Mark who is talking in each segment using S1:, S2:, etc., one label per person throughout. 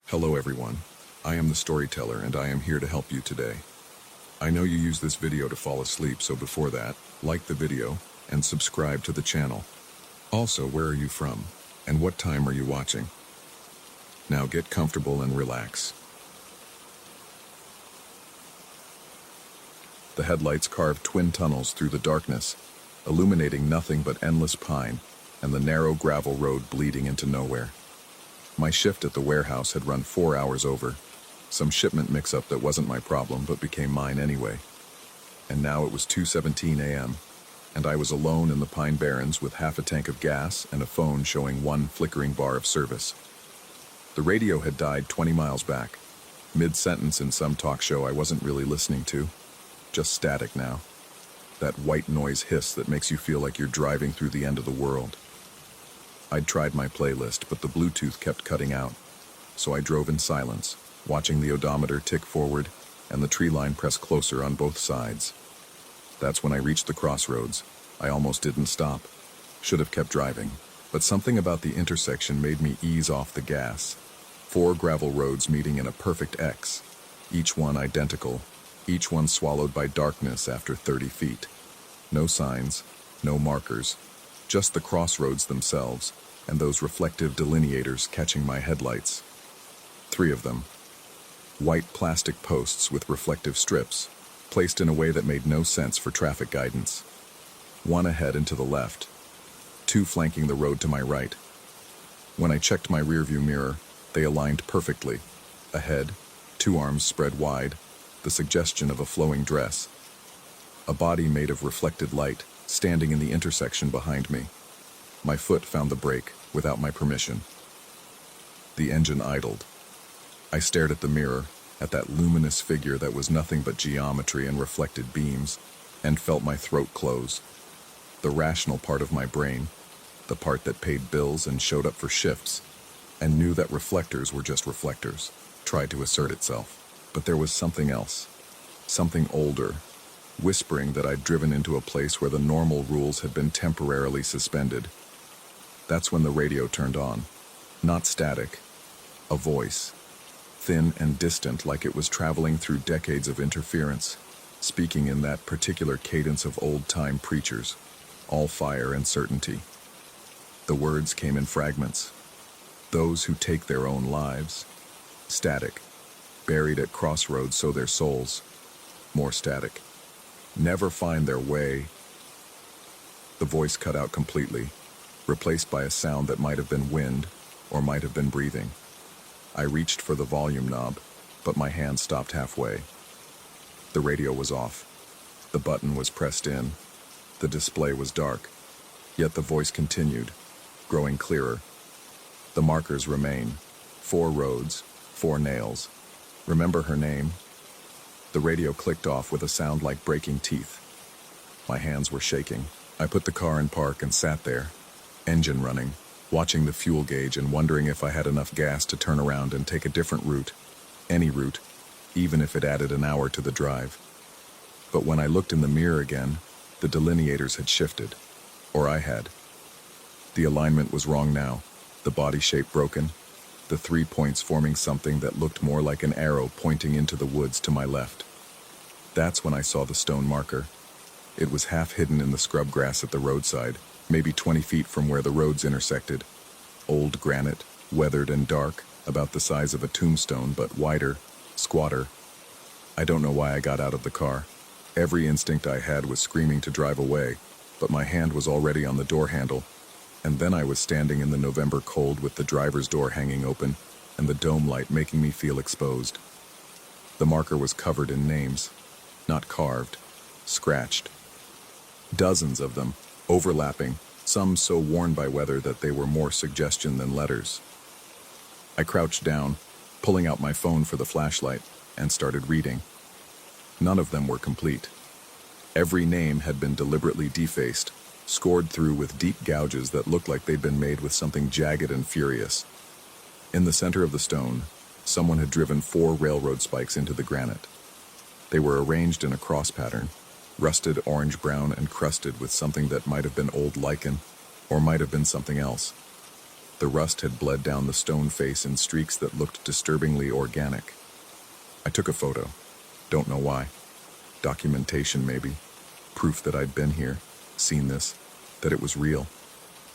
S1: Hello everyone, I am the storyteller and I am here to help you today. I know you use this video to fall asleep, so before that, like the video and subscribe to the channel. Also, where are you from and what time are you watching? Now get comfortable and relax. The headlights carved twin tunnels through the darkness, illuminating nothing but endless pine and the narrow gravel road bleeding into nowhere. My shift at the warehouse had run 4 hours over. Some shipment mix-up that wasn't my problem but became mine anyway. And now it was 2:17 a.m., and I was alone in the Pine Barrens with half a tank of gas and a phone showing one flickering bar of service. The radio had died 20 miles back, mid-sentence in some talk show I wasn't really listening to. Just static now. That white noise hiss that makes you feel like you're driving through the end of the world. I'd tried my playlist, but the Bluetooth kept cutting out, so I drove in silence, watching the odometer tick forward and the tree line press closer on both sides. That's when I reached the crossroads. I almost didn't stop. Should have kept driving, but something about the intersection made me ease off the gas. 4 gravel roads meeting in a perfect X, each one identical, each one swallowed by darkness after 30 feet. No signs, no markers, just the crossroads themselves and those reflective delineators catching my headlights. 3 of them. White plastic posts with reflective strips, placed in a way that made no sense for traffic guidance. 1 ahead and to the left, 2 flanking the road to my right. When I checked my rearview mirror, they aligned perfectly. Ahead, 2 arms spread wide, the suggestion of a flowing dress. A body made of reflected light, standing in the intersection behind me. My foot found the brake without my permission. The engine idled. I stared at the mirror, at that luminous figure that was nothing but geometry and reflected beams, and felt my throat close. The rational part of my brain, the part that paid bills and showed up for shifts, and knew that reflectors were just reflectors, tried to assert itself. But there was something else, something older, whispering that I'd driven into a place where the normal rules had been temporarily suspended. That's when the radio turned on. Not static. A voice. Thin and distant, like it was traveling through decades of interference, speaking in that particular cadence of old-time preachers, all fire and certainty. The words came in fragments. Those who take their own lives. Static. Buried at crossroads so their souls. More static. Never find their way. The voice cut out completely, replaced by a sound that might have been wind or might have been breathing. I reached for the volume knob, but my hand stopped halfway. The radio was off. The button was pressed in. The display was dark, yet the voice continued, growing clearer. The markers remain. 4 roads, 4 nails. Remember her name? The radio clicked off with a sound like breaking teeth. My hands were shaking. I put the car in park and sat there, engine running, watching the fuel gauge and wondering if I had enough gas to turn around and take a different route, any route, even if it added an hour to the drive. But when I looked in the mirror again, the delineators had shifted, or I had. The alignment was wrong now, the body shape broken, the 3 points forming something that looked more like an arrow pointing into the woods to my left. That's when I saw the stone marker. It was half hidden in the scrub grass at the roadside, maybe 20 feet from where the roads intersected. Old granite, weathered and dark, about the size of a tombstone, but wider, squatter. I don't know why I got out of the car. Every instinct I had was screaming to drive away, but my hand was already on the door handle. And then I was standing in the November cold with the driver's door hanging open and the dome light making me feel exposed. The marker was covered in names, not carved, scratched. Dozens of them, overlapping, some so worn by weather that they were more suggestion than letters. I crouched down, pulling out my phone for the flashlight, and started reading. None of them were complete. Every name had been deliberately defaced, scored through with deep gouges that looked like they'd been made with something jagged and furious. In the center of the stone, someone had driven 4 railroad spikes into the granite. They were arranged in a cross pattern, rusted orange-brown and crusted with something that might have been old lichen, or might have been something else. The rust had bled down the stone face in streaks that looked disturbingly organic. I took a photo. Don't know why. Documentation, maybe. Proof that I'd been here, seen this, that it was real.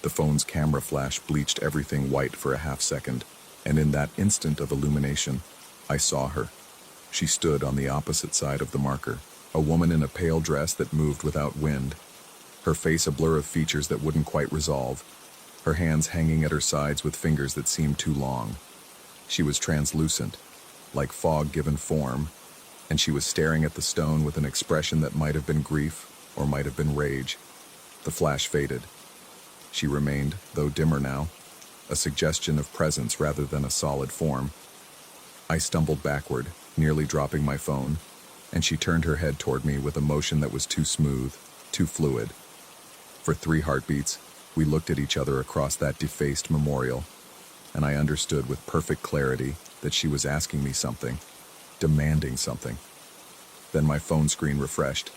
S1: The phone's camera flash bleached everything white for a half-second, and in that instant of illumination, I saw her. She stood on the opposite side of the marker, a woman in a pale dress that moved without wind, her face a blur of features that wouldn't quite resolve, her hands hanging at her sides with fingers that seemed too long. She was translucent, like fog given form, and she was staring at the stone with an expression that might have been grief or might have been rage. The flash faded. She remained, though dimmer now, a suggestion of presence rather than a solid form. I stumbled backward, nearly dropping my phone, and she turned her head toward me with a motion that was too smooth, too fluid. For 3 heartbeats, we looked at each other across that defaced memorial, and I understood with perfect clarity that she was asking me something, demanding something. Then my phone screen refreshed,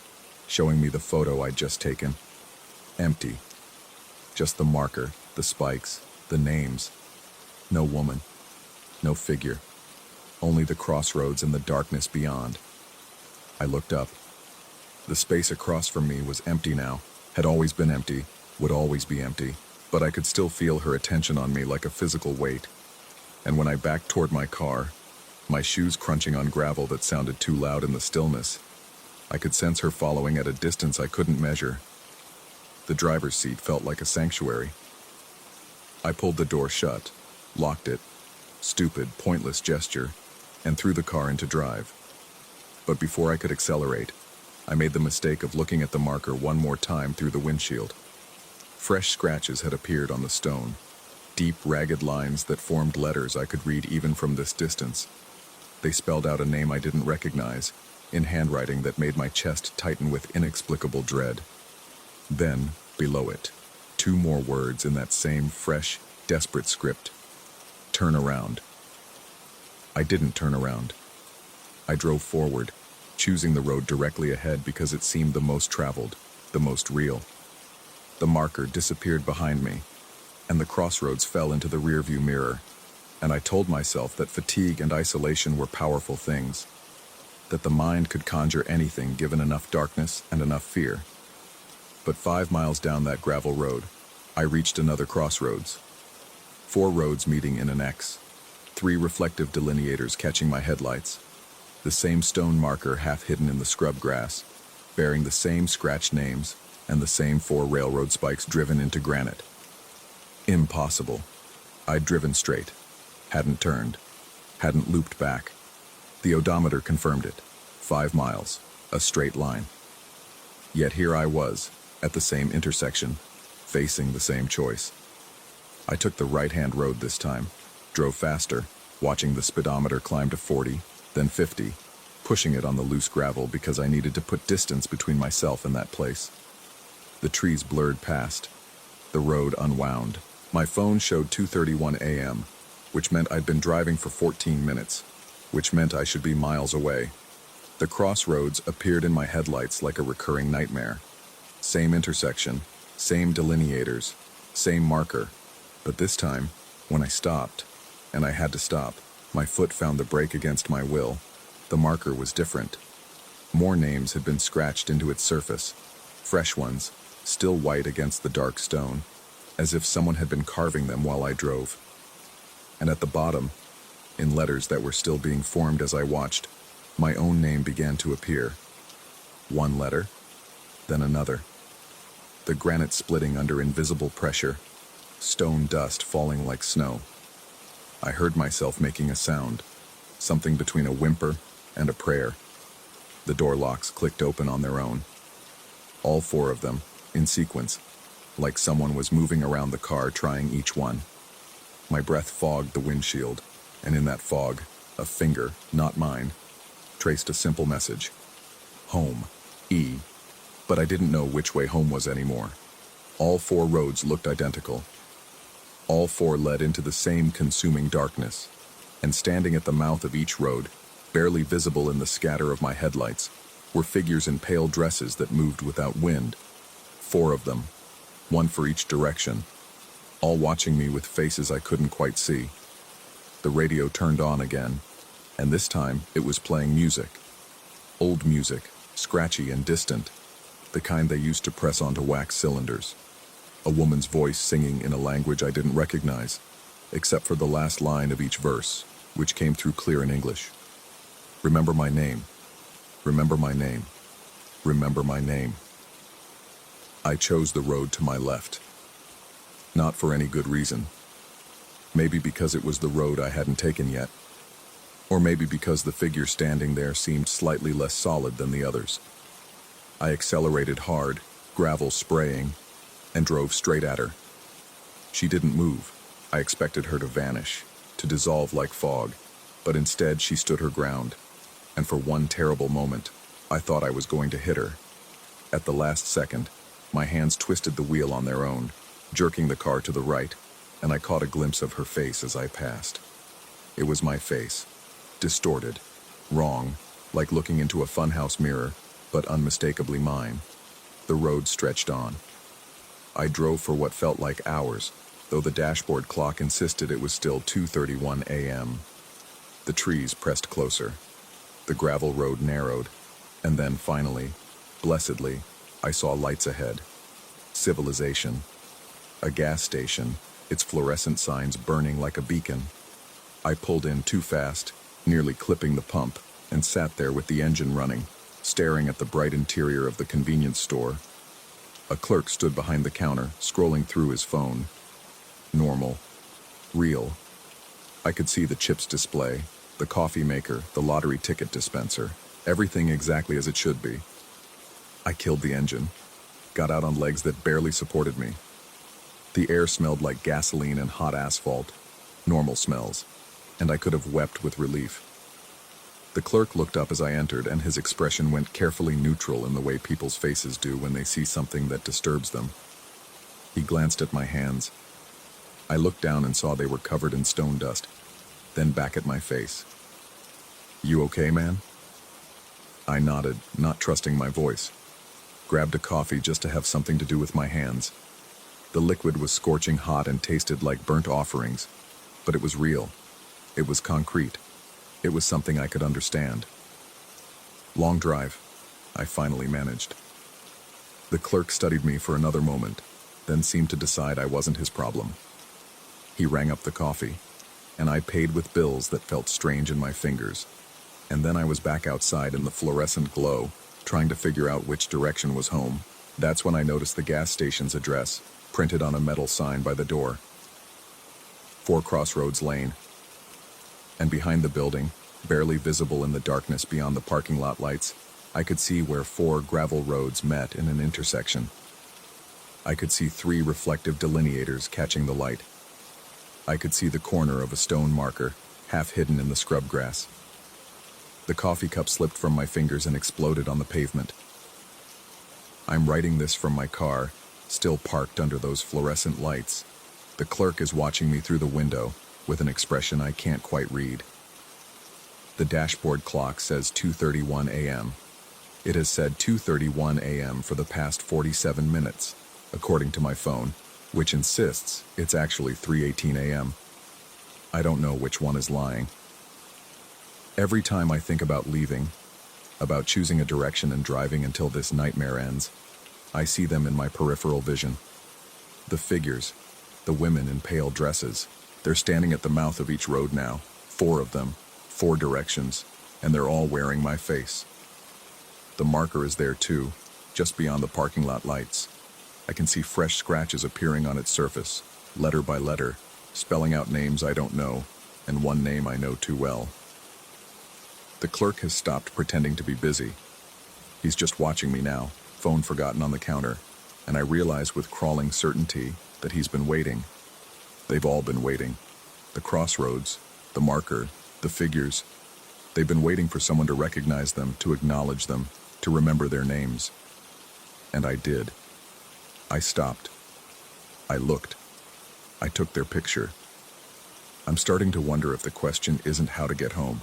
S1: showing me the photo I'd just taken. Empty. Just the marker, the spikes, the names. No woman. No figure. Only the crossroads and the darkness beyond. I looked up. The space across from me was empty now, had always been empty, would always be empty, but I could still feel her attention on me like a physical weight. And when I backed toward my car, my shoes crunching on gravel that sounded too loud in the stillness, I could sense her following at a distance I couldn't measure. The driver's seat felt like a sanctuary. I pulled the door shut, locked it, stupid, pointless gesture, and threw the car into drive. But before I could accelerate, I made the mistake of looking at the marker one more time through the windshield. Fresh scratches had appeared on the stone, deep, ragged lines that formed letters I could read even from this distance. They spelled out a name I didn't recognize, in handwriting that made my chest tighten with inexplicable dread. Then, below it, 2 more words in that same fresh, desperate script. Turn around. I didn't turn around. I drove forward, choosing the road directly ahead because it seemed the most traveled, the most real. The marker disappeared behind me, and the crossroads fell into the rearview mirror, and I told myself that fatigue and isolation were powerful things, that the mind could conjure anything given enough darkness and enough fear. But 5 miles down that gravel road, I reached another crossroads. 4 roads meeting in an X, 3 reflective delineators catching my headlights, the same stone marker half hidden in the scrub grass, bearing the same scratched names, and the same 4 railroad spikes driven into granite. Impossible. I'd driven straight, hadn't turned, hadn't looped back. The odometer confirmed it. 5 miles, a straight line. Yet here I was, at the same intersection, facing the same choice. I took the right-hand road this time, drove faster, watching the speedometer climb to 40, then 50, pushing it on the loose gravel because I needed to put distance between myself and that place. The trees blurred past. The road unwound. My phone showed 2:31 a.m., which meant I'd been driving for 14 minutes, which meant I should be miles away. The crossroads appeared in my headlights like a recurring nightmare. Same intersection, same delineators, same marker. But this time, when I stopped, and I had to stop, my foot found the brake against my will. The marker was different. More names had been scratched into its surface, fresh ones, still white against the dark stone, as if someone had been carving them while I drove. And at the bottom, in letters that were still being formed as I watched, my own name began to appear. One letter, then another. The granite splitting under invisible pressure, stone dust falling like snow. I heard myself making a sound, something between a whimper and a prayer. The door locks clicked open on their own. All 4 of them, in sequence, like someone was moving around the car trying each one. My breath fogged the windshield, and in that fog, a finger, not mine, traced a simple message. Home. E. But I didn't know which way home was anymore. All 4 roads looked identical. All 4 led into the same consuming darkness, and standing at the mouth of each road, barely visible in the scatter of my headlights, were figures in pale dresses that moved without wind. 4 of them, 1 for each direction, all watching me with faces I couldn't quite see. The radio turned on again, and this time it was playing music. Old music, scratchy and distant, the kind they used to press onto wax cylinders. A woman's voice singing in a language I didn't recognize, except for the last line of each verse, which came through clear in English. Remember my name. Remember my name. Remember my name. I chose the road to my left. Not for any good reason. Maybe because it was the road I hadn't taken yet. Or maybe because the figure standing there seemed slightly less solid than the others. I accelerated hard, gravel spraying, and drove straight at her. She didn't move. I expected her to vanish, to dissolve like fog, but instead she stood her ground, and for one terrible moment, I thought I was going to hit her. At the last second, my hands twisted the wheel on their own, jerking the car to the right, and I caught a glimpse of her face as I passed. It was my face, distorted, wrong, like looking into a funhouse mirror, but unmistakably mine. The road stretched on. I drove for what felt like hours, though the dashboard clock insisted it was still 2:31 a.m. The trees pressed closer. The gravel road narrowed, and then finally, blessedly, I saw lights ahead. Civilization. A gas station, its fluorescent signs burning like a beacon. I pulled in too fast, nearly clipping the pump, and sat there with the engine running, staring at the bright interior of the convenience store. A clerk stood behind the counter, scrolling through his phone. Normal. Real. I could see the chips display, the coffee maker, the lottery ticket dispenser, everything exactly as it should be. I killed the engine, got out on legs that barely supported me. The air smelled like gasoline and hot asphalt, normal smells, and I could have wept with relief. The clerk looked up as I entered, and his expression went carefully neutral in the way people's faces do when they see something that disturbs them. He glanced at my hands. I looked down and saw they were covered in stone dust, then back at my face. "You okay, man?" I nodded, not trusting my voice. Grabbed a coffee just to have something to do with my hands. The liquid was scorching hot and tasted like burnt offerings, but it was real. It was concrete. It was something I could understand. "Long drive," I finally managed. The clerk studied me for another moment, then seemed to decide I wasn't his problem. He rang up the coffee, and I paid with bills that felt strange in my fingers. And then I was back outside in the fluorescent glow, trying to figure out which direction was home. That's when I noticed the gas station's address, printed on a metal sign by the door. 4 Crossroads Lane. And behind the building, barely visible in the darkness beyond the parking lot lights, I could see where 4 gravel roads met in an intersection. I could see 3 reflective delineators catching the light. I could see the corner of a stone marker, half hidden in the scrub grass. The coffee cup slipped from my fingers and exploded on the pavement. I'm writing this from my car, still parked under those fluorescent lights. The clerk is watching me through the window, with an expression I can't quite read. The dashboard clock says 2:31 a.m. It has said 2:31 a.m. for the past 47 minutes, according to my phone, which insists it's actually 3:18 a.m. I don't know which one is lying. Every time I think about leaving, about choosing a direction and driving until this nightmare ends, I see them in my peripheral vision. The figures, the women in pale dresses, they're standing at the mouth of each road now, 4 of them, 4 directions, and they're all wearing my face. The marker is there too, just beyond the parking lot lights. I can see fresh scratches appearing on its surface, letter by letter, spelling out names I don't know, and one name I know too well. The clerk has stopped pretending to be busy. He's just watching me now, phone forgotten on the counter, and I realize with crawling certainty that he's been waiting. They've all been waiting. The crossroads, the marker, the figures. They've been waiting for someone to recognize them, to acknowledge them, to remember their names. And I did. I stopped. I looked. I took their picture. I'm starting to wonder if the question isn't how to get home,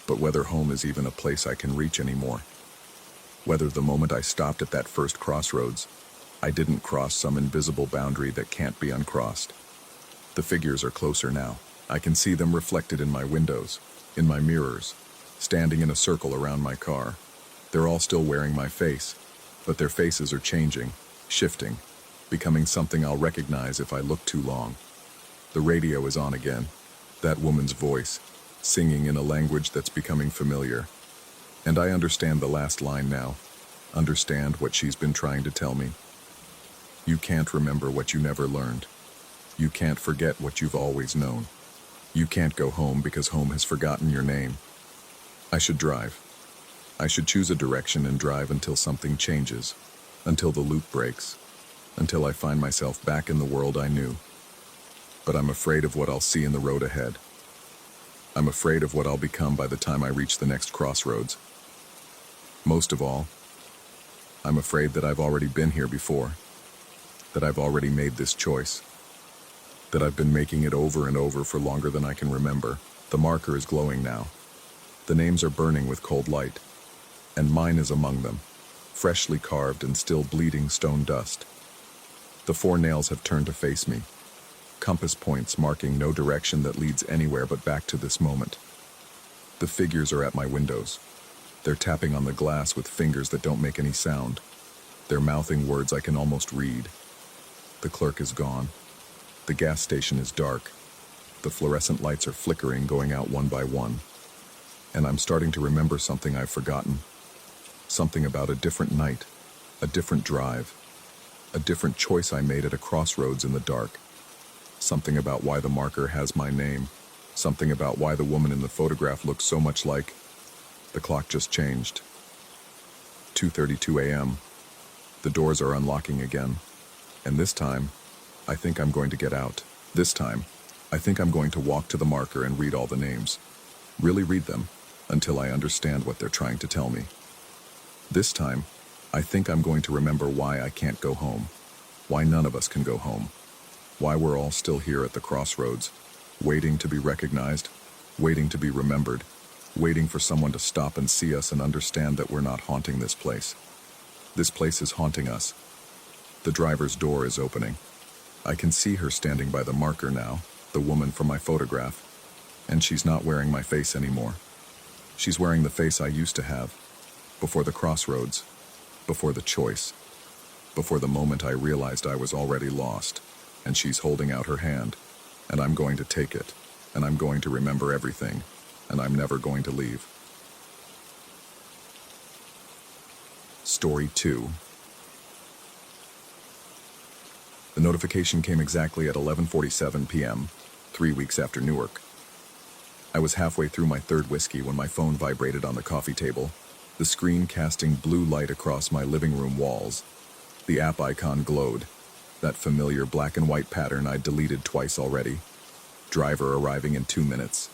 S1: but whether home is even a place I can reach anymore. Whether the moment I stopped at that first crossroads, I didn't cross some invisible boundary that can't be uncrossed. The figures are closer now. I can see them reflected in my windows, in my mirrors, standing in a circle around my car. They're all still wearing my face, but their faces are changing, shifting, becoming something I'll recognize if I look too long. The radio is on again, that woman's voice, singing in a language that's becoming familiar. And I understand the last line now, understand what she's been trying to tell me. You can't remember what you never learned. You can't forget what you've always known. You can't go home because home has forgotten your name. I should drive. I should choose a direction and drive until something changes, until the loop breaks, until I find myself back in the world I knew. But I'm afraid of what I'll see in the road ahead. I'm afraid of what I'll become by the time I reach the next crossroads. Most of all, I'm afraid that I've already been here before, that I've already made this choice, that I've been making it over and over for longer than I can remember. The marker is glowing now. The names are burning with cold light, and mine is among them, freshly carved and still bleeding stone dust. The 4 nails have turned to face me, compass points marking no direction that leads anywhere but back to this moment. The figures are at my windows. They're tapping on the glass with fingers that don't make any sound. They're mouthing words I can almost read. The clerk is gone. The gas station is dark. The fluorescent lights are flickering, going out one by one. And I'm starting to remember something I've forgotten. Something about a different night, a different drive, a different choice I made at a crossroads in the dark. Something about why the marker has my name. Something about why the woman in the photograph looks so much like... The clock just changed. 2:32 a.m. The doors are unlocking again. And this time, I think I'm going to get out. This time, I think I'm going to walk to the marker and read all the names. Really read them, until I understand what they're trying to tell me. This time, I think I'm going to remember why I can't go home. Why none of us can go home. Why we're all still here at the crossroads, waiting to be recognized, waiting to be remembered, waiting for someone to stop and see us and understand that we're not haunting this place. This place is haunting us. The driver's door is opening. I can see her standing by the marker now, the woman from my photograph, and she's not wearing my face anymore. She's wearing the face I used to have, before the crossroads, before the choice, before the moment I realized I was already lost, and she's holding out her hand, and I'm going to take it, and I'm going to remember everything, and I'm never going to leave. Story 2. The notification came exactly at 11:47 p.m., 3 weeks after Newark. I was halfway through my third whiskey when my phone vibrated on the coffee table, the screen casting blue light across my living room walls. The app icon glowed, that familiar black and white pattern I'd deleted twice already. Driver arriving in 2 minutes.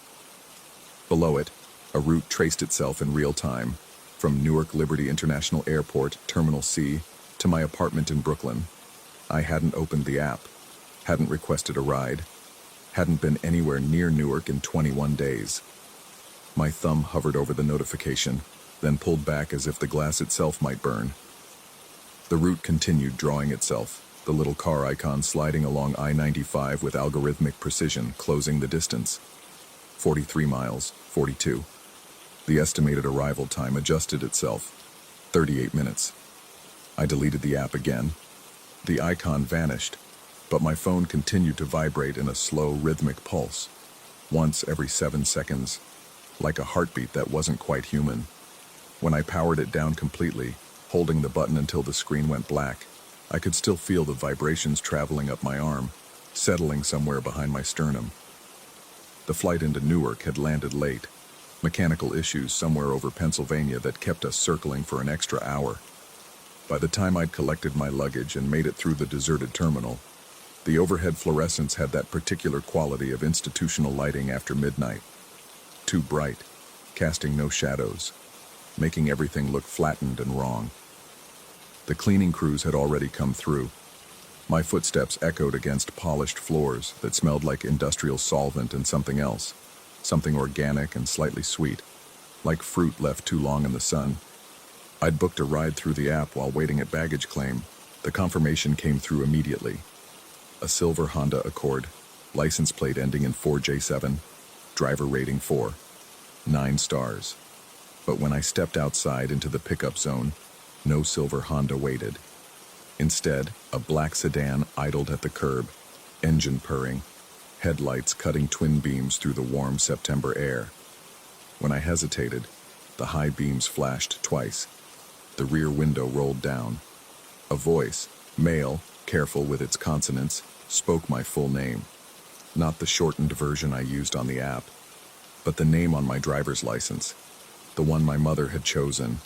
S1: Below it, a route traced itself in real time, from Newark Liberty International Airport, Terminal C, to my apartment in Brooklyn. I hadn't opened the app, hadn't requested a ride, hadn't been anywhere near Newark in 21 days. My thumb hovered over the notification, then pulled back as if the glass itself might burn. The route continued drawing itself, the little car icon sliding along I-95 with algorithmic precision, closing the distance. 43 miles, 42. The estimated arrival time adjusted itself, 38 minutes. I deleted the app again. The icon vanished, but my phone continued to vibrate in a slow, rhythmic pulse, once every 7 seconds, like a heartbeat that wasn't quite human. When I powered it down completely, holding the button until the screen went black, I could still feel the vibrations traveling up my arm, settling somewhere behind my sternum. The flight into Newark had landed late, mechanical issues somewhere over Pennsylvania that kept us circling for an extra hour. By the time I'd collected my luggage and made it through the deserted terminal, the overhead fluorescents had that particular quality of institutional lighting after midnight. Too bright, casting no shadows, making everything look flattened and wrong. The cleaning crews had already come through. My footsteps echoed against polished floors that smelled like industrial solvent and something else, something organic and slightly sweet, like fruit left too long in the sun. I'd booked a ride through the app while waiting at baggage claim, The confirmation came through immediately. A silver Honda Accord, license plate ending in 4J7, driver rating 4, 9 stars. But when I stepped outside into the pickup zone, no silver Honda waited. Instead, a black sedan idled at the curb, engine purring, headlights cutting twin beams through the warm September air. When I hesitated, the high beams flashed twice. The rear window rolled down. A voice, male, careful with its consonants, spoke my full name. Not the shortened version I used on the app, but the name on my driver's license. The one my mother had chosen,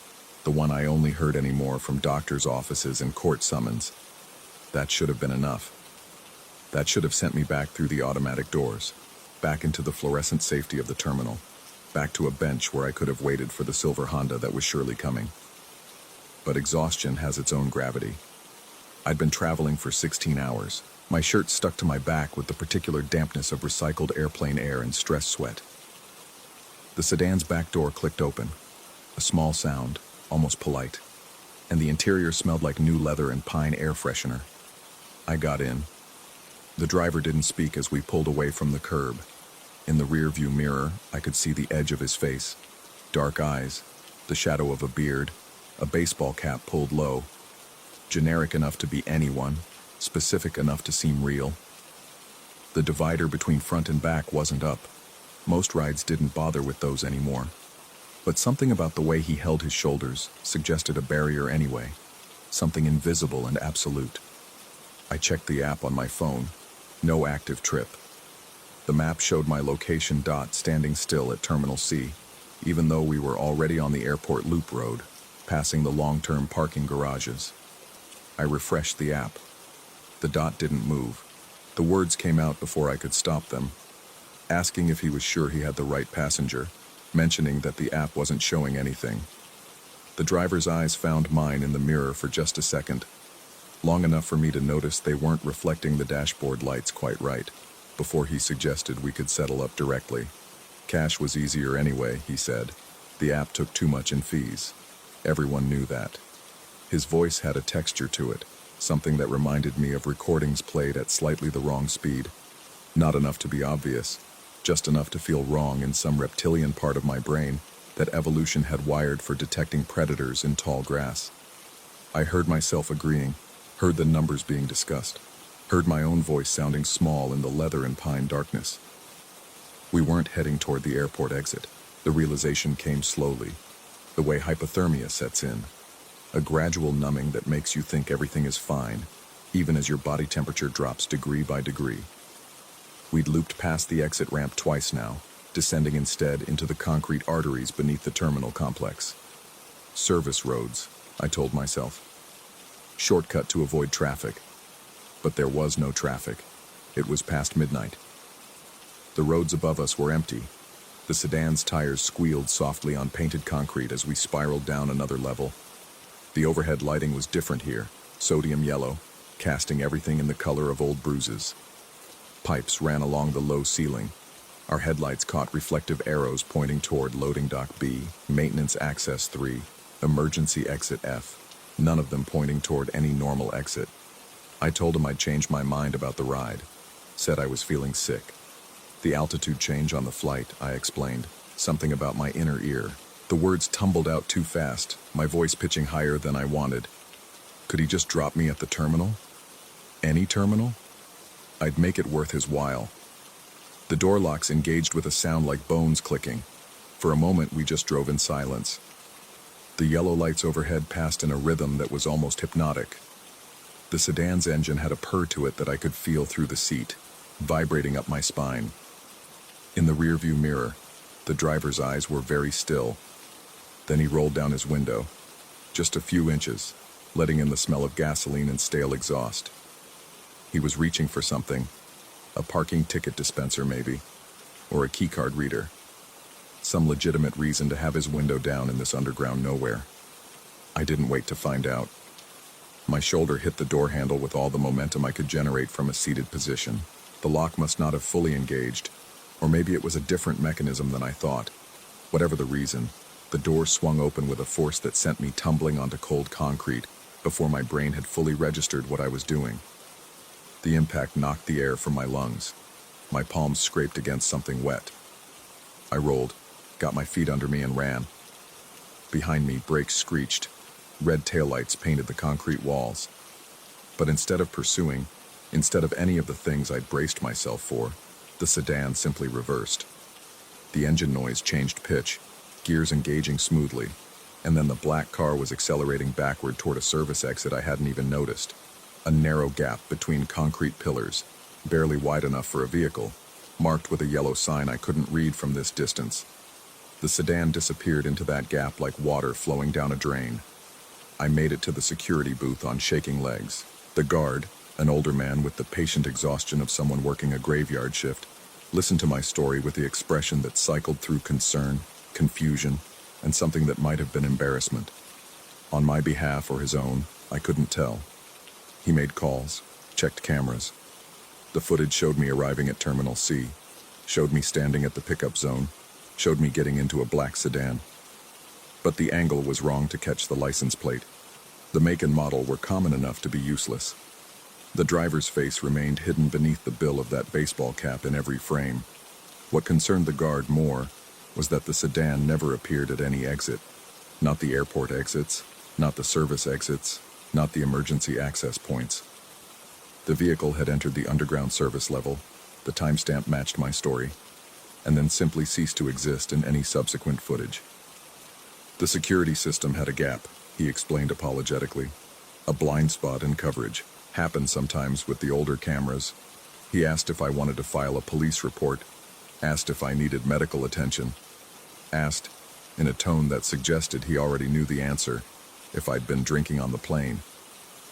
S1: the one I only heard anymore from doctors' offices and court summons. That should have been enough. That should have sent me back through the automatic doors, back into the fluorescent safety of the terminal, back to a bench where I could have waited for the silver Honda that was surely coming. But exhaustion has its own gravity. I'd been traveling for 16 hours. My shirt stuck to my back with the particular dampness of recycled airplane air and stress sweat. The sedan's back door clicked open, a small sound, almost polite, and the interior smelled like new leather and pine air freshener. I got in. The driver didn't speak as we pulled away from the curb. In the rear-view mirror, I could see the edge of his face, dark eyes, the shadow of a beard, a baseball cap pulled low, generic enough to be anyone, specific enough to seem real. The divider between front and back wasn't up. Most rides didn't bother with those anymore. But something about the way he held his shoulders suggested a barrier anyway, something invisible and absolute. I checked the app on my phone. No active trip. The map showed my location dot standing still at Terminal C, even though we were already on the airport loop road, passing the long-term parking garages. I refreshed the app. The dot didn't move. The words came out before I could stop them, asking if he was sure he had the right passenger, mentioning that the app wasn't showing anything. The driver's eyes found mine in the mirror for just a second, long enough for me to notice they weren't reflecting the dashboard lights quite right, before he suggested we could settle up directly. Cash was easier anyway, he said. The app took too much in fees. Everyone knew that. His voice had a texture to it, something that reminded me of recordings played at slightly the wrong speed. Not enough to be obvious, just enough to feel wrong in some reptilian part of my brain that evolution had wired for detecting predators in tall grass. I heard myself agreeing, heard the numbers being discussed, heard my own voice sounding small in the leather and pine darkness. We weren't heading toward the airport exit. The realization came slowly, the way hypothermia sets in, a gradual numbing that makes you think everything is fine, even as your body temperature drops degree by degree. We'd looped past the exit ramp twice now, descending instead into the concrete arteries beneath the terminal complex. Service roads, I told myself. Shortcut to avoid traffic. But there was no traffic. It was past midnight. The roads above us were empty. The sedan's tires squealed softly on painted concrete as we spiraled down another level. The overhead lighting was different here, sodium yellow, casting everything in the color of old bruises. Pipes ran along the low ceiling. Our headlights caught reflective arrows pointing toward loading dock B, maintenance access 3, emergency exit F, none of them pointing toward any normal exit. I told him I'd changed my mind about the ride, said I was feeling sick. The altitude change on the flight, I explained, something about my inner ear. The words tumbled out too fast, my voice pitching higher than I wanted. Could he just drop me at the terminal? Any terminal? I'd make it worth his while. The door locks engaged with a sound like bones clicking. For a moment, we just drove in silence. The yellow lights overhead passed in a rhythm that was almost hypnotic. The sedan's engine had a purr to it that I could feel through the seat, vibrating up my spine. In the rearview mirror, the driver's eyes were very still. Then he rolled down his window, just a few inches, letting in the smell of gasoline and stale exhaust. He was reaching for something, a parking ticket dispenser maybe, or a keycard reader. Some legitimate reason to have his window down in this underground nowhere. I didn't wait to find out. My shoulder hit the door handle with all the momentum I could generate from a seated position. The lock must not have fully engaged, or maybe it was a different mechanism than I thought. Whatever the reason, the door swung open with a force that sent me tumbling onto cold concrete, before my brain had fully registered what I was doing. The impact knocked the air from my lungs. My palms scraped against something wet. I rolled, got my feet under me and ran. Behind me, brakes screeched. Red taillights painted the concrete walls. But instead of pursuing, instead of any of the things I'd braced myself for, the sedan simply reversed. The engine noise changed pitch, gears engaging smoothly, and then the black car was accelerating backward toward a service exit I hadn't even noticed. A narrow gap between concrete pillars, barely wide enough for a vehicle, marked with a yellow sign I couldn't read from this distance. The sedan disappeared into that gap like water flowing down a drain. I made it to the security booth on shaking legs. The guard, an older man with the patient exhaustion of someone working a graveyard shift, listened to my story with the expression that cycled through concern, confusion, and something that might have been embarrassment. On my behalf or his own, I couldn't tell. He made calls, checked cameras. The footage showed me arriving at Terminal C, showed me standing at the pickup zone, showed me getting into a black sedan. But the angle was wrong to catch the license plate. The make and model were common enough to be useless. The driver's face remained hidden beneath the bill of that baseball cap in every frame. What concerned the guard more was that the sedan never appeared at any exit. Not the airport exits, not the service exits, not the emergency access points. The vehicle had entered the underground service level, the timestamp matched my story, and then simply ceased to exist in any subsequent footage. The security system had a gap, he explained apologetically. A blind spot in coverage. Happened sometimes with the older cameras. He asked if I wanted to file a police report, asked if I needed medical attention, asked, in a tone that suggested he already knew the answer, if I'd been drinking on the plane.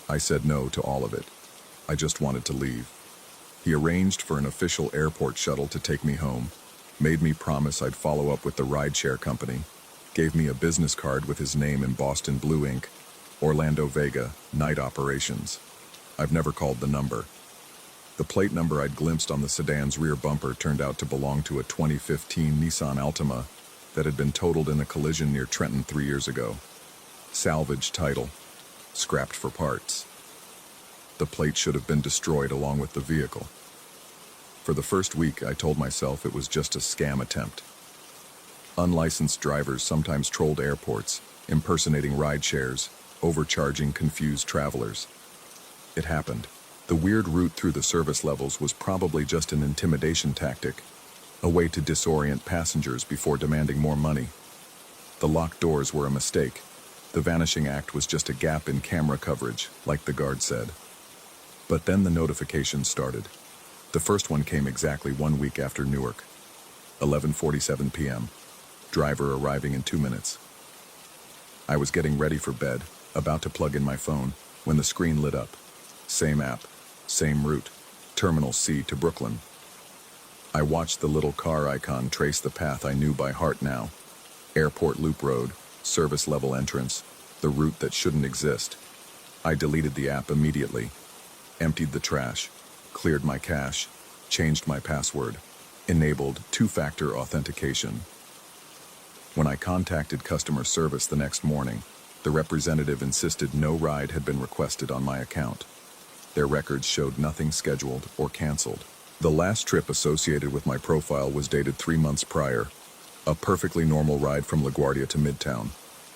S1: I said no to all of it. I just wanted to leave. He arranged for an official airport shuttle to take me home, made me promise I'd follow up with the rideshare company, gave me a business card with his name in Boston blue ink, Orlando Vega, night operations. I've never called the number. The plate number I'd glimpsed on the sedan's rear bumper turned out to belong to a 2015 Nissan Altima that had been totaled in a collision near Trenton 3 years ago. Salvage title, scrapped for parts. The plate should have been destroyed along with the vehicle. For the first week, I told myself it was just a scam attempt. Unlicensed drivers sometimes trolled airports, impersonating ride shares, overcharging confused travelers. It happened. The weird route through the service levels was probably just an intimidation tactic, a way to disorient passengers before demanding more money. The locked doors were a mistake. The vanishing act was just a gap in camera coverage, like the guard said. But then the notifications started. The first one came exactly 1 week after Newark. 11:47 p.m. Driver arriving in 2 minutes. I was getting ready for bed, about to plug in my phone, when the screen lit up. Same app, same route, Terminal C to Brooklyn. I watched the little car icon trace the path I knew by heart now. Airport Loop Road, service level entrance, the route that shouldn't exist. I deleted the app immediately, emptied the trash, cleared my cache, changed my password, enabled two-factor authentication. When I contacted customer service the next morning, the representative insisted no ride had been requested on my account. Their records showed nothing scheduled or canceled. The last trip associated with my profile was dated 3 months prior. A perfectly normal ride from LaGuardia to Midtown.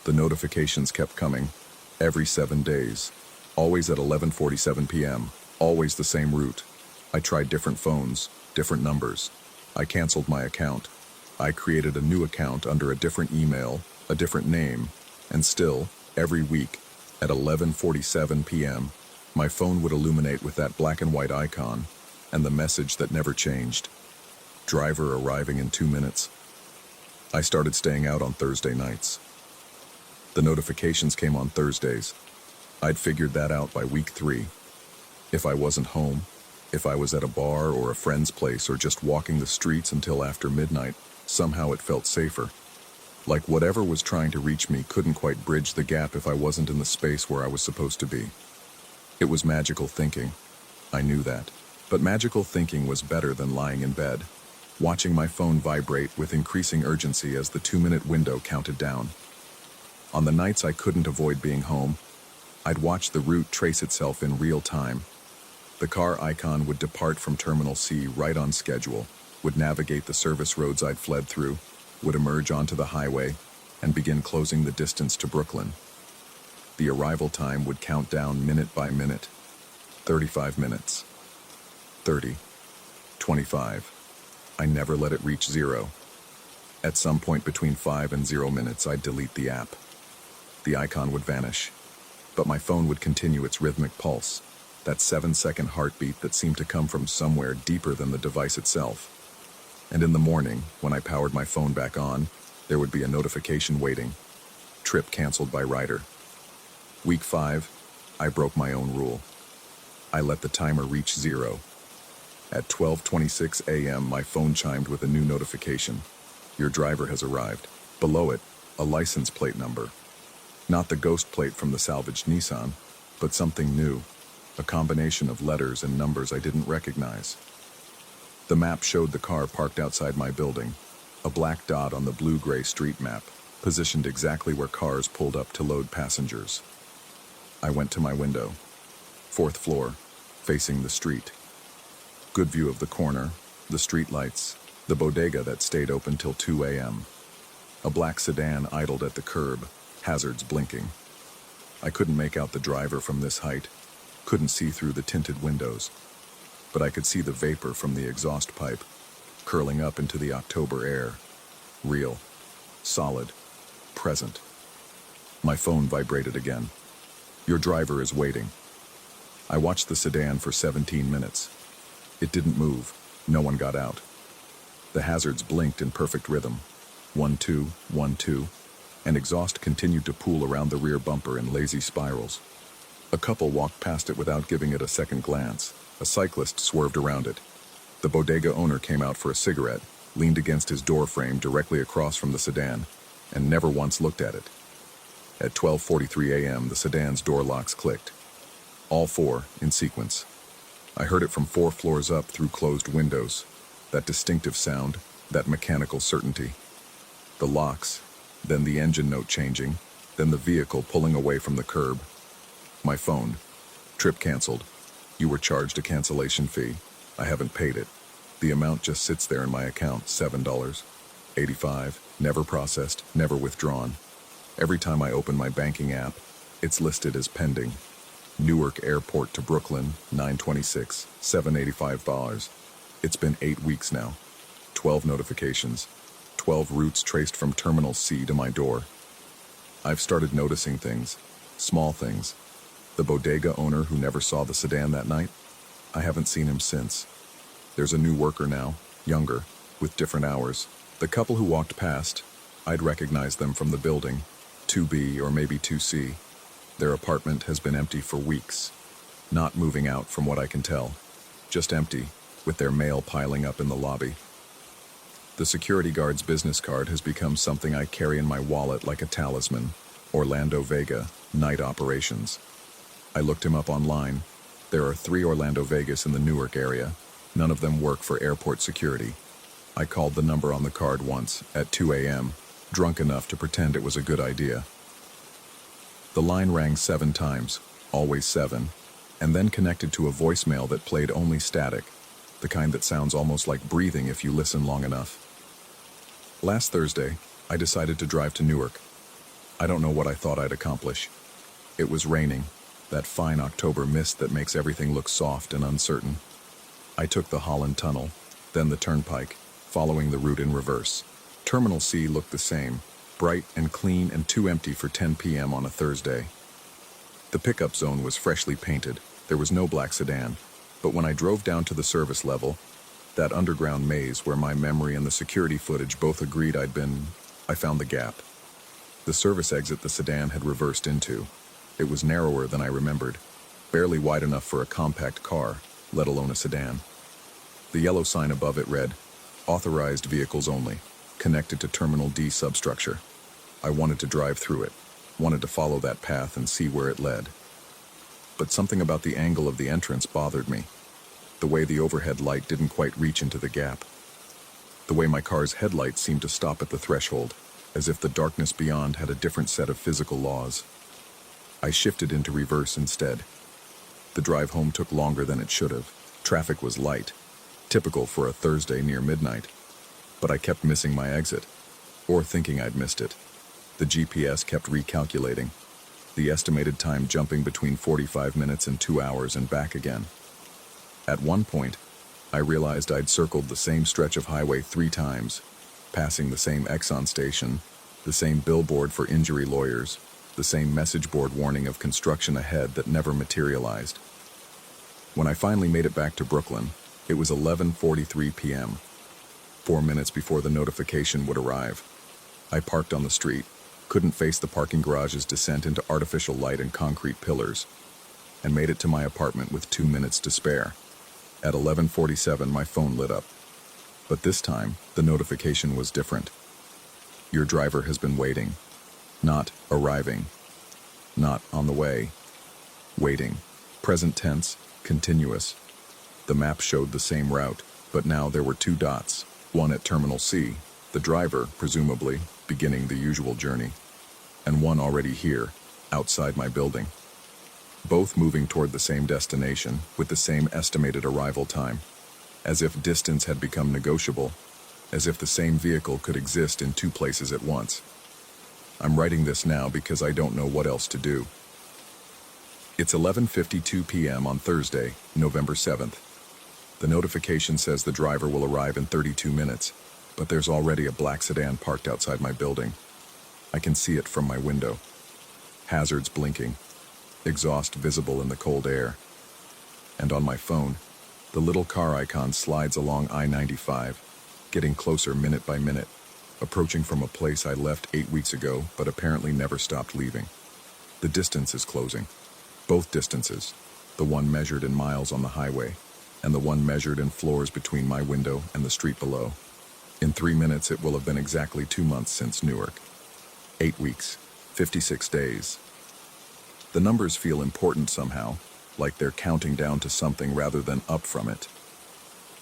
S1: The notifications kept coming, every 7 days. Always at 11:47 p.m., always the same route. I tried different phones, different numbers. I canceled my account. I created a new account under a different email, a different name, and still, every week, at 11:47 p.m., my phone would illuminate with that black and white icon, and the message that never changed. Driver arriving in 2 minutes. I started staying out on Thursday nights. The notifications came on Thursdays. I'd figured that out by week 3. If I wasn't home, if I was at a bar or a friend's place or just walking the streets until after midnight, somehow it felt safer. Like whatever was trying to reach me couldn't quite bridge the gap if I wasn't in the space where I was supposed to be. It was magical thinking. I knew that. But magical thinking was better than lying in bed, watching my phone vibrate with increasing urgency as the 2-minute window counted down. On the nights I couldn't avoid being home, I'd watch the route trace itself in real time. The car icon would depart from Terminal C right on schedule, would navigate the service roads I'd fled through, would emerge onto the highway, and begin closing the distance to Brooklyn. The arrival time would count down minute by minute. 35 minutes. 30. 25. I never let it reach 0. At some point between 5 and 0 minutes, I'd delete the app. The icon would vanish, but my phone would continue its rhythmic pulse, that 7-second heartbeat that seemed to come from somewhere deeper than the device itself. And in the morning, when I powered my phone back on, there would be a notification waiting. Trip canceled by rider. Week 5, I broke my own rule. I let the timer reach 0. At 12:26 a.m., my phone chimed with a new notification. Your driver has arrived. Below it, a license plate number. Not the ghost plate from the salvaged Nissan, but something new. A combination of letters and numbers I didn't recognize. The map showed the car parked outside my building, a black dot on the blue-gray street map, positioned exactly where cars pulled up to load passengers. I went to my window. 4th floor, facing the street. Good view of the corner, the street lights, the bodega that stayed open till 2 a.m. A black sedan idled at the curb, hazards blinking. I couldn't make out the driver from this height, couldn't see through the tinted windows, but I could see the vapor from the exhaust pipe, curling up into the October air. Real, solid, present. My phone vibrated again. Your driver is waiting. I watched the sedan for 17 minutes. It didn't move. No one got out. The hazards blinked in perfect rhythm. 1, 2, 1, 2, and exhaust continued to pool around the rear bumper in lazy spirals. A couple walked past it without giving it a second glance. A cyclist swerved around it. The bodega owner came out for a cigarette, leaned against his door frame directly across from the sedan, and never once looked at it. At 12:43 a.m., the sedan's door locks clicked. All 4 in sequence. I heard it from 4 floors up through closed windows. That distinctive sound, that mechanical certainty. The locks, then the engine note changing, then the vehicle pulling away from the curb. My phone. Trip canceled. You were charged a cancellation fee. I haven't paid it. The amount just sits there in my account, $7.85. Never processed, never withdrawn. Every time I open my banking app, it's listed as pending. Newark Airport to Brooklyn, 9:26, $785. It's been 8 weeks now. 12 notifications. 12 routes traced from Terminal C to my door. I've started noticing things, small things. The bodega owner who never saw the sedan that night, I haven't seen him since. There's a new worker now, younger, with different hours. The couple who walked past, I'd recognize them from the building, 2B or maybe 2C. Their apartment has been empty for weeks. Not moving out from what I can tell. Just empty, with their mail piling up in the lobby. The security guard's business card has become something I carry in my wallet like a talisman. Orlando Vega, night operations. I looked him up online. There are 3 Orlando Vegas in the Newark area. None of them work for airport security. I called the number on the card once, at 2 a.m., drunk enough to pretend it was a good idea. The line rang 7 times, always 7, and then connected to a voicemail that played only static, the kind that sounds almost like breathing if you listen long enough. Last Thursday, I decided to drive to Newark. I don't know what I thought I'd accomplish. It was raining, that fine October mist that makes everything look soft and uncertain. I took the Holland Tunnel, then the Turnpike, following the route in reverse. Terminal C looked the same, bright and clean and too empty for 10 p.m. on a Thursday. The pickup zone was freshly painted. There was no black sedan, but when I drove down to the service level, that underground maze where my memory and the security footage both agreed I'd been, I found the gap. The service exit the sedan had reversed into. It was narrower than I remembered, barely wide enough for a compact car, let alone a sedan. The yellow sign above it read, "Authorized vehicles only, connected to Terminal D substructure." I wanted to drive through it, wanted to follow that path and see where it led. But something about the angle of the entrance bothered me. The way the overhead light didn't quite reach into the gap. The way my car's headlights seemed to stop at the threshold, as if the darkness beyond had a different set of physical laws. I shifted into reverse instead. The drive home took longer than it should have. Traffic was light, typical for a Thursday near midnight. But I kept missing my exit, or thinking I'd missed it. The GPS kept recalculating, the estimated time jumping between 45 minutes and 2 hours and back again. At one point, I realized I'd circled the same stretch of highway 3 times, passing the same Exxon station, the same billboard for injury lawyers, the same message board warning of construction ahead that never materialized. When I finally made it back to Brooklyn, it was 11:43 p.m., 4 minutes before the notification would arrive. I parked on the street, couldn't face the parking garage's descent into artificial light and concrete pillars, and made it to my apartment with 2 minutes to spare. At 11:47, my phone lit up. But this time, the notification was different. Your driver has been waiting. Not arriving. Not on the way. Waiting. Present tense, continuous. The map showed the same route, but now there were 2 dots, one at Terminal C, the driver, presumably, beginning the usual journey, and one already here, outside my building. Both moving toward the same destination, with the same estimated arrival time, as if distance had become negotiable, as if the same vehicle could exist in 2 places at once. I'm writing this now because I don't know what else to do. It's 11:52 p.m. on Thursday, November 7th. The notification says the driver will arrive in 32 minutes, but there's already a black sedan parked outside my building. I can see it from my window. Hazards blinking, exhaust visible in the cold air. And on my phone, the little car icon slides along I-95, getting closer minute by minute, approaching from a place I left 8 weeks ago but apparently never stopped leaving. The distance is closing. Both distances, the one measured in miles on the highway, and the one measured in floors between my window and the street below. In 3 minutes, it will have been exactly 2 months since Newark. 8 weeks, 56 days. The numbers feel important somehow, like they're counting down to something rather than up from it.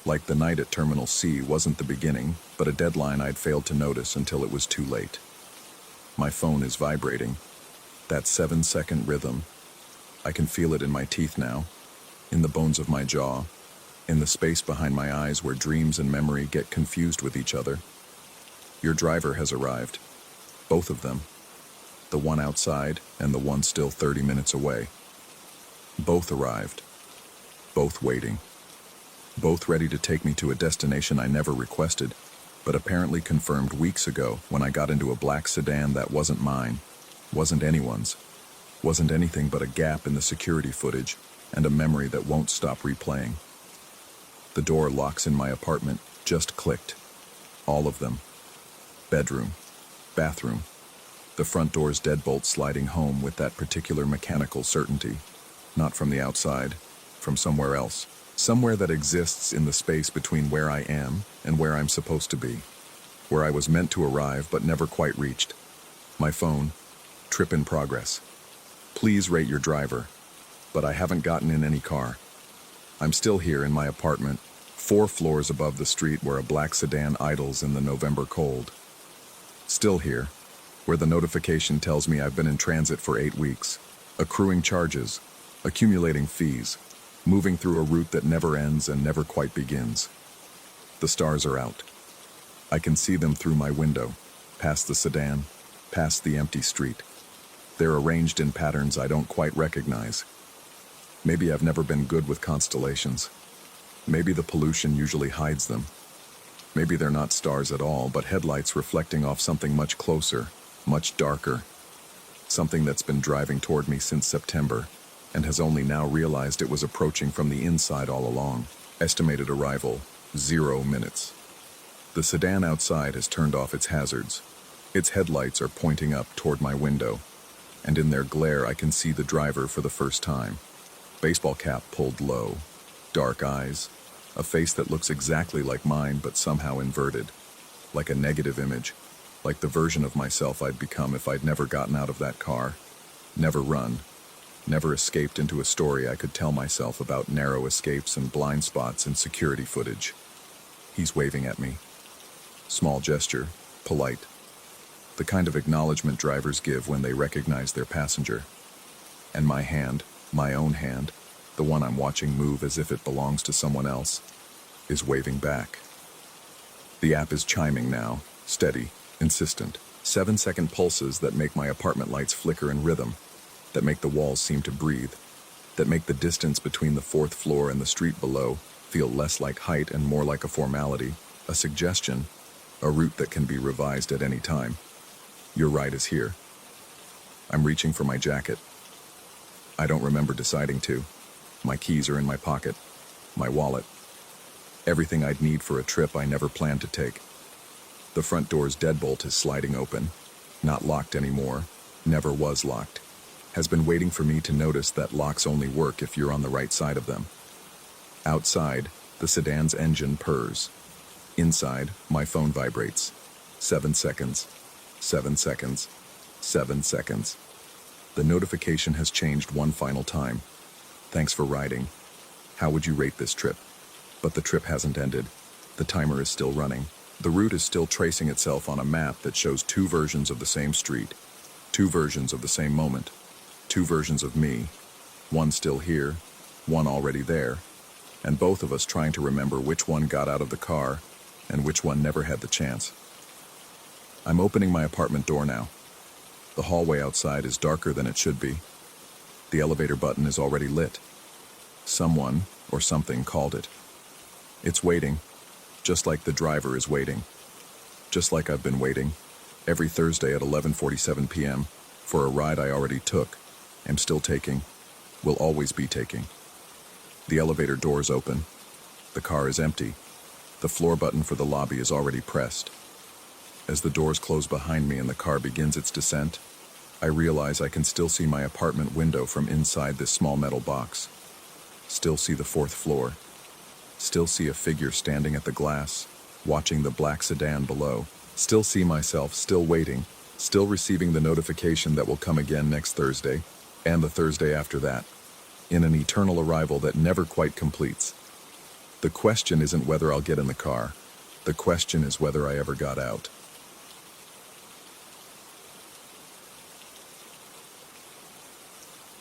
S1: Like the night at Terminal C wasn't the beginning, but a deadline I'd failed to notice until it was too late. My phone is vibrating. That 7-second rhythm. I can feel it in my teeth now, in the bones of my jaw, in the space behind my eyes where dreams and memory get confused with each other. Your driver has arrived. Both of them. The one outside and the one still 30 minutes away. Both arrived. Both waiting. Both ready to take me to a destination I never requested, but apparently confirmed weeks ago when I got into a black sedan that wasn't mine, wasn't anyone's, wasn't anything but a gap in the security footage and a memory that won't stop replaying. The door locks in my apartment just clicked. All of them. Bedroom. Bathroom. The front door's deadbolt sliding home with that particular mechanical certainty. Not from the outside, from somewhere else. Somewhere that exists in the space between where I am and where I'm supposed to be. Where I was meant to arrive but never quite reached. My phone. Trip in progress. Please rate your driver. But I haven't gotten in any car. I'm still here in my apartment, 4 floors above the street where a black sedan idles in the November cold. Still here, where the notification tells me I've been in transit for 8 weeks, accruing charges, accumulating fees, moving through a route that never ends and never quite begins. The stars are out. I can see them through my window, past the sedan, past the empty street. They're arranged in patterns I don't quite recognize. Maybe I've never been good with constellations. Maybe the pollution usually hides them. Maybe they're not stars at all, but headlights reflecting off something much closer, much darker. Something that's been driving toward me since September, and has only now realized it was approaching from the inside all along. Estimated arrival, 0 minutes. The sedan outside has turned off its hazards. Its headlights are pointing up toward my window, and in their glare I can see the driver for the first time. Baseball cap pulled low, dark eyes, a face that looks exactly like mine but somehow inverted, like a negative image, like the version of myself I'd become if I'd never gotten out of that car, never run, never escaped into a story I could tell myself about narrow escapes and blind spots in security footage. He's waving at me. Small gesture, polite. The kind of acknowledgement drivers give when they recognize their passenger. And my hand, my own hand, the one I'm watching move as if it belongs to someone else, is waving back. The app is chiming now, steady, insistent. 7-second pulses that make my apartment lights flicker in rhythm, that make the walls seem to breathe, that make the distance between the fourth floor and the street below feel less like height and more like a formality, a suggestion, a route that can be revised at any time. Your ride is here. I'm reaching for my jacket. I don't remember deciding to. My keys are in my pocket, my wallet. Everything I'd need for a trip I never planned to take. The front door's deadbolt is sliding open. Not locked anymore. Never was locked. Has been waiting for me to notice that locks only work if you're on the right side of them. Outside, the sedan's engine purrs. Inside, my phone vibrates. 7 seconds. 7 seconds. 7 seconds. The notification has changed one final time. Thanks for riding. How would you rate this trip? But the trip hasn't ended. The timer is still running. The route is still tracing itself on a map that shows two versions of the same street, two versions of the same moment, two versions of me, one still here, one already there, and both of us trying to remember which one got out of the car and which one never had the chance. I'm opening my apartment door now. The hallway outside is darker than it should be. The elevator button is already lit. Someone or something called it. It's waiting, just like the driver is waiting. Just like I've been waiting, every Thursday at 11:47 p.m., for a ride I already took, am still taking, will always be taking. The elevator doors open. The car is empty. The floor button for the lobby is already pressed. As the doors close behind me and the car begins its descent, I realize I can still see my apartment window from inside this small metal box. Still see the fourth floor. Still see a figure standing at the glass, watching the black sedan below. Still see myself, still waiting, still receiving the notification that will come again next Thursday, and the Thursday after that, in an eternal arrival that never quite completes. The question isn't whether I'll get in the car. The question is whether I ever got out.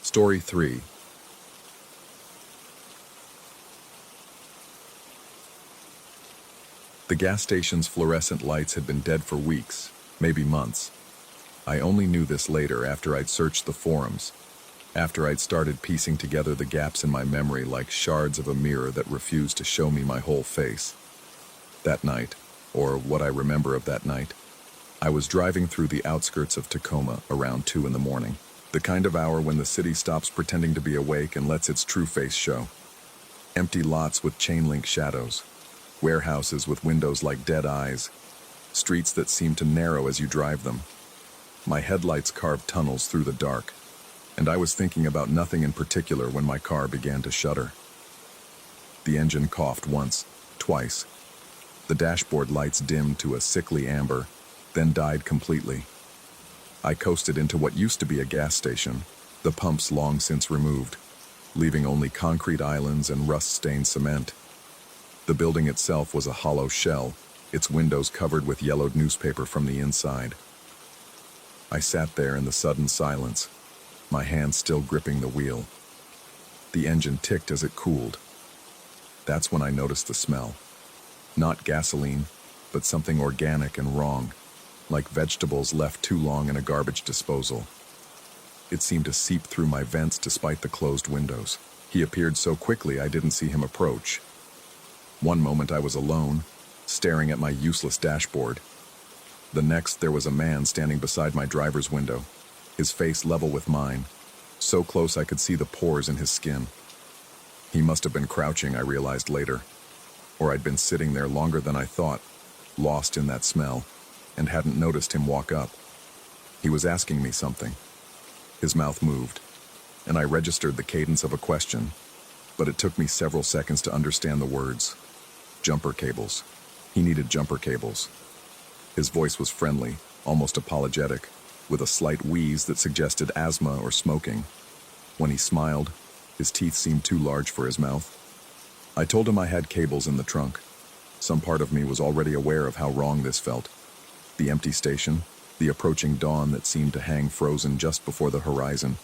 S1: Story 3. The gas station's fluorescent lights had been dead for weeks, maybe months. I only knew this later after I'd searched the forums, after I'd started piecing together the gaps in my memory like shards of a mirror that refused to show me my whole face. That night, or what I remember of that night, I was driving through the outskirts of Tacoma around 2 a.m, the kind of hour when the city stops pretending to be awake and lets its true face show. Empty lots with chain-link shadows. Warehouses with windows like dead eyes, streets that seem to narrow as you drive them. My headlights carved tunnels through the dark, and I was thinking about nothing in particular when my car began to shudder. The engine coughed once, twice. The dashboard lights dimmed to a sickly amber, then died completely. I coasted into what used to be a gas station, the pumps long since removed, leaving only concrete islands and rust-stained cement. The building itself was a hollow shell, its windows covered with yellowed newspaper from the inside. I sat there in the sudden silence, my hand still gripping the wheel. The engine ticked as it cooled. That's when I noticed the smell. Not gasoline, but something organic and wrong, like vegetables left too long in a garbage disposal. It seemed to seep through my vents despite the closed windows. He appeared so quickly I didn't see him approach. One moment I was alone, staring at my useless dashboard. The next there was a man standing beside my driver's window, his face level with mine, so close I could see the pores in his skin. He must have been crouching, I realized later, or I'd been sitting there longer than I thought, lost in that smell, and hadn't noticed him walk up. He was asking me something. His mouth moved, and I registered the cadence of a question, but it took me several seconds to understand the words. Jumper cables. He needed jumper cables. His voice was friendly, almost apologetic, with a slight wheeze that suggested asthma or smoking. When he smiled, his teeth seemed too large for his mouth. I told him I had cables in the trunk. Some part of me was already aware of how wrong this felt. The empty station, the approaching dawn that seemed to hang frozen just before the horizon.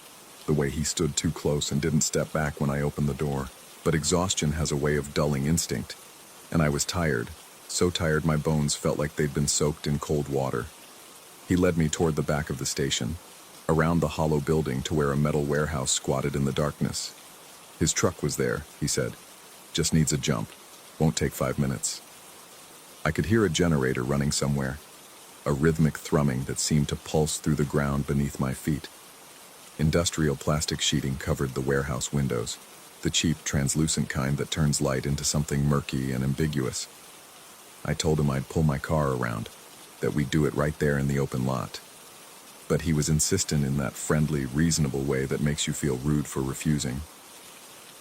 S1: The way he stood too close and didn't step back when I opened the door. But exhaustion has a way of dulling instinct, and I was tired, so tired my bones felt like they'd been soaked in cold water. He led me toward the back of the station, around the hollow building to where a metal warehouse squatted in the darkness. His truck was there, he said. Just needs a jump. Won't take 5 minutes. I could hear a generator running somewhere, a rhythmic thrumming that seemed to pulse through the ground beneath my feet. Industrial plastic sheeting covered the warehouse windows, the cheap, translucent kind that turns light into something murky and ambiguous. I told him I'd pull my car around, that we'd do it right there in the open lot. But he was insistent in that friendly, reasonable way that makes you feel rude for refusing.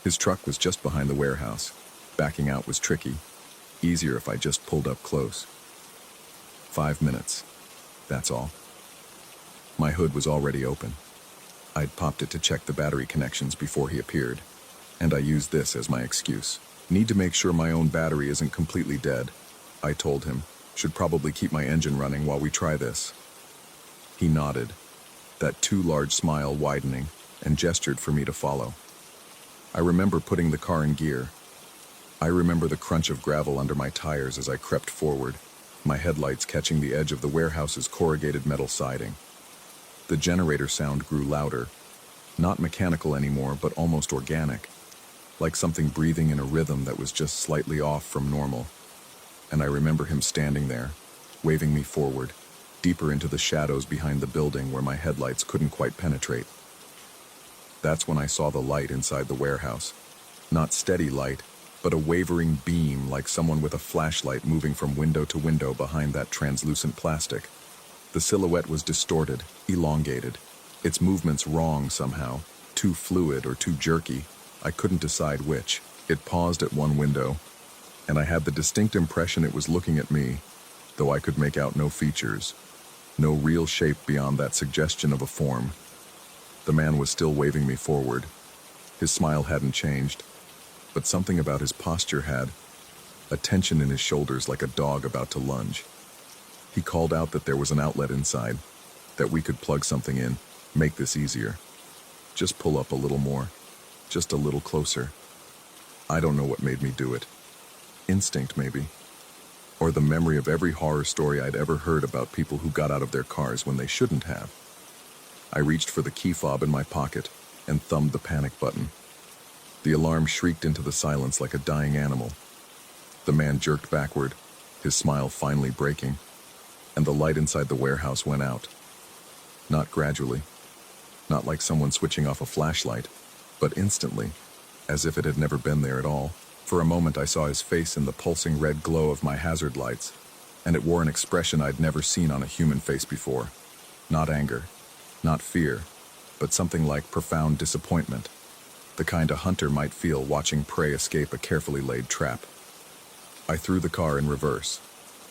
S1: His truck was just behind the warehouse. Backing out was tricky. Easier if I just pulled up close. 5 minutes. That's all. My hood was already open. I'd popped it to check the battery connections before he appeared, and I used this as my excuse. Need to make sure my own battery isn't completely dead, I told him. Should probably keep my engine running while we try this. He nodded, that too large smile widening, and gestured for me to follow. I remember putting the car in gear. I remember the crunch of gravel under my tires as I crept forward, my headlights catching the edge of the warehouse's corrugated metal siding. The generator sound grew louder, not mechanical anymore, but almost organic, like something breathing in a rhythm that was just slightly off from normal. And I remember him standing there, waving me forward, deeper into the shadows behind the building where my headlights couldn't quite penetrate. That's when I saw the light inside the warehouse. Not steady light, but a wavering beam like someone with a flashlight moving from window to window behind that translucent plastic. The silhouette was distorted, elongated, its movements wrong somehow, too fluid or too jerky. I couldn't decide which. It paused at one window, and I had the distinct impression it was looking at me, though I could make out no features, no real shape beyond that suggestion of a form. The man was still waving me forward. His smile hadn't changed, but something about his posture had, a tension in his shoulders like a dog about to lunge. He called out that there was an outlet inside, that we could plug something in, make this easier. Just pull up a little more, just a little closer. I don't know what made me do it. Instinct, maybe. Or the memory of every horror story I'd ever heard about people who got out of their cars when they shouldn't have. I reached for the key fob in my pocket and thumbed the panic button. The alarm shrieked into the silence like a dying animal. The man jerked backward, his smile finally breaking, and the light inside the warehouse went out. Not gradually, not like someone switching off a flashlight, but instantly, as if it had never been there at all. For a moment I saw his face in the pulsing red glow of my hazard lights, and it wore an expression I'd never seen on a human face before. Not anger, not fear, but something like profound disappointment, the kind a hunter might feel watching prey escape a carefully laid trap. I threw the car in reverse.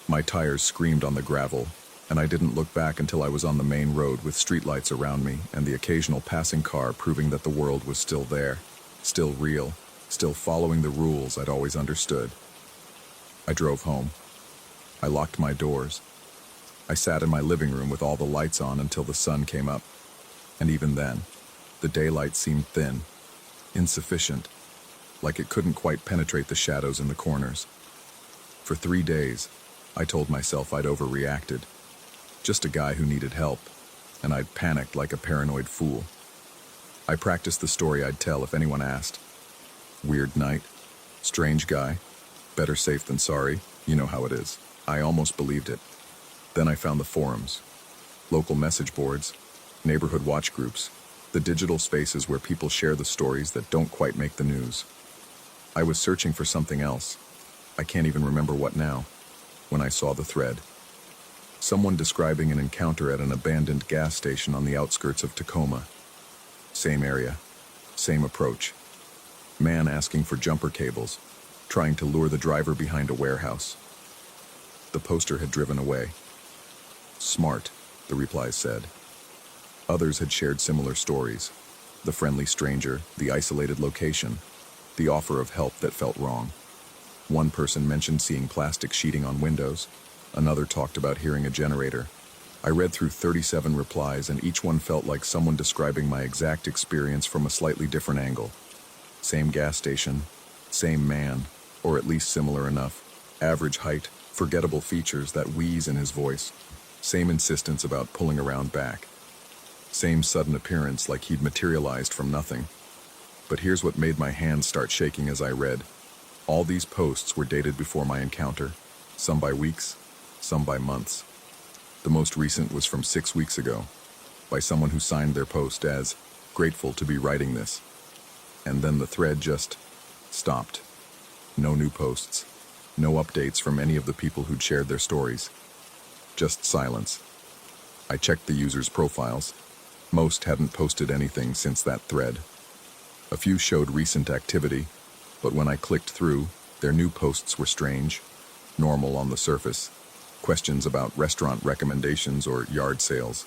S1: My tires screamed on the gravel, and I didn't look back until I was on the main road with streetlights around me and the occasional passing car proving that the world was still there, still real, still following the rules I'd always understood. I drove home. I locked my doors. I sat in my living room with all the lights on until the sun came up. And even then, the daylight seemed thin, insufficient, like it couldn't quite penetrate the shadows in the corners. For 3 days, I told myself I'd overreacted. Just a guy who needed help, and I'd panicked like a paranoid fool. I practiced the story I'd tell if anyone asked. Weird night, strange guy, better safe than sorry, you know how it is. I almost believed it. Then I found the forums, local message boards, neighborhood watch groups, the digital spaces where people share the stories that don't quite make the news. I was searching for something else. I can't even remember what now, when I saw the thread. Someone describing an encounter at an abandoned gas station on the outskirts of Tacoma. Same area, same approach. Man asking for jumper cables, trying to lure the driver behind a warehouse. The poster had driven away. Smart, the replies said. Others had shared similar stories. The friendly stranger, the isolated location, the offer of help that felt wrong. One person mentioned seeing plastic sheeting on windows. Another talked about hearing a generator. I read through 37 replies, and each one felt like someone describing my exact experience from a slightly different angle. Same gas station, same man, or at least similar enough. Average height, forgettable features, that wheeze in his voice. Same insistence about pulling around back. Same sudden appearance like he'd materialized from nothing. But here's what made my hands start shaking as I read. All these posts were dated before my encounter, some by weeks, some by months. The most recent was from 6 weeks ago, by someone who signed their post as "grateful to be writing this." And then the thread just stopped. No new posts, no updates from any of the people who'd shared their stories. Just silence. I checked the users' profiles. Most hadn't posted anything since that thread. A few showed recent activity, but when I clicked through, their new posts were strange, normal on the surface, questions about restaurant recommendations or yard sales,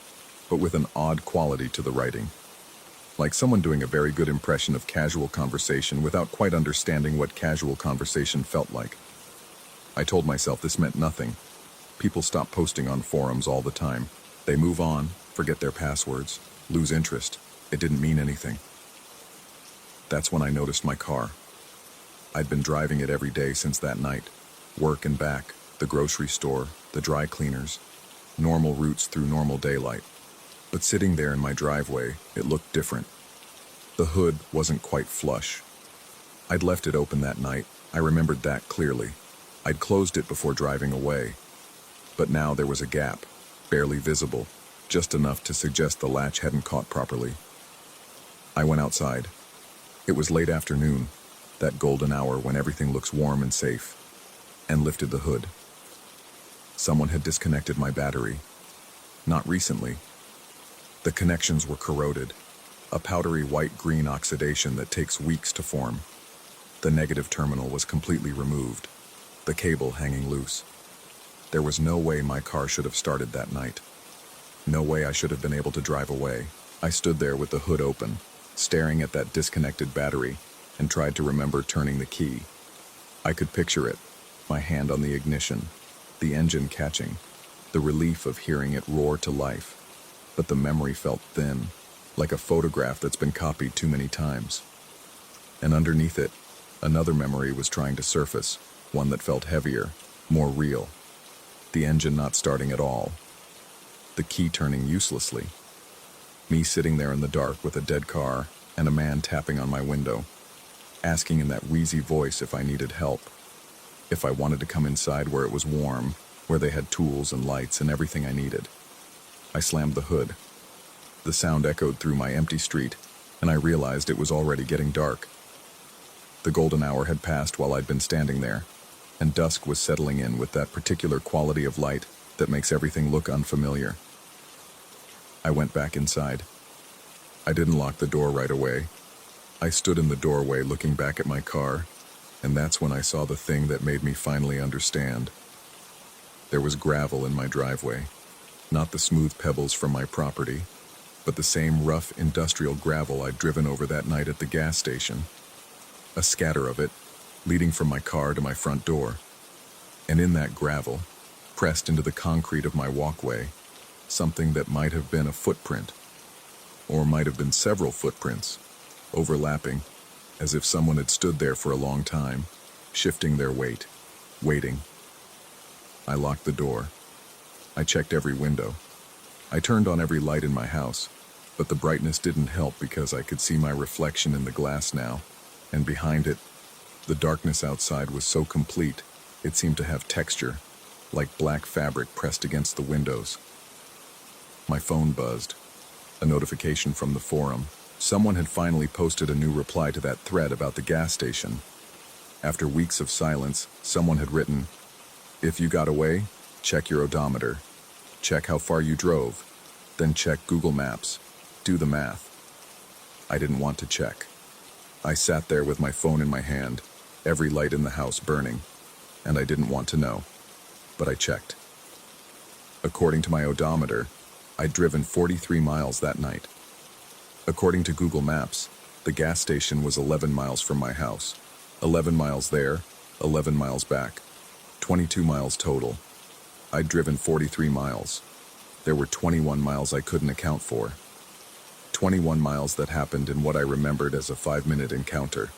S1: but with an odd quality to the writing. Like someone doing a very good impression of casual conversation without quite understanding what casual conversation felt like. I told myself this meant nothing. People stop posting on forums all the time. They move on, forget their passwords, lose interest. It didn't mean anything. That's when I noticed my car. I'd been driving it every day since that night. Work and back, the grocery store, the dry cleaners. Normal routes through normal daylight. But sitting there in my driveway, it looked different. The hood wasn't quite flush. I'd left it open that night. I remembered that clearly. I'd closed it before driving away. But now there was a gap, barely visible, just enough to suggest the latch hadn't caught properly. I went outside. It was late afternoon, that golden hour when everything looks warm and safe, and lifted the hood. Someone had disconnected my battery. Not recently. The connections were corroded, a powdery white-green oxidation that takes weeks to form. The negative terminal was completely removed, the cable hanging loose. There was no way my car should have started that night. No way I should have been able to drive away. I stood there with the hood open, staring at that disconnected battery, and tried to remember turning the key. I could picture it, my hand on the ignition, the engine catching, the relief of hearing it roar to life. But the memory felt thin, like a photograph that's been copied too many times. And underneath it, another memory was trying to surface, one that felt heavier, more real. The engine not starting at all. The key turning uselessly. Me sitting there in the dark with a dead car and a man tapping on my window, asking in that wheezy voice if I needed help, if I wanted to come inside where it was warm, where they had tools and lights and everything I needed. I slammed the hood. The sound echoed through my empty street, and I realized it was already getting dark. The golden hour had passed while I'd been standing there, and dusk was settling in with that particular quality of light that makes everything look unfamiliar. I went back inside. I didn't lock the door right away. I stood in the doorway looking back at my car, and that's when I saw the thing that made me finally understand. There was gravel in my driveway, not the smooth pebbles from my property, but the same rough industrial gravel I'd driven over that night at the gas station. A scatter of it, leading from my car to my front door. And in that gravel, pressed into the concrete of my walkway, something that might have been a footprint, or might have been several footprints, overlapping, as if someone had stood there for a long time, shifting their weight, waiting. I locked the door. I checked every window. I turned on every light in my house, but the brightness didn't help because I could see my reflection in the glass now, and behind it, the darkness outside was so complete, it seemed to have texture, like black fabric pressed against the windows. My phone buzzed. A notification from the forum. Someone had finally posted a new reply to that thread about the gas station. After weeks of silence, someone had written, "If you got away, check your odometer. Check how far you drove. Then check Google Maps. Do the math." I didn't want to check. I sat there with my phone in my hand, every light in the house burning, and I didn't want to know. But I checked. According to my odometer, I'd driven 43 miles that night. According to Google Maps, the gas station was 11 miles from my house. 11 miles there, 11 miles back. 22 miles total. I'd driven 43 miles. There were 21 miles I couldn't account for. 21 miles that happened in what I remembered as a 5-minute encounter.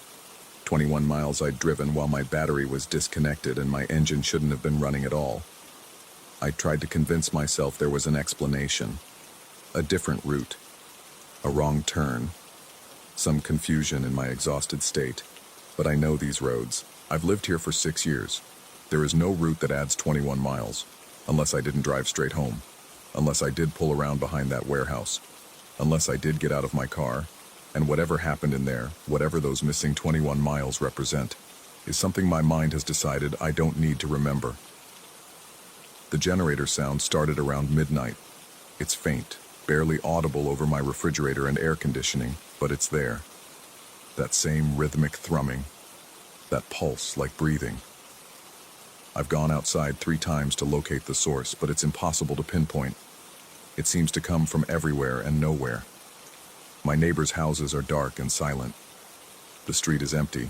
S1: 21 miles I'd driven while my battery was disconnected and my engine shouldn't have been running at all. I tried to convince myself there was an explanation. A different route. A wrong turn. Some confusion in my exhausted state. But I know these roads. I've lived here for 6 years. There is no route that adds 21 miles, unless I didn't drive straight home, unless I did pull around behind that warehouse, unless I did get out of my car, and whatever happened in there, whatever those missing 21 miles represent, is something my mind has decided I don't need to remember. The generator sound started around midnight. It's faint, barely audible over my refrigerator and air conditioning, but it's there. That same rhythmic thrumming, that pulse like breathing. I've gone outside 3 times to locate the source, but it's impossible to pinpoint. It seems to come from everywhere and nowhere. My neighbors' houses are dark and silent. The street is empty.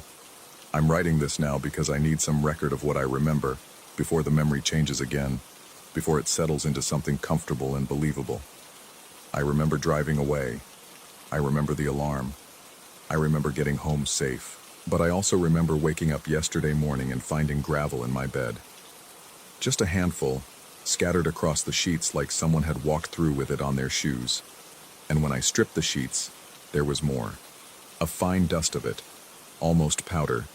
S1: I'm writing this now because I need some record of what I remember before the memory changes again, before it settles into something comfortable and believable. I remember driving away. I remember the alarm. I remember getting home safe. But I also remember waking up yesterday morning and finding gravel in my bed. Just a handful, scattered across the sheets like someone had walked through with it on their shoes. And when I stripped the sheets, there was more. A fine dust of it, almost powder,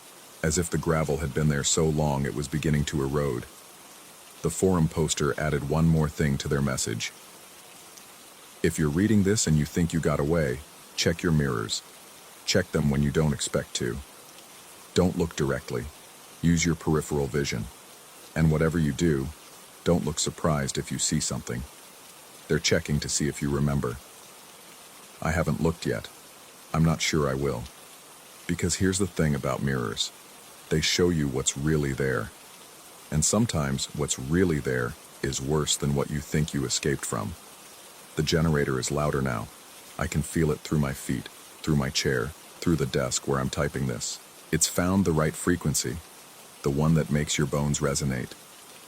S1: as if the gravel had been there so long it was beginning to erode. The forum poster added one more thing to their message. If you're reading this and you think you got away, check your mirrors. Check them when you don't expect to. Don't look directly. Use your peripheral vision. And whatever you do, don't look surprised if you see something. They're checking to see if you remember. I haven't looked yet. I'm not sure I will. Because here's the thing about mirrors. They show you what's really there. And sometimes what's really there is worse than what you think you escaped from. The generator is louder now. I can feel it through my feet, through my chair, through the desk where I'm typing this. It's found the right frequency, the one that makes your bones resonate,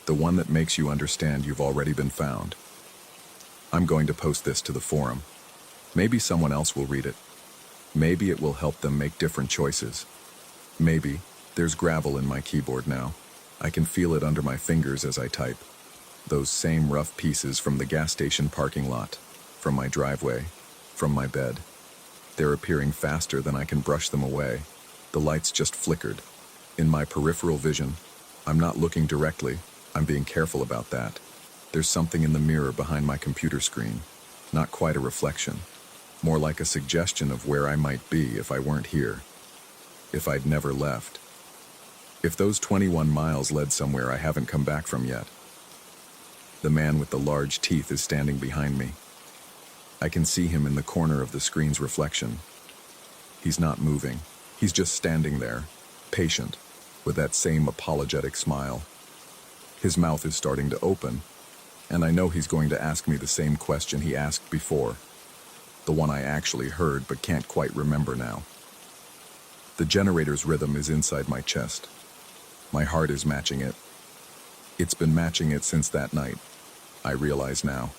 S1: the one that makes you understand you've already been found. I'm going to post this to the forum. Maybe someone else will read it. Maybe it will help them make different choices. Maybe there's gravel in my keyboard now. I can feel it under my fingers as I type. Those same rough pieces from the gas station parking lot, from my driveway, from my bed. They're appearing faster than I can brush them away. The lights just flickered. In my peripheral vision, I'm not looking directly. I'm being careful about that. There's something in the mirror behind my computer screen. Not quite a reflection. More like a suggestion of where I might be if I weren't here. If I'd never left. If those 21 miles led somewhere I haven't come back from yet. The man with the large teeth is standing behind me. I can see him in the corner of the screen's reflection. He's not moving. He's just standing there, patient, with that same apologetic smile. His mouth is starting to open, and I know he's going to ask me the same question he asked before, the one I actually heard but can't quite remember now. The generator's rhythm is inside my chest. My heart is matching it. It's been matching it since that night, I realize now.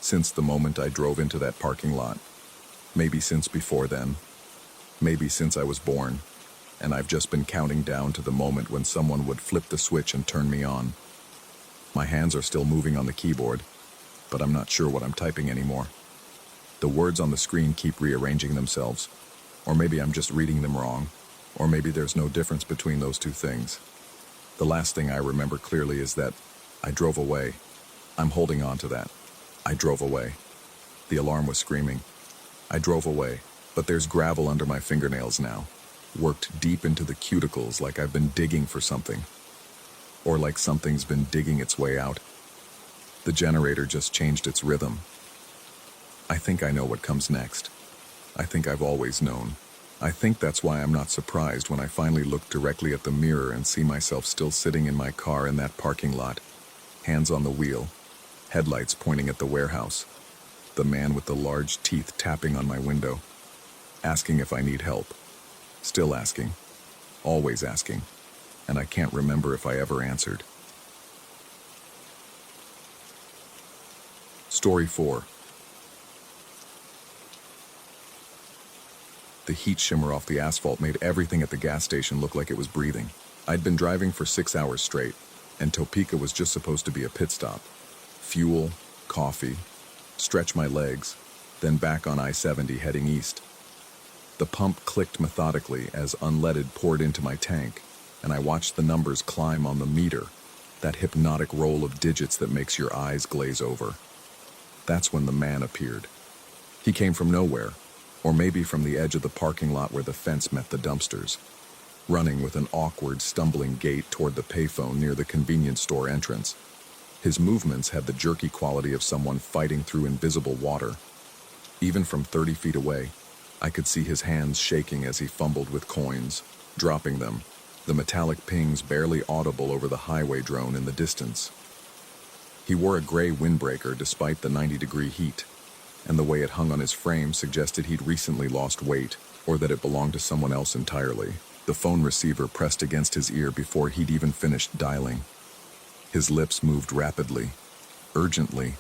S1: Since the moment I drove into that parking lot. Maybe since before then. Maybe since I was born, and I've just been counting down to the moment when someone would flip the switch and turn me on. My hands are still moving on the keyboard, but I'm not sure what I'm typing anymore. The words on the screen keep rearranging themselves, or maybe I'm just reading them wrong, or maybe there's no difference between those two things. The last thing I remember clearly is that I drove away. I'm holding on to that. I drove away. The alarm was screaming. I drove away. But there's gravel under my fingernails now, worked deep into the cuticles like I've been digging for something. Or like something's been digging its way out. The generator just changed its rhythm. I think I know what comes next. I think I've always known. I think that's why I'm not surprised when I finally look directly at the mirror and see myself still sitting in my car in that parking lot, hands on the wheel, headlights pointing at the warehouse, the man with the large teeth tapping on my window. Asking if I need help. Still asking. Always asking. And I can't remember if I ever answered. Story 4. The heat shimmer off the asphalt made everything at the gas station look like it was breathing. I'd been driving for 6 hours straight, and Topeka was just supposed to be a pit stop. Fuel, coffee, stretch my legs, then back on I-70 heading east. The pump clicked methodically as unleaded poured into my tank, and I watched the numbers climb on the meter, that hypnotic roll of digits that makes your eyes glaze over. That's when the man appeared. He came from nowhere, or maybe from the edge of the parking lot where the fence met the dumpsters, running with an awkward, stumbling gait toward the payphone near the convenience store entrance. His movements had the jerky quality of someone fighting through invisible water. Even from 30 feet away, I could see his hands shaking as he fumbled with coins, dropping them, the metallic pings barely audible over the highway drone in the distance. He wore a gray windbreaker despite the 90-degree heat, and the way it hung on his frame suggested he'd recently lost weight, or that it belonged to someone else entirely. The phone receiver pressed against his ear before he'd even finished dialing. His lips moved rapidly, urgently,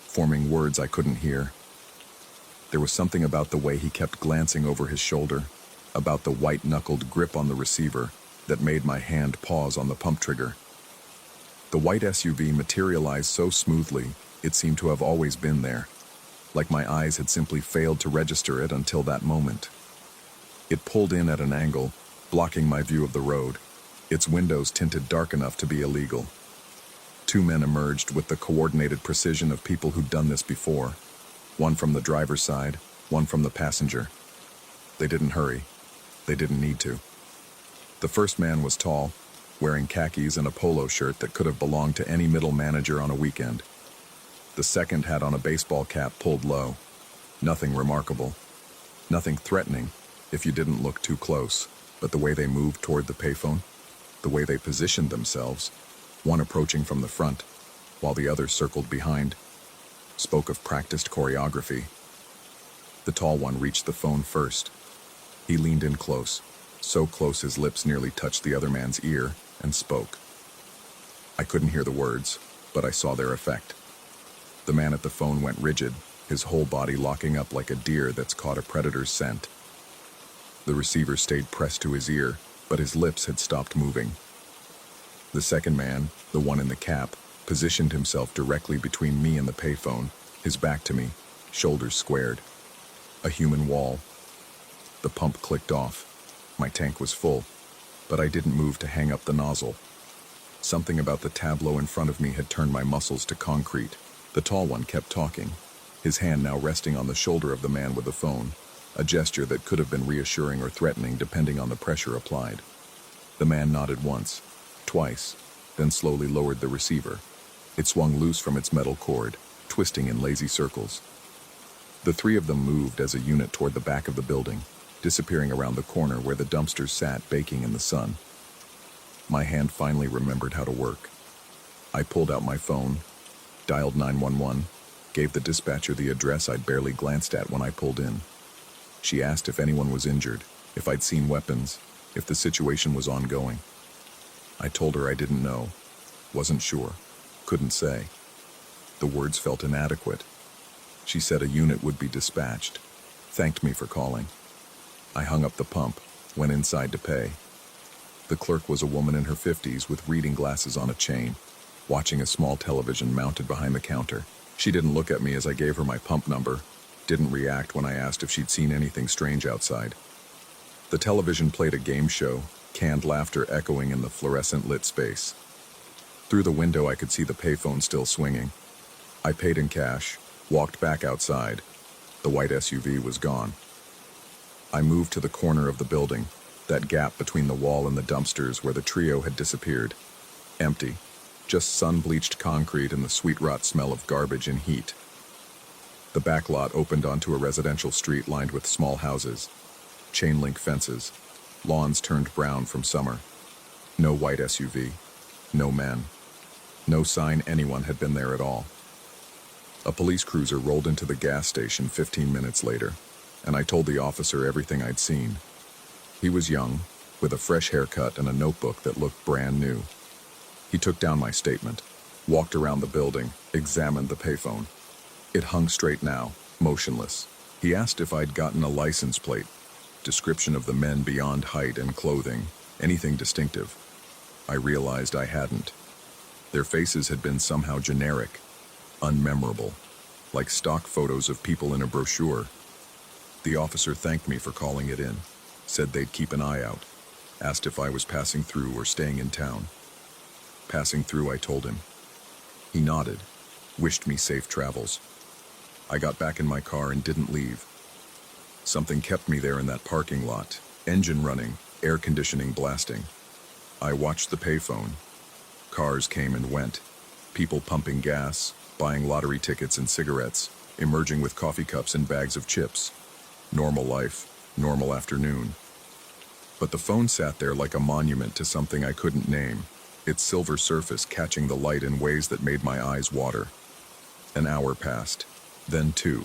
S1: forming words I couldn't hear. There was something about the way he kept glancing over his shoulder, about the white-knuckled grip on the receiver, that made my hand pause on the pump trigger. The white SUV materialized so smoothly, it seemed to have always been there, like my eyes had simply failed to register it until that moment. It pulled in at an angle, blocking my view of the road, its windows tinted dark enough to be illegal. 2 men emerged with the coordinated precision of people who'd done this before, one from the driver's side, one from the passenger. They didn't hurry. They didn't need to. The first man was tall, wearing khakis and a polo shirt that could have belonged to any middle manager on a weekend. The second had on a baseball cap pulled low. Nothing remarkable. Nothing threatening if you didn't look too close. But the way they moved toward the payphone, the way they positioned themselves, one approaching from the front, while the other circled behind, spoke of practiced choreography. The tall one reached the phone first. He leaned in close, so close his lips nearly touched the other man's ear, and spoke. I couldn't hear the words, but I saw their effect. The man at the phone went rigid, his whole body locking up like a deer that's caught a predator's scent. The receiver stayed pressed to his ear, but his lips had stopped moving. The second man, the one in the cap, positioned himself directly between me and the payphone, his back to me, shoulders squared. A human wall. The pump clicked off. My tank was full, but I didn't move to hang up the nozzle. Something about the tableau in front of me had turned my muscles to concrete. The tall one kept talking, his hand now resting on the shoulder of the man with the phone, a gesture that could have been reassuring or threatening depending on the pressure applied. The man nodded once, twice, then slowly lowered the receiver. It swung loose from its metal cord, twisting in lazy circles. The 3 of them moved as a unit toward the back of the building, disappearing around the corner where the dumpsters sat baking in the sun. My hand finally remembered how to work. I pulled out my phone, dialed 911, gave the dispatcher the address I'd barely glanced at when I pulled in. She asked if anyone was injured, if I'd seen weapons, if the situation was ongoing. I told her I didn't know, wasn't sure, couldn't say. The words felt inadequate. She said a unit would be dispatched, thanked me for calling. I hung up the pump, went inside to pay. The clerk was a woman in her 50s with reading glasses on a chain, watching a small television mounted behind the counter. She didn't look at me as I gave her my pump number, didn't react when I asked if she'd seen anything strange outside. The television played a game show, canned laughter echoing in the fluorescent lit space. Through the window I could see the payphone still swinging. I paid in cash, walked back outside. The white SUV was gone. I moved to the corner of the building, that gap between the wall and the dumpsters where the trio had disappeared. Empty. Just sun-bleached concrete and the sweet rot smell of garbage and heat. The back lot opened onto a residential street lined with small houses, chain-link fences, lawns turned brown from summer. No white SUV, no men, no sign anyone had been there at all. A police cruiser rolled into the gas station 15 minutes later, and I told the officer everything I'd seen. He was young, with a fresh haircut and a notebook that looked brand new. He took down my statement, walked around the building, examined the payphone. It hung straight now, motionless. He asked if I'd gotten a license plate, description of the men beyond height and clothing, anything distinctive. I realized I hadn't. Their faces had been somehow generic, unmemorable, like stock photos of people in a brochure. The officer thanked me for calling it in, said they'd keep an eye out, asked if I was passing through or staying in town. Passing through, I told him. He nodded, wished me safe travels. I got back in my car and didn't leave. Something kept me there in that parking lot, engine running, air conditioning blasting. I watched the payphone. Cars came and went, people pumping gas, buying lottery tickets and cigarettes, emerging with coffee cups and bags of chips. Normal life, normal afternoon. But the phone sat there like a monument to something I couldn't name, its silver surface catching the light in ways that made my eyes water. An hour passed, then two.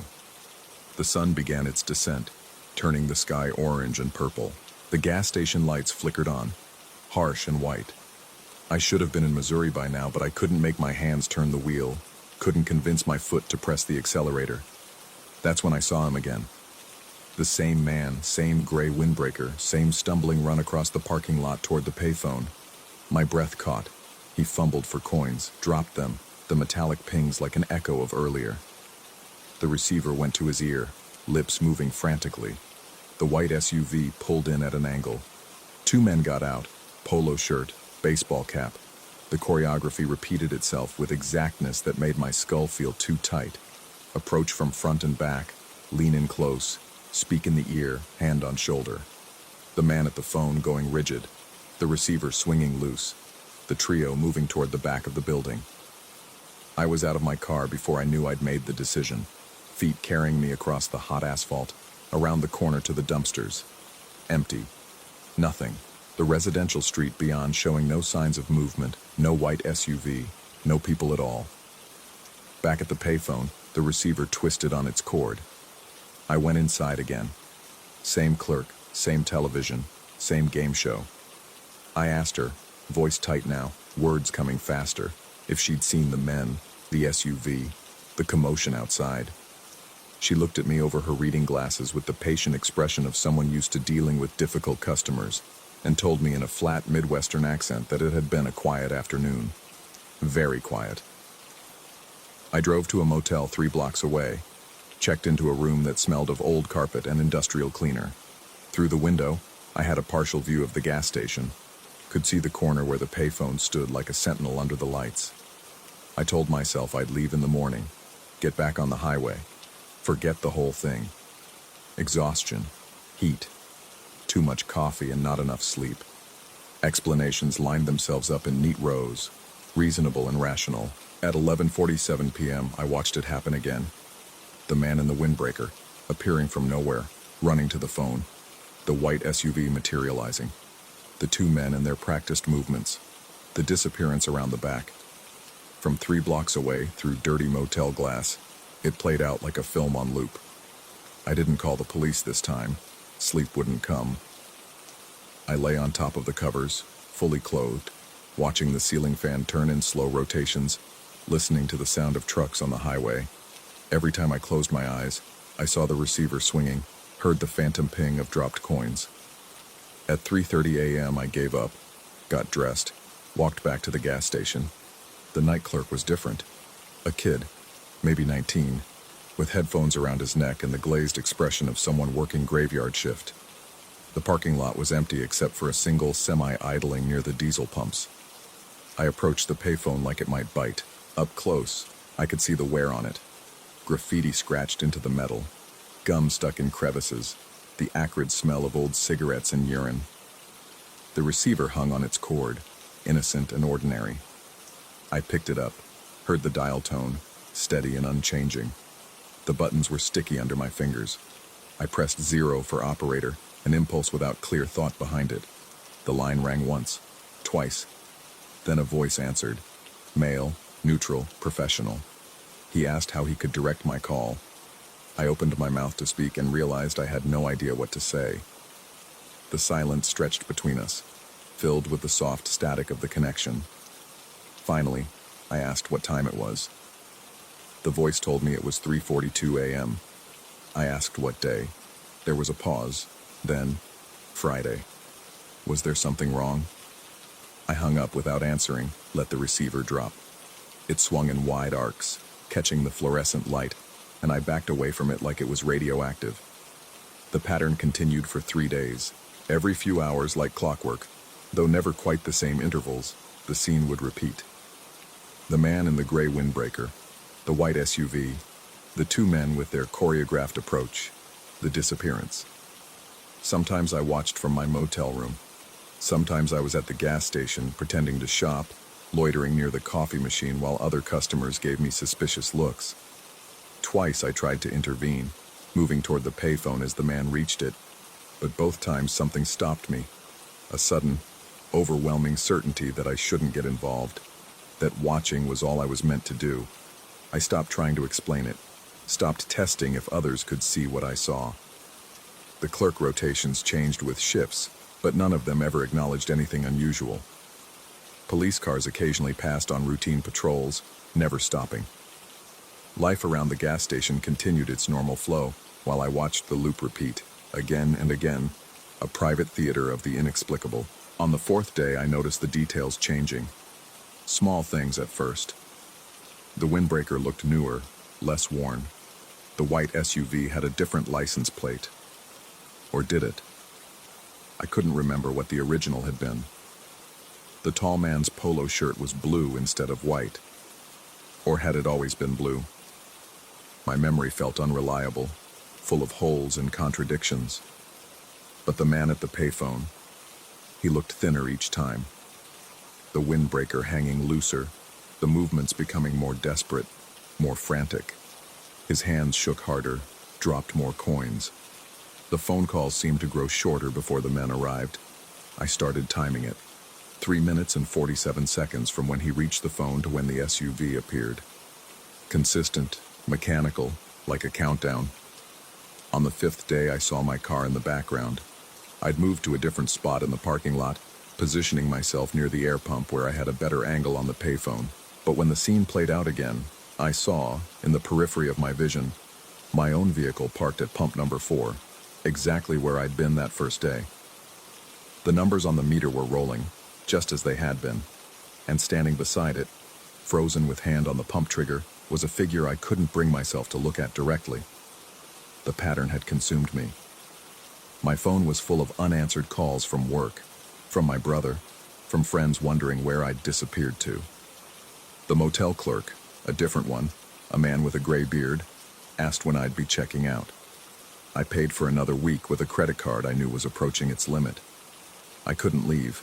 S1: The sun began its descent, turning the sky orange and purple. The gas station lights flickered on, harsh and white. I should have been in Missouri by now, but I couldn't make my hands turn the wheel, couldn't convince my foot to press the accelerator. That's when I saw him again. The same man, same gray windbreaker, same stumbling run across the parking lot toward the payphone. My breath caught. He fumbled for coins, dropped them, the metallic pings like an echo of earlier. The receiver went to his ear, lips moving frantically. The white SUV pulled in at an angle. Two men got out, polo shirt, baseball cap. The choreography repeated itself with exactness that made my skull feel too tight. Approach from front and back, lean in close, speak in the ear, hand on shoulder. The man at the phone going rigid, the receiver swinging loose, the trio moving toward the back of the building. I was out of my car before I knew I'd made the decision. Feet carrying me across the hot asphalt, around the corner to the dumpsters. Empty. Nothing. The residential street beyond showing no signs of movement, no white SUV, no people at all. Back at the payphone, the receiver twisted on its cord. I went inside again. Same clerk, same television, same game show. I asked her, voice tight now, words coming faster, if she'd seen the men, the SUV, the commotion outside. She looked at me over her reading glasses with the patient expression of someone used to dealing with difficult customers, and told me in a flat Midwestern accent that it had been a quiet afternoon. Very quiet. I drove to a motel 3 blocks away, checked into a room that smelled of old carpet and industrial cleaner. Through the window, I had a partial view of the gas station, could see the corner where the payphone stood like a sentinel under the lights. I told myself I'd leave in the morning, get back on the highway, forget the whole thing. Exhaustion, heat, too much coffee and not enough sleep. Explanations lined themselves up in neat rows, reasonable and rational. At 11:47 p.m., I watched it happen again. The man in the windbreaker, appearing from nowhere, running to the phone. The white SUV materializing. The two men and their practiced movements. The disappearance around the back. From 3 blocks away, through dirty motel glass, it played out like a film on loop. I didn't call the police this time. Sleep wouldn't come. I lay on top of the covers, fully clothed, watching the ceiling fan turn in slow rotations, listening to the sound of trucks on the highway. Every time I closed my eyes, I saw the receiver swinging, heard the phantom ping of dropped coins. At 3:30 a.m. I gave up, got dressed, walked back to the gas station. The night clerk was different. A kid, maybe 19, with headphones around his neck and the glazed expression of someone working graveyard shift. The parking lot was empty except for a single semi idling near the diesel pumps. I approached the payphone like it might bite. Up close, I could see the wear on it. Graffiti scratched into the metal, gum stuck in crevices, the acrid smell of old cigarettes and urine. The receiver hung on its cord, innocent and ordinary. I picked it up, heard the dial tone, steady and unchanging. The buttons were sticky under my fingers. I pressed 0 for operator, an impulse without clear thought behind it. The line rang once, twice. Then a voice answered. Male, neutral, professional. He asked how he could direct my call. I opened my mouth to speak and realized I had no idea what to say. The silence stretched between us, filled with the soft static of the connection. Finally, I asked what time it was. The voice told me it was 3:42 a.m. I asked what day. There was a pause. Then, Friday. Was there something wrong? I hung up without answering, let the receiver drop. It swung in wide arcs, catching the fluorescent light, and I backed away from it like it was radioactive. The pattern continued for 3 days. Every few hours like clockwork, though never quite the same intervals, the scene would repeat. The man in the gray windbreaker, the white SUV, the two men with their choreographed approach, the disappearance. Sometimes I watched from my motel room. Sometimes I was at the gas station pretending to shop, loitering near the coffee machine while other customers gave me suspicious looks. Twice I tried to intervene, moving toward the payphone as the man reached it, but both times something stopped me. A sudden, overwhelming certainty that I shouldn't get involved, that watching was all I was meant to do. I stopped trying to explain it, stopped testing if others could see what I saw. The clerk rotations changed with shifts, but none of them ever acknowledged anything unusual. Police cars occasionally passed on routine patrols, never stopping. Life around the gas station continued its normal flow, while I watched the loop repeat, again and again, a private theater of the inexplicable. On the fourth day, I noticed the details changing. Small things at first. The windbreaker looked newer, less worn. The white SUV had a different license plate. Or did it? I couldn't remember what the original had been. The tall man's polo shirt was blue instead of white. Or had it always been blue? My memory felt unreliable, full of holes and contradictions. But the man at the payphone, he looked thinner each time. The windbreaker hanging looser, the movements becoming more desperate, more frantic. His hands shook harder, dropped more coins. The phone calls seemed to grow shorter before the men arrived. I started timing it. 3 minutes and 47 seconds from when he reached the phone to when the SUV appeared. Consistent, mechanical, like a countdown. On the 5th day, I saw my car in the background. I'd moved to a different spot in the parking lot, positioning myself near the air pump where I had a better angle on the payphone. But when the scene played out again, I saw, in the periphery of my vision, my own vehicle parked at pump number 4, exactly where I'd been that first day. The numbers on the meter were rolling, just as they had been, and standing beside it, frozen with hand on the pump trigger, was a figure I couldn't bring myself to look at directly. The pattern had consumed me. My phone was full of unanswered calls from work, from my brother, from friends wondering where I'd disappeared to. The motel clerk, a different one, a man with a gray beard, asked when I'd be checking out. I paid for another week with a credit card I knew was approaching its limit. I couldn't leave.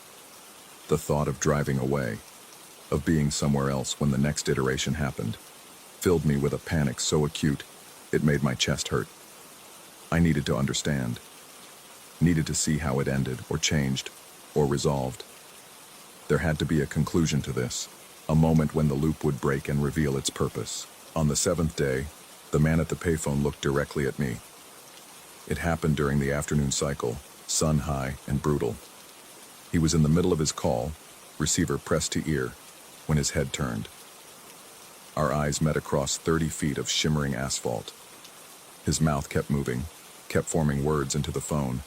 S1: The thought of driving away, of being somewhere else when the next iteration happened, filled me with a panic so acute it made my chest hurt. I needed to understand. Needed to see how it ended, or changed, or resolved. There had to be a conclusion to this, a moment when the loop would break and reveal its purpose. On the 7th day, the man at the payphone looked directly at me. It happened during the afternoon cycle, sun high and brutal. He was in the middle of his call, receiver pressed to ear, when his head turned. Our eyes met across 30 feet of shimmering asphalt. His mouth kept moving, kept forming words into the phone,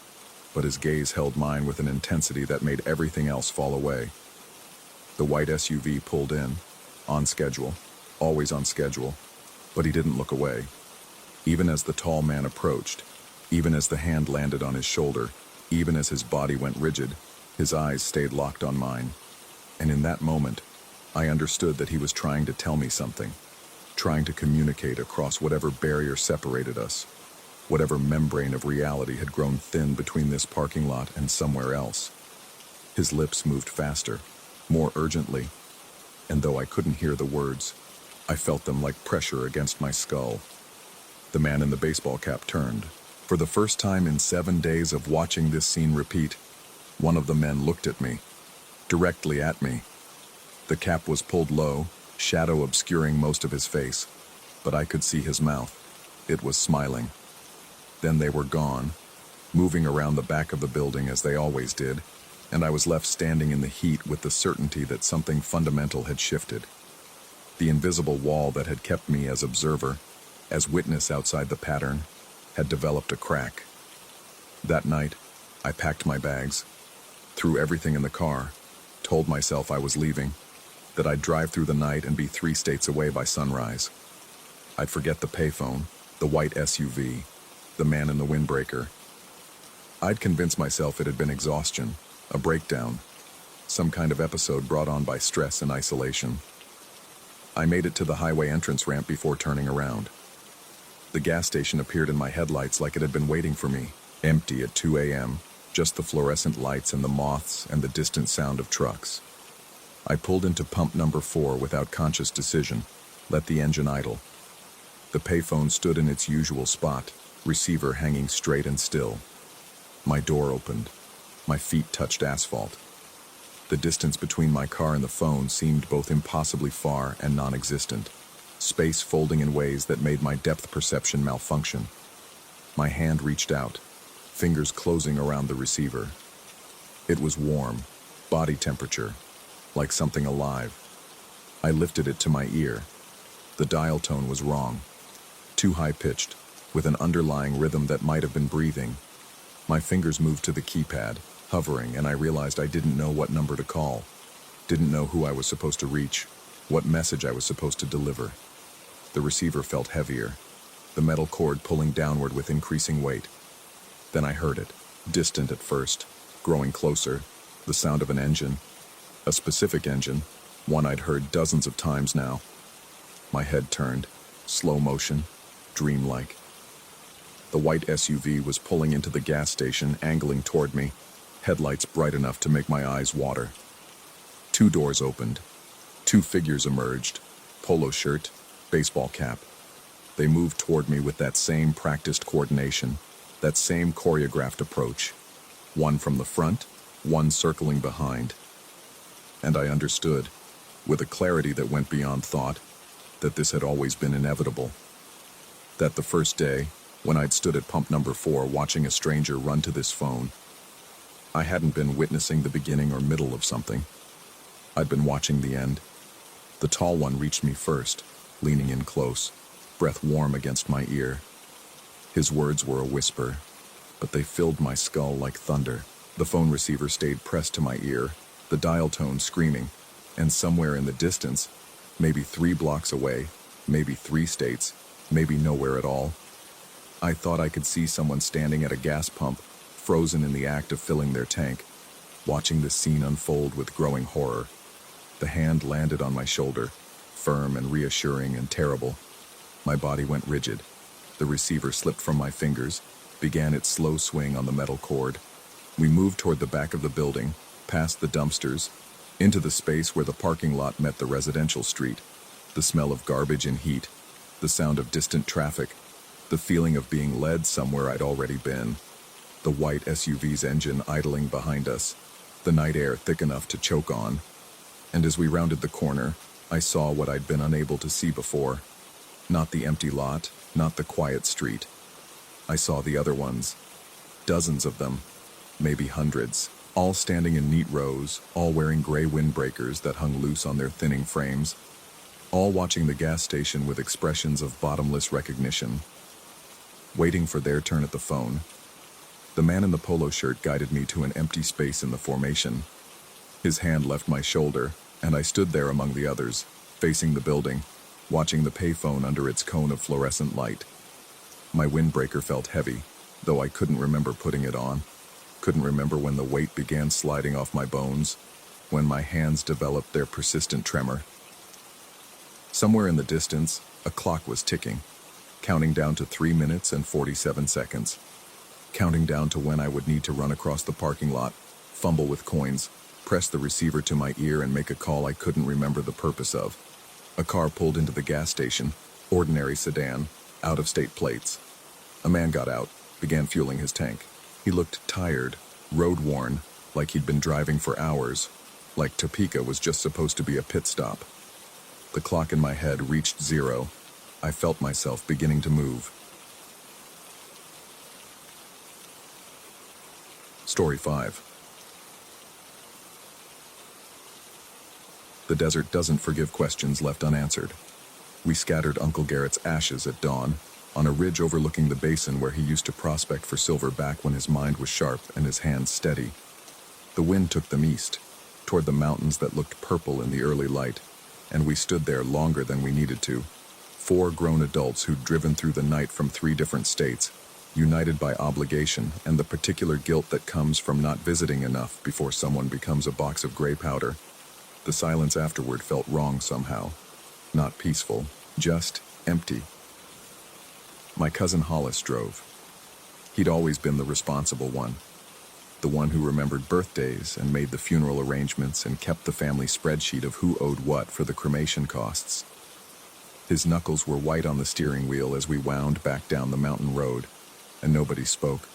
S1: but his gaze held mine with an intensity that made everything else fall away. The white SUV pulled in, on schedule, always on schedule, but he didn't look away. Even as the tall man approached, even as the hand landed on his shoulder, even as his body went rigid, his eyes stayed locked on mine. And in that moment, I understood that he was trying to tell me something, trying to communicate across whatever barrier separated us, whatever membrane of reality had grown thin between this parking lot and somewhere else. His lips moved faster, more urgently, and though I couldn't hear the words, I felt them like pressure against my skull. The man in the baseball cap turned. For the first time in 7 days of watching this scene repeat, one of the men looked at me, directly at me. The cap was pulled low, shadow obscuring most of his face, but I could see his mouth. It was smiling. Then they were gone, moving around the back of the building as they always did, and I was left standing in the heat with the certainty that something fundamental had shifted. The invisible wall that had kept me as observer, as witness outside the pattern, had developed a crack. That night, I packed my bags, threw everything in the car, told myself I was leaving, that I'd drive through the night and be 3 states away by sunrise. I'd forget the payphone, the white SUV, the man in the windbreaker. I'd convince myself it had been exhaustion, a breakdown, some kind of episode brought on by stress and isolation. I made it to the highway entrance ramp before turning around. The gas station appeared in my headlights like it had been waiting for me, empty at 2 a.m., just the fluorescent lights and the moths and the distant sound of trucks. I pulled into pump number 4 without conscious decision, let the engine idle. The payphone stood in its usual spot, receiver hanging straight and still. My door opened. My feet touched asphalt. The distance between my car and the phone seemed both impossibly far and non-existent, space folding in ways that made my depth perception malfunction. My hand reached out, fingers closing around the receiver. It was warm, body temperature, like something alive. I lifted it to my ear. The dial tone was wrong, too high-pitched, with an underlying rhythm that might have been breathing. My fingers moved to the keypad, hovering, and I realized I didn't know what number to call, didn't know who I was supposed to reach, what message I was supposed to deliver. The receiver felt heavier, the metal cord pulling downward with increasing weight. Then I heard it, distant at first, growing closer, the sound of an engine, a specific engine, one I'd heard dozens of times now. My head turned, slow motion, dreamlike. The white SUV was pulling into the gas station, angling toward me, headlights bright enough to make my eyes water. 2 doors opened. 2 figures emerged, polo shirt, baseball cap. They moved toward me with that same practiced coordination, that same choreographed approach. One from the front, one circling behind. And I understood, with a clarity that went beyond thought, that this had always been inevitable. That the first day, when I'd stood at pump number 4 watching a stranger run to this phone, I hadn't been witnessing the beginning or middle of something. I'd been watching the end. The tall one reached me first, leaning in close, breath warm against my ear. His words were a whisper, but they filled my skull like thunder. The phone receiver stayed pressed to my ear, the dial tone screaming, and somewhere in the distance, maybe 3 blocks away, maybe 3 states, maybe nowhere at all, I thought I could see someone standing at a gas pump, frozen in the act of filling their tank, watching this scene unfold with growing horror. The hand landed on my shoulder, firm and reassuring and terrible. My body went rigid. The receiver slipped from my fingers, began its slow swing on the metal cord. We moved toward the back of the building, past the dumpsters, into the space where the parking lot met the residential street. The smell of garbage and heat, the sound of distant traffic, the feeling of being led somewhere I'd already been. The white SUV's engine idling behind us, the night air thick enough to choke on. And as we rounded the corner, I saw what I'd been unable to see before. Not the empty lot, not the quiet street. I saw the other ones. Dozens of them, maybe hundreds, all standing in neat rows, all wearing gray windbreakers that hung loose on their thinning frames, all watching the gas station with expressions of bottomless recognition, waiting for their turn at the phone. The man in the polo shirt guided me to an empty space in the formation. His hand left my shoulder, and I stood there among the others, facing the building, watching the payphone under its cone of fluorescent light. My windbreaker felt heavy, though I couldn't remember putting it on. Couldn't remember when the weight began sliding off my bones, when my hands developed their persistent tremor. Somewhere in the distance, a clock was ticking, counting down to 3 minutes and 47 seconds. Counting down to when I would need to run across the parking lot, fumble with coins, press the receiver to my ear and make a call I couldn't remember the purpose of. A car pulled into the gas station, ordinary sedan, out-of-state plates. A man got out, began fueling his tank. He looked tired, road-worn, like he'd been driving for hours, like Topeka was just supposed to be a pit stop. The clock in my head reached 0. I felt myself beginning to move. Story 5. The desert doesn't forgive questions left unanswered. We scattered Uncle Garrett's ashes at dawn, on a ridge overlooking the basin where he used to prospect for silver back when his mind was sharp and his hands steady. The wind took them east, toward the mountains that looked purple in the early light, and we stood there longer than we needed to. 4 grown adults who'd driven through the night from 3 different states, united by obligation and the particular guilt that comes from not visiting enough before someone becomes a box of gray powder. The silence afterward felt wrong somehow. Not peaceful, just empty. My cousin Hollis drove. He'd always been the responsible one, the one who remembered birthdays and made the funeral arrangements and kept the family spreadsheet of who owed what for the cremation costs. His knuckles were white on the steering wheel as we wound back down the mountain road, and nobody spoke.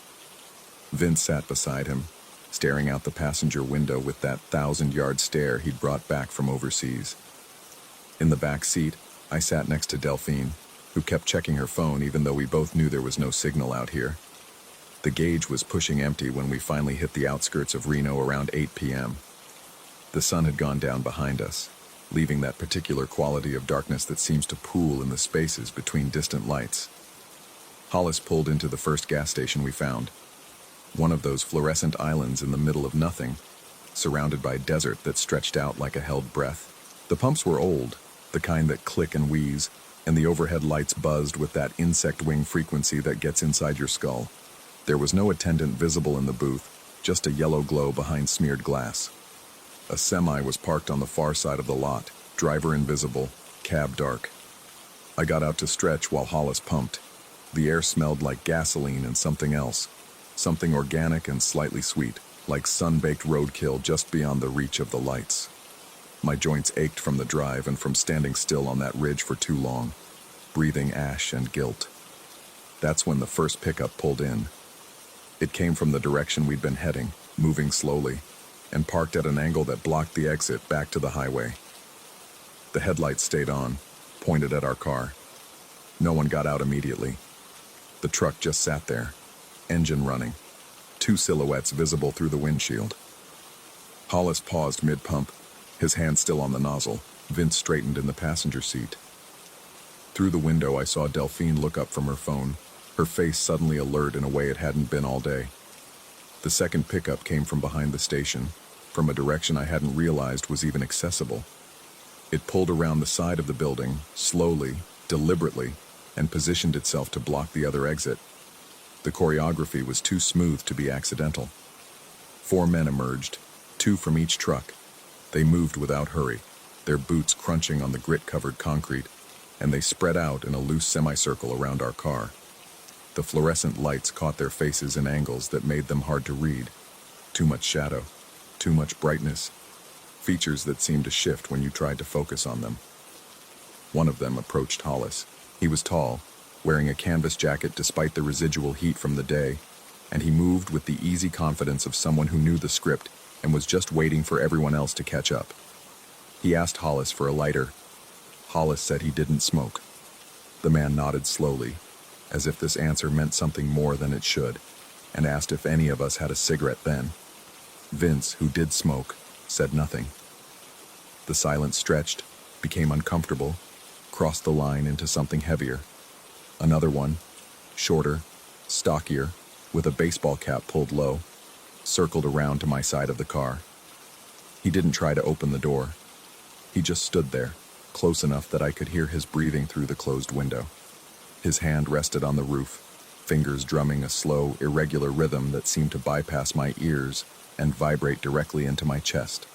S1: Vince sat beside him, staring out the passenger window with that 1,000-yard stare he'd brought back from overseas. In the back seat, I sat next to Delphine, who kept checking her phone even though we both knew there was no signal out here. The gauge was pushing empty when we finally hit the outskirts of Reno around 8 p.m. The sun had gone down behind us, leaving that particular quality of darkness that seems to pool in the spaces between distant lights. Hollis pulled into the first gas station we found, one of those fluorescent islands in the middle of nothing, surrounded by desert that stretched out like a held breath. The pumps were old, the kind that click and wheeze, and the overhead lights buzzed with that insect wing frequency that gets inside your skull. There was no attendant visible in the booth, just a yellow glow behind smeared glass. A semi was parked on the far side of the lot, driver invisible, cab dark. I got out to stretch while Hollis pumped. The air smelled like gasoline and something else, something organic and slightly sweet, like sun-baked roadkill just beyond the reach of the lights. My joints ached from the drive and from standing still on that ridge for too long, breathing ash and guilt. That's when the first pickup pulled in. It came from the direction we'd been heading, moving slowly, and parked at an angle that blocked the exit back to the highway. The headlights stayed on, pointed at our car. No one got out immediately. The truck just sat there, engine running, 2 silhouettes visible through the windshield. Hollis paused mid-pump, his hand still on the nozzle. Vince straightened in the passenger seat. Through the window, I saw Delphine look up from her phone, her face suddenly alert in a way it hadn't been all day. The second pickup came from behind the station, from a direction I hadn't realized was even accessible. It pulled around the side of the building, slowly, deliberately, and positioned itself to block the other exit. The choreography was too smooth to be accidental. 4 men emerged, 2 from each truck. They moved without hurry, their boots crunching on the grit-covered concrete, and they spread out in a loose semicircle around our car. The fluorescent lights caught their faces in angles that made them hard to read. Too much shadow, too much brightness, features that seemed to shift when you tried to focus on them. One of them approached Hollis. He was tall, wearing a canvas jacket despite the residual heat from the day, and he moved with the easy confidence of someone who knew the script and was just waiting for everyone else to catch up. He asked Hollis for a lighter. Hollis said he didn't smoke. The man nodded slowly, as if this answer meant something more than it should, and asked if any of us had a cigarette then. Vince, who did smoke, said nothing. The silence stretched, became uncomfortable, crossed the line into something heavier. Another one, shorter, stockier, with a baseball cap pulled low, circled around to my side of the car. He didn't try to open the door. He just stood there, close enough that I could hear his breathing through the closed window. His hand rested on the roof, fingers drumming a slow, irregular rhythm that seemed to bypass my ears and vibrate directly into my chest.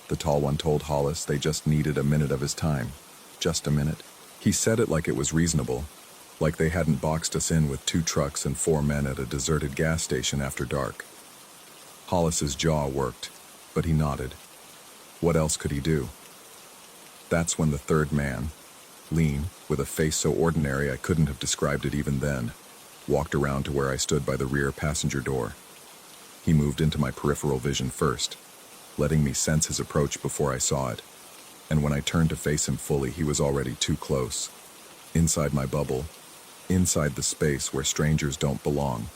S1: The tall one told Hollis they just needed a minute of his time. Just a minute. He said it like it was reasonable, like they hadn't boxed us in with 2 trucks and 4 men at a deserted gas station after dark. Hollis's jaw worked, but he nodded. What else could he do? That's when the third man, lean, with a face so ordinary I couldn't have described it even then, walked around to where I stood by the rear passenger door. He moved into my peripheral vision first, letting me sense his approach before I saw it. And when I turned to face him fully, he was already too close. Inside my bubble, inside the space where strangers don't belong.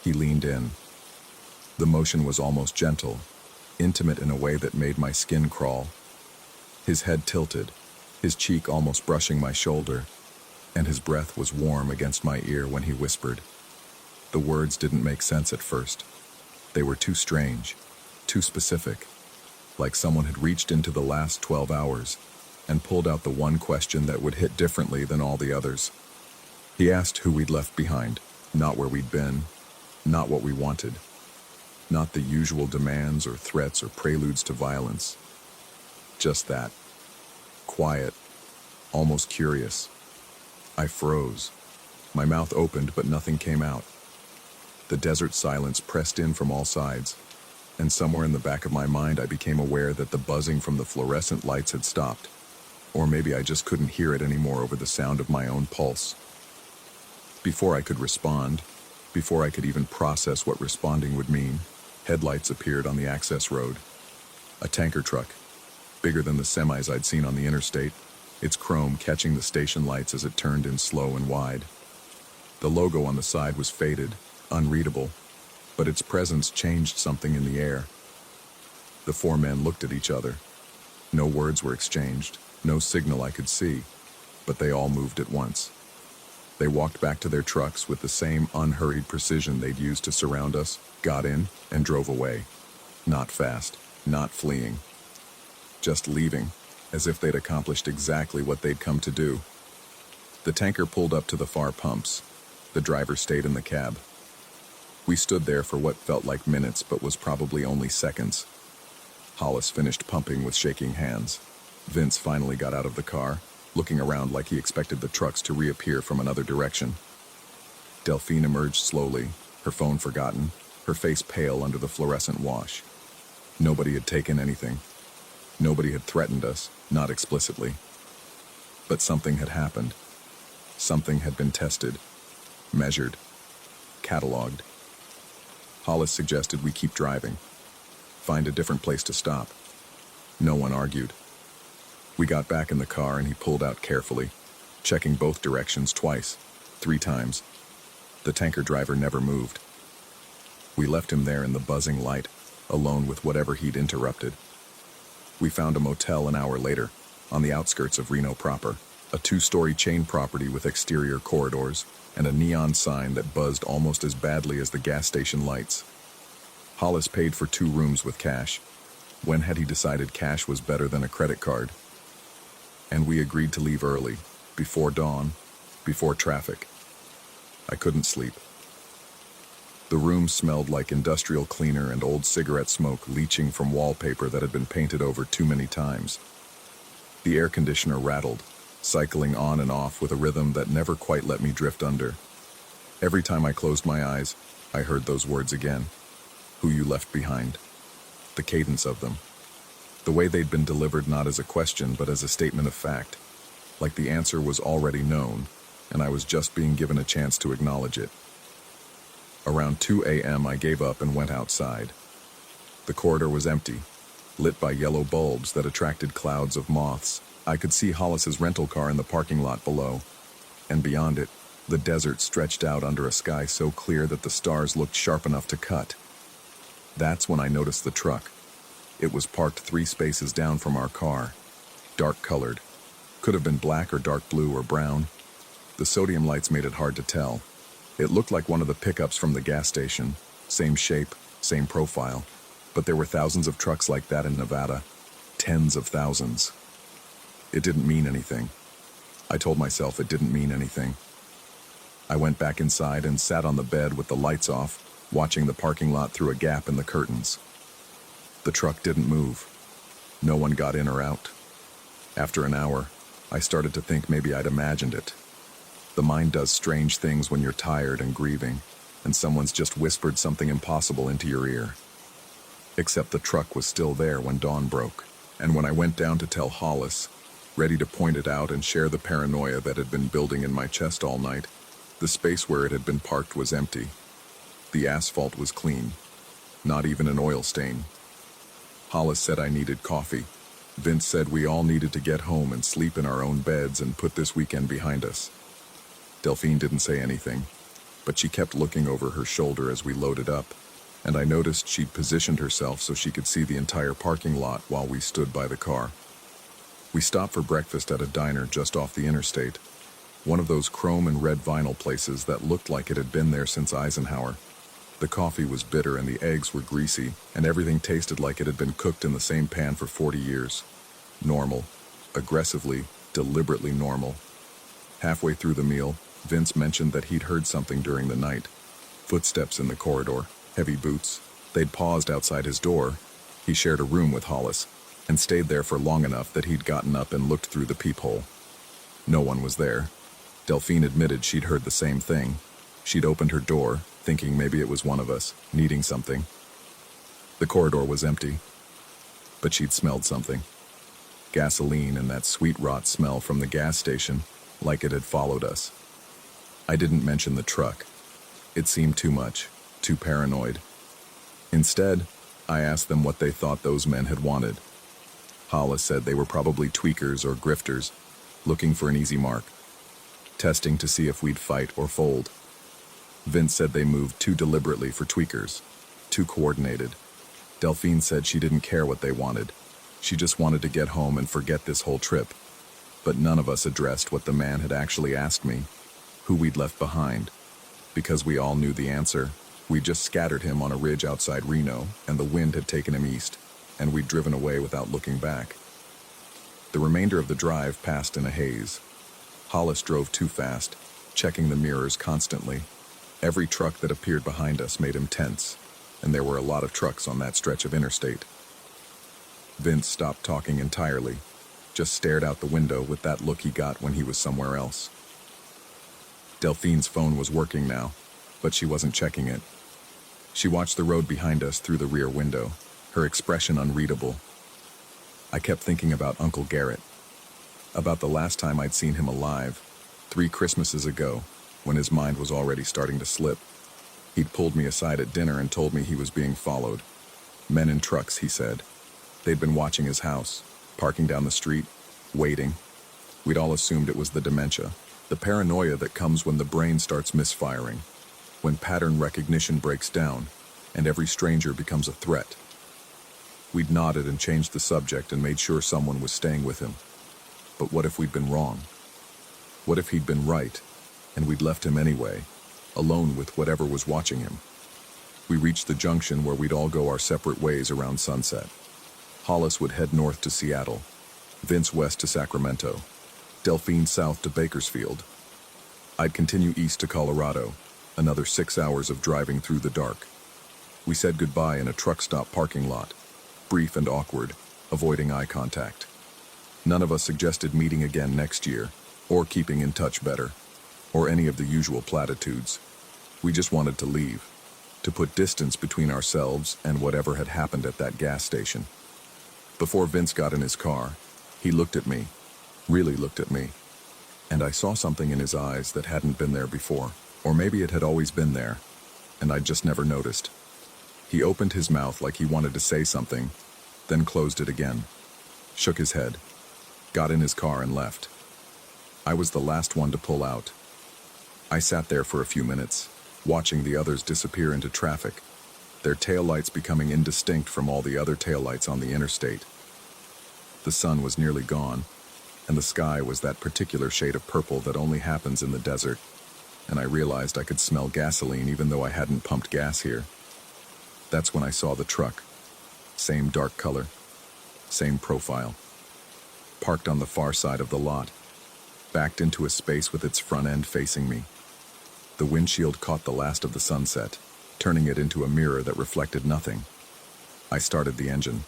S1: He leaned in. The motion was almost gentle, intimate in a way that made my skin crawl. His head tilted, his cheek almost brushing my shoulder, and his breath was warm against my ear when he whispered. The words didn't make sense at first. They were too strange, too specific, like someone had reached into the last 12 hours and pulled out the one question that would hit differently than all the others. He asked who we'd left behind, not where we'd been, not what we wanted, not the usual demands or threats or preludes to violence. Just that. Quiet, almost curious. I froze. My mouth opened, but nothing came out. The desert silence pressed in from all sides, and somewhere in the back of my mind I became aware that the buzzing from the fluorescent lights had stopped. Or maybe I just couldn't hear it anymore over the sound of my own pulse. Before I could respond, before I could even process what responding would mean, headlights appeared on the access road. A tanker truck, bigger than the semis I'd seen on the interstate, its chrome catching the station lights as it turned in slow and wide. The logo on the side was faded, unreadable, but its presence changed something in the air. The four men looked at each other. No words were exchanged, no signal I could see, but they all moved at once. They walked back to their trucks with the same unhurried precision they'd used to surround us, got in, and drove away. Not fast, not fleeing. Just leaving, as if they'd accomplished exactly what they'd come to do. The tanker pulled up to the far pumps. The driver stayed in the cab. We stood there for what felt like minutes, but was probably only seconds. Hollis finished pumping with shaking hands. Vince finally got out of the car, looking around like he expected the trucks to reappear from another direction. Delphine emerged slowly, her phone forgotten, her face pale under the fluorescent wash. Nobody had taken anything. Nobody had threatened us, not explicitly. But something had happened. Something had been tested, measured, cataloged. Hollis suggested we keep driving, find a different place to stop. No one argued. We got back in the car and he pulled out carefully, checking both directions twice, 3 times. The tanker driver never moved. We left him there in the buzzing light, alone with whatever he'd interrupted. We found a motel an hour later, on the outskirts of Reno proper, a 2-story chain property with exterior corridors and a neon sign that buzzed almost as badly as the gas station lights. Hollis paid for 2 rooms with cash. When had he decided cash was better than a credit card? And we agreed to leave early, before dawn, before traffic. I couldn't sleep. The room smelled like industrial cleaner and old cigarette smoke leaching from wallpaper that had been painted over too many times. The air conditioner rattled, cycling on and off with a rhythm that never quite let me drift under. Every time I closed my eyes, I heard those words again. Who you left behind. The cadence of them. The way they'd been delivered not as a question but as a statement of fact. Like the answer was already known, and I was just being given a chance to acknowledge it. Around 2 a.m. I gave up and went outside. The corridor was empty, lit by yellow bulbs that attracted clouds of moths. I could see Hollis's rental car in the parking lot below, and beyond it, the desert stretched out under a sky so clear that the stars looked sharp enough to cut. That's when I noticed the truck. It was parked 3 spaces down from our car, dark-colored. Could have been black or dark blue or brown. The sodium lights made it hard to tell. It looked like one of the pickups from the gas station, same shape, same profile, but there were thousands of trucks like that in Nevada, tens of thousands. It didn't mean anything. I told myself it didn't mean anything. I went back inside and sat on the bed with the lights off, watching the parking lot through a gap in the curtains. The truck didn't move. No one got in or out. After an hour, I started to think maybe I'd imagined it. The mind does strange things when you're tired and grieving, and someone's just whispered something impossible into your ear. Except the truck was still there when dawn broke, and when I went down to tell Hollis, ready to point it out and share the paranoia that had been building in my chest all night, the space where it had been parked was empty. The asphalt was clean, not even an oil stain. Hollis said I needed coffee. Vince said we all needed to get home and sleep in our own beds and put this weekend behind us. Delphine didn't say anything, but she kept looking over her shoulder as we loaded up, and I noticed she'd positioned herself so she could see the entire parking lot while we stood by the car. We stopped for breakfast at a diner just off the interstate, one of those chrome and red vinyl places that looked like it had been there since Eisenhower. The coffee was bitter and the eggs were greasy, and everything tasted like it had been cooked in the same pan for 40 years. Normal. Aggressively, deliberately normal. Halfway through the meal, Vince mentioned that he'd heard something during the night. Footsteps in the corridor, heavy boots. They'd paused outside his door. He shared a room with Hollis, and stayed there for long enough that he'd gotten up and looked through the peephole. No one was there. Delphine admitted she'd heard the same thing. She'd opened her door, thinking maybe it was one of us, needing something. The corridor was empty, but she'd smelled something. Gasoline and that sweet rot smell from the gas station, like it had followed us. I didn't mention the truck. It seemed too much, too paranoid. Instead, I asked them what they thought those men had wanted. Hollis said they were probably tweakers or grifters, looking for an easy mark, testing to see if we'd fight or fold. Vince said they moved too deliberately for tweakers, too coordinated. Delphine said she didn't care what they wanted. She just wanted to get home and forget this whole trip. But none of us addressed what the man had actually asked me, who we'd left behind. Because we all knew the answer, we just scattered him on a ridge outside Reno, and the wind had taken him east, and we'd driven away without looking back. The remainder of the drive passed in a haze. Hollis drove too fast, checking the mirrors constantly. Every truck that appeared behind us made him tense, and there were a lot of trucks on that stretch of interstate. Vince stopped talking entirely, just stared out the window with that look he got when he was somewhere else. Delphine's phone was working now, but she wasn't checking it. She watched the road behind us through the rear window, her expression unreadable. I kept thinking about Uncle Garrett, about the last time I'd seen him alive, 3 Christmases ago, when his mind was already starting to slip. He'd pulled me aside at dinner and told me he was being followed. Men in trucks, he said. They'd been watching his house, parking down the street, waiting. We'd all assumed it was the dementia, the paranoia that comes when the brain starts misfiring, when pattern recognition breaks down, and every stranger becomes a threat. We'd nodded and changed the subject and made sure someone was staying with him. But what if we'd been wrong? What if he'd been right, and we'd left him anyway, alone with whatever was watching him? We reached the junction where we'd all go our separate ways around sunset. Hollis would head north to Seattle, Vince west to Sacramento, Delphine south to Bakersfield. I'd continue east to Colorado, another 6 hours of driving through the dark. We said goodbye in a truck stop parking lot, brief and awkward, avoiding eye contact. None of us suggested meeting again next year, or keeping in touch better, or any of the usual platitudes. We just wanted to leave, to put distance between ourselves and whatever had happened at that gas station. Before Vince got in his car, he looked at me, really looked at me, and I saw something in his eyes that hadn't been there before, or maybe it had always been there, and I'd just never noticed. He opened his mouth like he wanted to say something, then closed it again, shook his head, got in his car and left. I was the last one to pull out. I sat there for a few minutes, watching the others disappear into traffic, their taillights becoming indistinct from all the other taillights on the interstate. The sun was nearly gone, and the sky was that particular shade of purple that only happens in the desert, and I realized I could smell gasoline even though I hadn't pumped gas here. That's when I saw the truck. Same dark color, same profile. Parked on the far side of the lot, backed into a space with its front end facing me. The windshield caught the last of the sunset, turning it into a mirror that reflected nothing. I started the engine.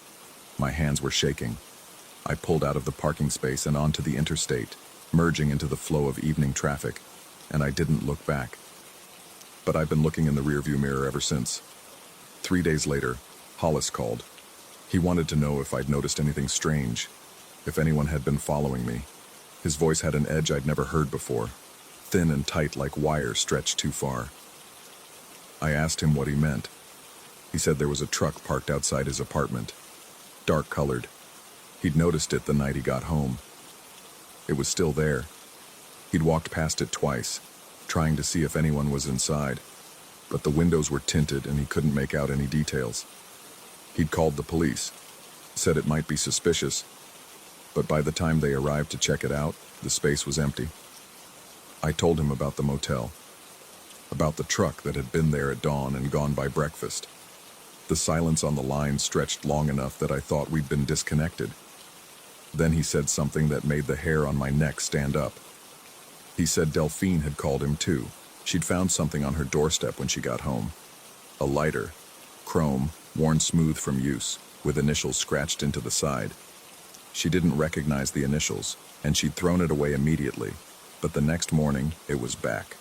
S1: My hands were shaking. I pulled out of the parking space and onto the interstate, merging into the flow of evening traffic, and I didn't look back. But I've been looking in the rearview mirror ever since. 3 days later, Hollis called. He wanted to know if I'd noticed anything strange, if anyone had been following me. His voice had an edge I'd never heard before, thin and tight like wire stretched too far. I asked him what he meant. He said there was a truck parked outside his apartment, dark-colored. He'd noticed it the night he got home. It was still there. He'd walked past it twice, trying to see if anyone was inside, but the windows were tinted and he couldn't make out any details. He'd called the police, said it might be suspicious, but by the time they arrived to check it out, the space was empty. I told him about the motel, about the truck that had been there at dawn and gone by breakfast. The silence on the line stretched long enough that I thought we'd been disconnected. Then he said something that made the hair on my neck stand up. He said Delphine had called him too. She'd found something on her doorstep when she got home. A lighter, chrome, worn smooth from use, with initials scratched into the side. She didn't recognize the initials, and she'd thrown it away immediately, but the next morning it was back.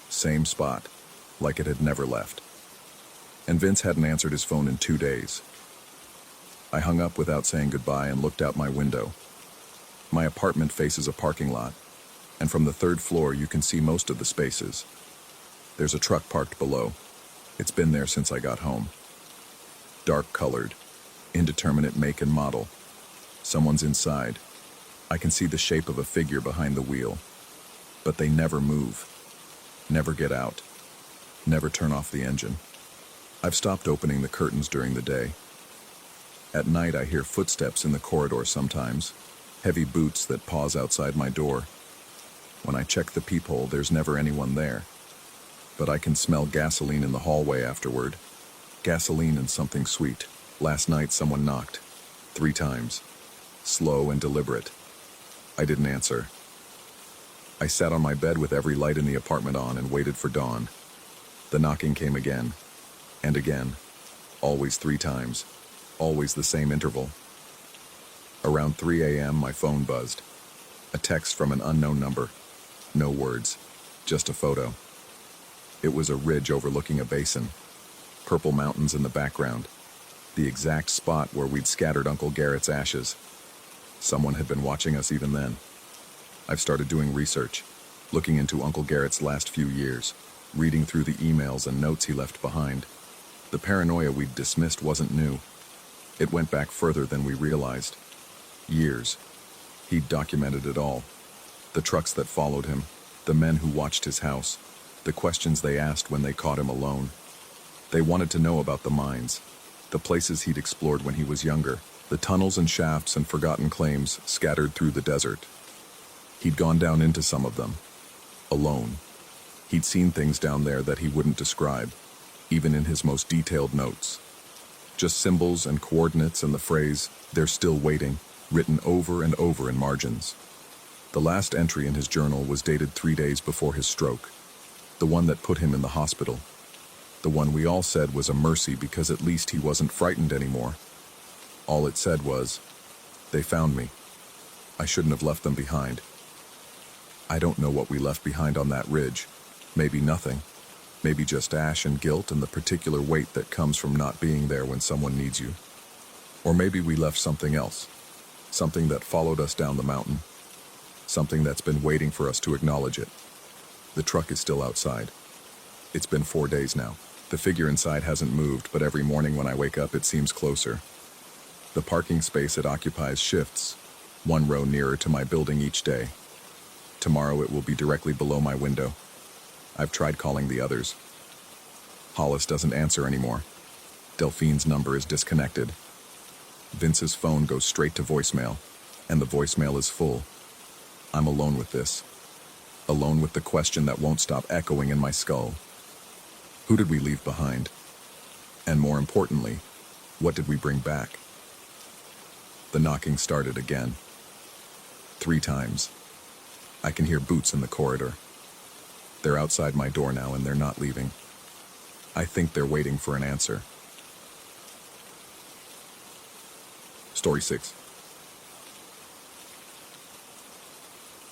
S1: Same spot, like it had never left. And Vince hadn't answered his phone in 2 days. I hung up without saying goodbye and looked out my window. My apartment faces a parking lot, and from the 3rd floor you can see most of the spaces. There's a truck parked below. It's been there since I got home. Dark-colored, indeterminate make and model. Someone's inside. I can see the shape of a figure behind the wheel. But they never move. Never get out. Never turn off the engine. I've stopped opening the curtains during the day. At night I hear footsteps in the corridor sometimes, heavy boots that pause outside my door. When I check the peephole, there's never anyone there. But I can smell gasoline in the hallway afterward. Gasoline and something sweet. Last night someone knocked. 3 times. Slow and deliberate. I didn't answer. I sat on my bed with every light in the apartment on and waited for dawn. The knocking came again. And again. Always 3 times. Always the same interval. Around 3 a.m. my phone buzzed. A text from an unknown number. No words. Just a photo. It was a ridge overlooking a basin. Purple mountains in the background. The exact spot where we'd scattered Uncle Garrett's ashes. Someone had been watching us even then. I've started doing research, looking into Uncle Garrett's last few years, reading through the emails and notes he left behind. The paranoia we'd dismissed wasn't new. It went back further than we realized. Years. He'd documented it all. The trucks that followed him, the men who watched his house, the questions they asked when they caught him alone. They wanted to know about the mines, the places he'd explored when he was younger, the tunnels and shafts and forgotten claims scattered through the desert. He'd gone down into some of them, alone. He'd seen things down there that he wouldn't describe, even in his most detailed notes. Just symbols and coordinates and the phrase, "They're still waiting," written over and over in margins. The last entry in his journal was dated 3 days before his stroke, the one that put him in the hospital, the one we all said was a mercy because at least he wasn't frightened anymore. All it said was, "They found me. I shouldn't have left them behind." I don't know what we left behind on that ridge. Maybe nothing. Maybe just ash and guilt and the particular weight that comes from not being there when someone needs you. Or maybe we left something else. Something that followed us down the mountain. Something that's been waiting for us to acknowledge it. The truck is still outside. It's been 4 days now. The figure inside hasn't moved, but every morning when I wake up it seems closer. The parking space it occupies shifts, 1 row nearer to my building each day. Tomorrow it will be directly below my window. I've tried calling the others. Hollis doesn't answer anymore. Delphine's number is disconnected. Vince's phone goes straight to voicemail, and the voicemail is full. I'm alone with this. Alone with the question that won't stop echoing in my skull. Who did we leave behind? And more importantly, what did we bring back? The knocking started again. 3 times. I can hear boots in the corridor. They're outside my door now and they're not leaving. I think they're waiting for an answer. Story 6.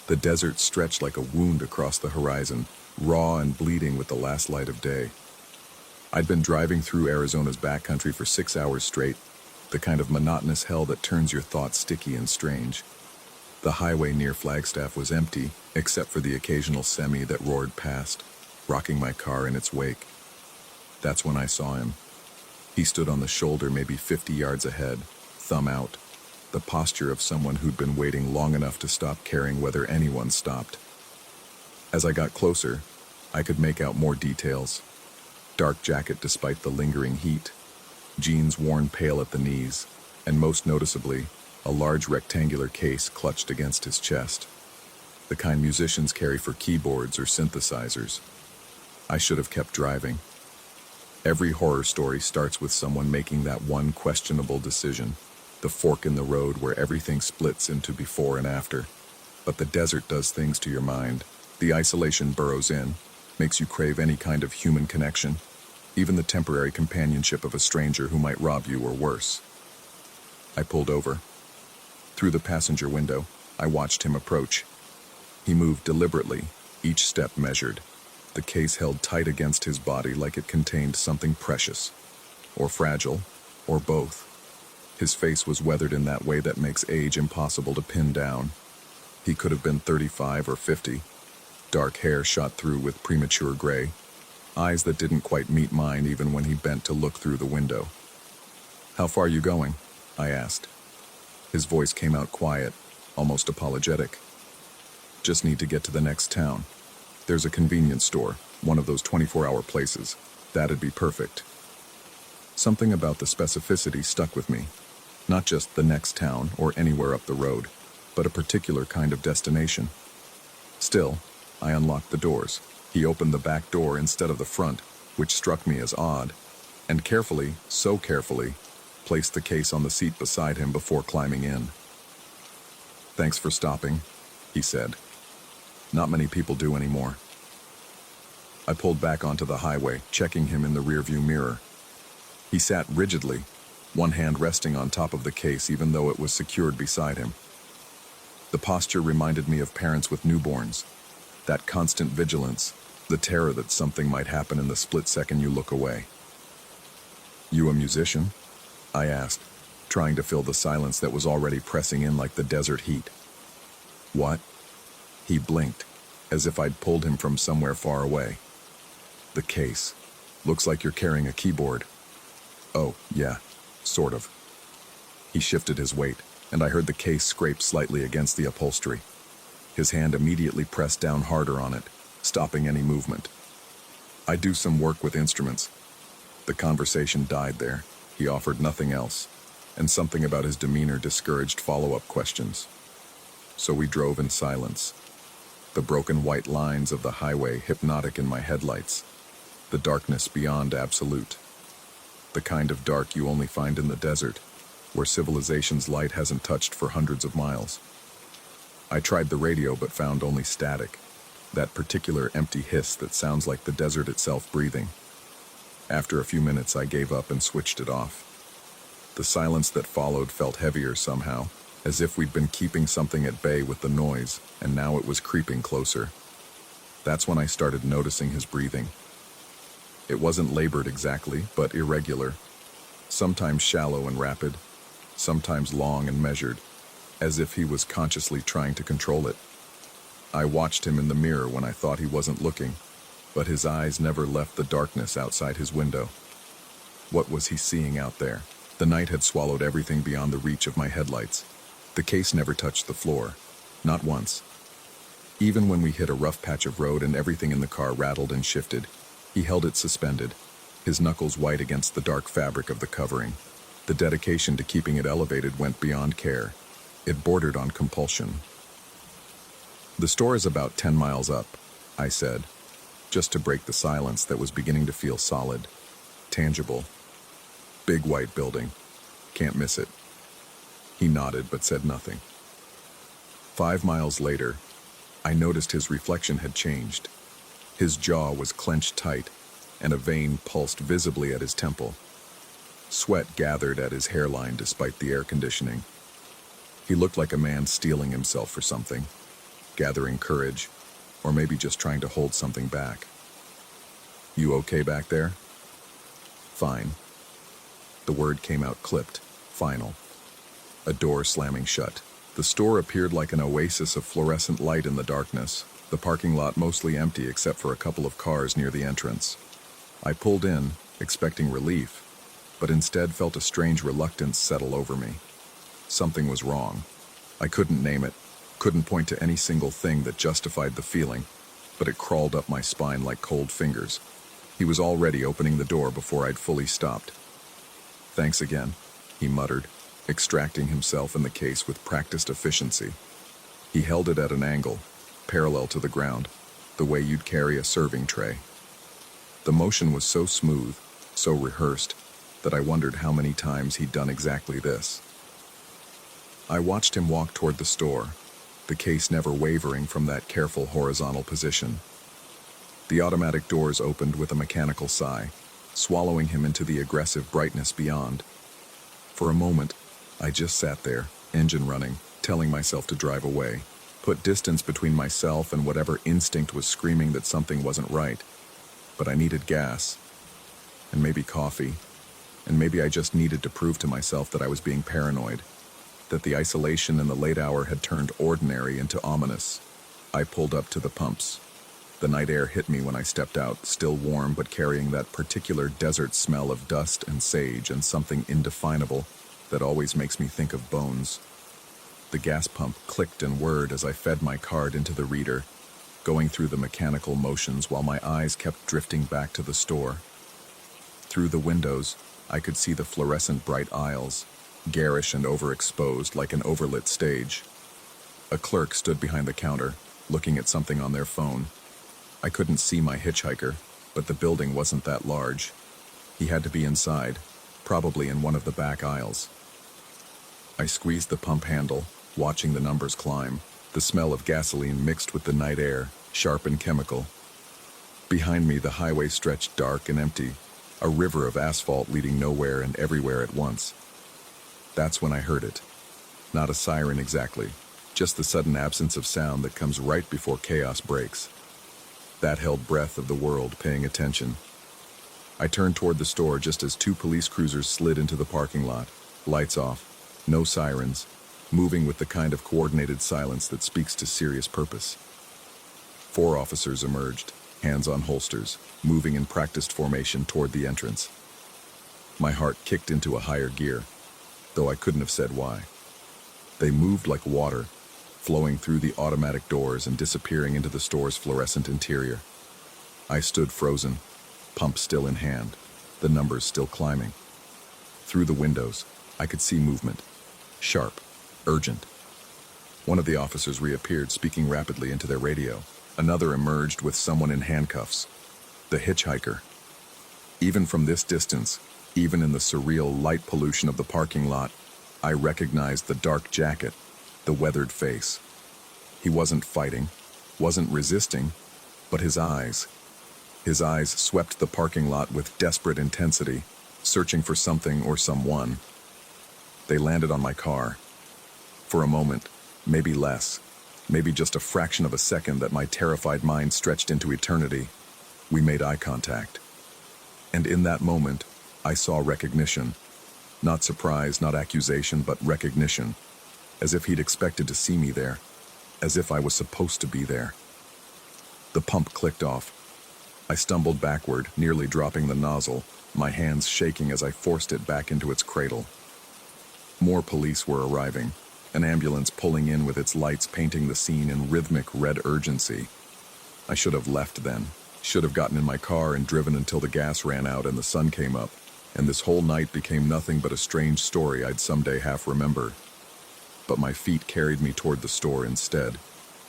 S1: The desert stretched like a wound across the horizon, raw and bleeding with the last light of day. I'd been driving through Arizona's backcountry for 6 hours straight, the kind of monotonous hell that turns your thoughts sticky and strange. The highway near Flagstaff was empty, except for the occasional semi that roared past, rocking my car in its wake. That's when I saw him. He stood on the shoulder maybe 50 yards ahead, thumb out, the posture of someone who'd been waiting long enough to stop caring whether anyone stopped. As I got closer, I could make out more details. Dark jacket despite the lingering heat, jeans worn pale at the knees, and most noticeably, a large rectangular case clutched against his chest, the kind musicians carry for keyboards or synthesizers. I should have kept driving. Every horror story starts with someone making that one questionable decision, the fork in the road where everything splits into before and after. But the desert does things to your mind. The isolation burrows in, makes you crave any kind of human connection, even the temporary companionship of a stranger who might rob you or worse. I pulled over. Through the passenger window, I watched him approach. He moved deliberately, each step measured, the case held tight against his body like it contained something precious, or fragile, or both. His face was weathered in that way that makes age impossible to pin down. He could have been 35 or 50. Dark hair shot through with premature gray, eyes that didn't quite meet mine even when he bent to look through the window. "How far are you going?" I asked. His voice came out quiet, almost apologetic. "Just need to get to the next town. There's a convenience store, one of those 24-hour places. That'd be perfect." Something about the specificity stuck with me. Not just the next town or anywhere up the road, but a particular kind of destination. Still, I unlocked the doors. He opened the back door instead of the front, which struck me as odd, and carefully, so carefully, placed the case on the seat beside him before climbing in. "Thanks for stopping," he said. "Not many people do anymore." I pulled back onto the highway, checking him in the rearview mirror. He sat rigidly, one hand resting on top of the case even though it was secured beside him. The posture reminded me of parents with newborns. That constant vigilance, the terror that something might happen in the split second you look away. "You a musician?" I asked, trying to fill the silence that was already pressing in like the desert heat. "What?" He blinked, as if I'd pulled him from somewhere far away. "The case. Looks like you're carrying a keyboard." "Oh, yeah, sort of." He shifted his weight, and I heard the case scrape slightly against the upholstery. His hand immediately pressed down harder on it, stopping any movement. "I do some work with instruments." The conversation died there. He offered nothing else, and something about his demeanor discouraged follow-up questions. So we drove in silence. The broken white lines of the highway hypnotic in my headlights. The darkness beyond absolute. The kind of dark you only find in the desert, where civilization's light hasn't touched for hundreds of miles. I tried the radio but found only static, that particular empty hiss that sounds like the desert itself breathing. After a few minutes I gave up and switched it off. The silence that followed felt heavier somehow, as if we'd been keeping something at bay with the noise, and now it was creeping closer. That's when I started noticing his breathing. It wasn't labored exactly, but irregular. Sometimes shallow and rapid, sometimes long and measured, as if he was consciously trying to control it. I watched him in the mirror when I thought he wasn't looking, but his eyes never left the darkness outside his window. What was he seeing out there? The night had swallowed everything beyond the reach of my headlights. The case never touched the floor, not once. Even when we hit a rough patch of road and everything in the car rattled and shifted, he held it suspended, his knuckles white against the dark fabric of the covering. The dedication to keeping it elevated went beyond care. It bordered on compulsion. "The store is about 10 miles up," I said, just to break the silence that was beginning to feel solid, tangible. "Big white building. Can't miss it." He nodded but said nothing. 5 miles later, I noticed his reflection had changed. His jaw was clenched tight, and a vein pulsed visibly at his temple. Sweat gathered at his hairline despite the air conditioning. He looked like a man steeling himself for something, gathering courage, or maybe just trying to hold something back. "You okay back there?" "Fine." The word came out clipped, final. A door slamming shut. The store appeared like an oasis of fluorescent light in the darkness, the parking lot mostly empty except for a couple of cars near the entrance. I pulled in, expecting relief, but instead felt a strange reluctance settle over me. Something was wrong. I couldn't name it, couldn't point to any single thing that justified the feeling, but it crawled up my spine like cold fingers. He was already opening the door before I'd fully stopped. "Thanks again," he muttered, extracting himself and the case with practiced efficiency. He held it at an angle, parallel to the ground, the way you'd carry a serving tray. The motion was so smooth, so rehearsed, that I wondered how many times he'd done exactly this. I watched him walk toward the store, the case never wavering from that careful horizontal position. The automatic doors opened with a mechanical sigh, swallowing him into the aggressive brightness beyond. For a moment, I just sat there, engine running, telling myself to drive away, put distance between myself and whatever instinct was screaming that something wasn't right. But I needed gas, and maybe coffee, and maybe I just needed to prove to myself that I was being paranoid, that the isolation in the late hour had turned ordinary into ominous. I pulled up to the pumps. The night air hit me when I stepped out, still warm but carrying that particular desert smell of dust and sage and something indefinable that always makes me think of bones. The gas pump clicked and whirred as I fed my card into the reader, going through the mechanical motions while my eyes kept drifting back to the store. Through the windows, I could see the fluorescent bright aisles, garish and overexposed like an overlit stage. A clerk stood behind the counter, looking at something on their phone. I couldn't see my hitchhiker, but the building wasn't that large. He had to be inside, probably in one of the back aisles. I squeezed the pump handle, watching the numbers climb, the smell of gasoline mixed with the night air, sharp and chemical. Behind me, the highway stretched dark and empty, a river of asphalt leading nowhere and everywhere at once. That's when I heard it. Not a siren exactly, just the sudden absence of sound that comes right before chaos breaks. That held breath of the world paying attention. I turned toward the store just as 2 police cruisers slid into the parking lot, lights off, no sirens, moving with the kind of coordinated silence that speaks to serious purpose. 4 officers emerged, hands on holsters, moving in practiced formation toward the entrance. My heart kicked into a higher gear, though I couldn't have said why. They moved like water, flowing through the automatic doors and disappearing into the store's fluorescent interior. I stood frozen, pump still in hand, the numbers still climbing. Through the windows, I could see movement. Sharp, urgent. One of the officers reappeared, speaking rapidly into their radio. Another emerged with someone in handcuffs. The hitchhiker. Even from this distance, even in the surreal light pollution of the parking lot, I recognized the dark jacket, the weathered face. He wasn't fighting, wasn't resisting, but his eyes swept the parking lot with desperate intensity, searching for something or someone. They landed on my car. For a moment, maybe less, maybe just a fraction of a second that my terrified mind stretched into eternity, we made eye contact. And in that moment, I saw recognition. Not surprise, not accusation, but recognition. As if he'd expected to see me there. As if I was supposed to be there. The pump clicked off. I stumbled backward, nearly dropping the nozzle, my hands shaking as I forced it back into its cradle. More police were arriving, an ambulance pulling in with its lights painting the scene in rhythmic red urgency. I should have left then, should have gotten in my car and driven until the gas ran out and the sun came up, and this whole night became nothing but a strange story I'd someday half remember. But my feet carried me toward the store instead,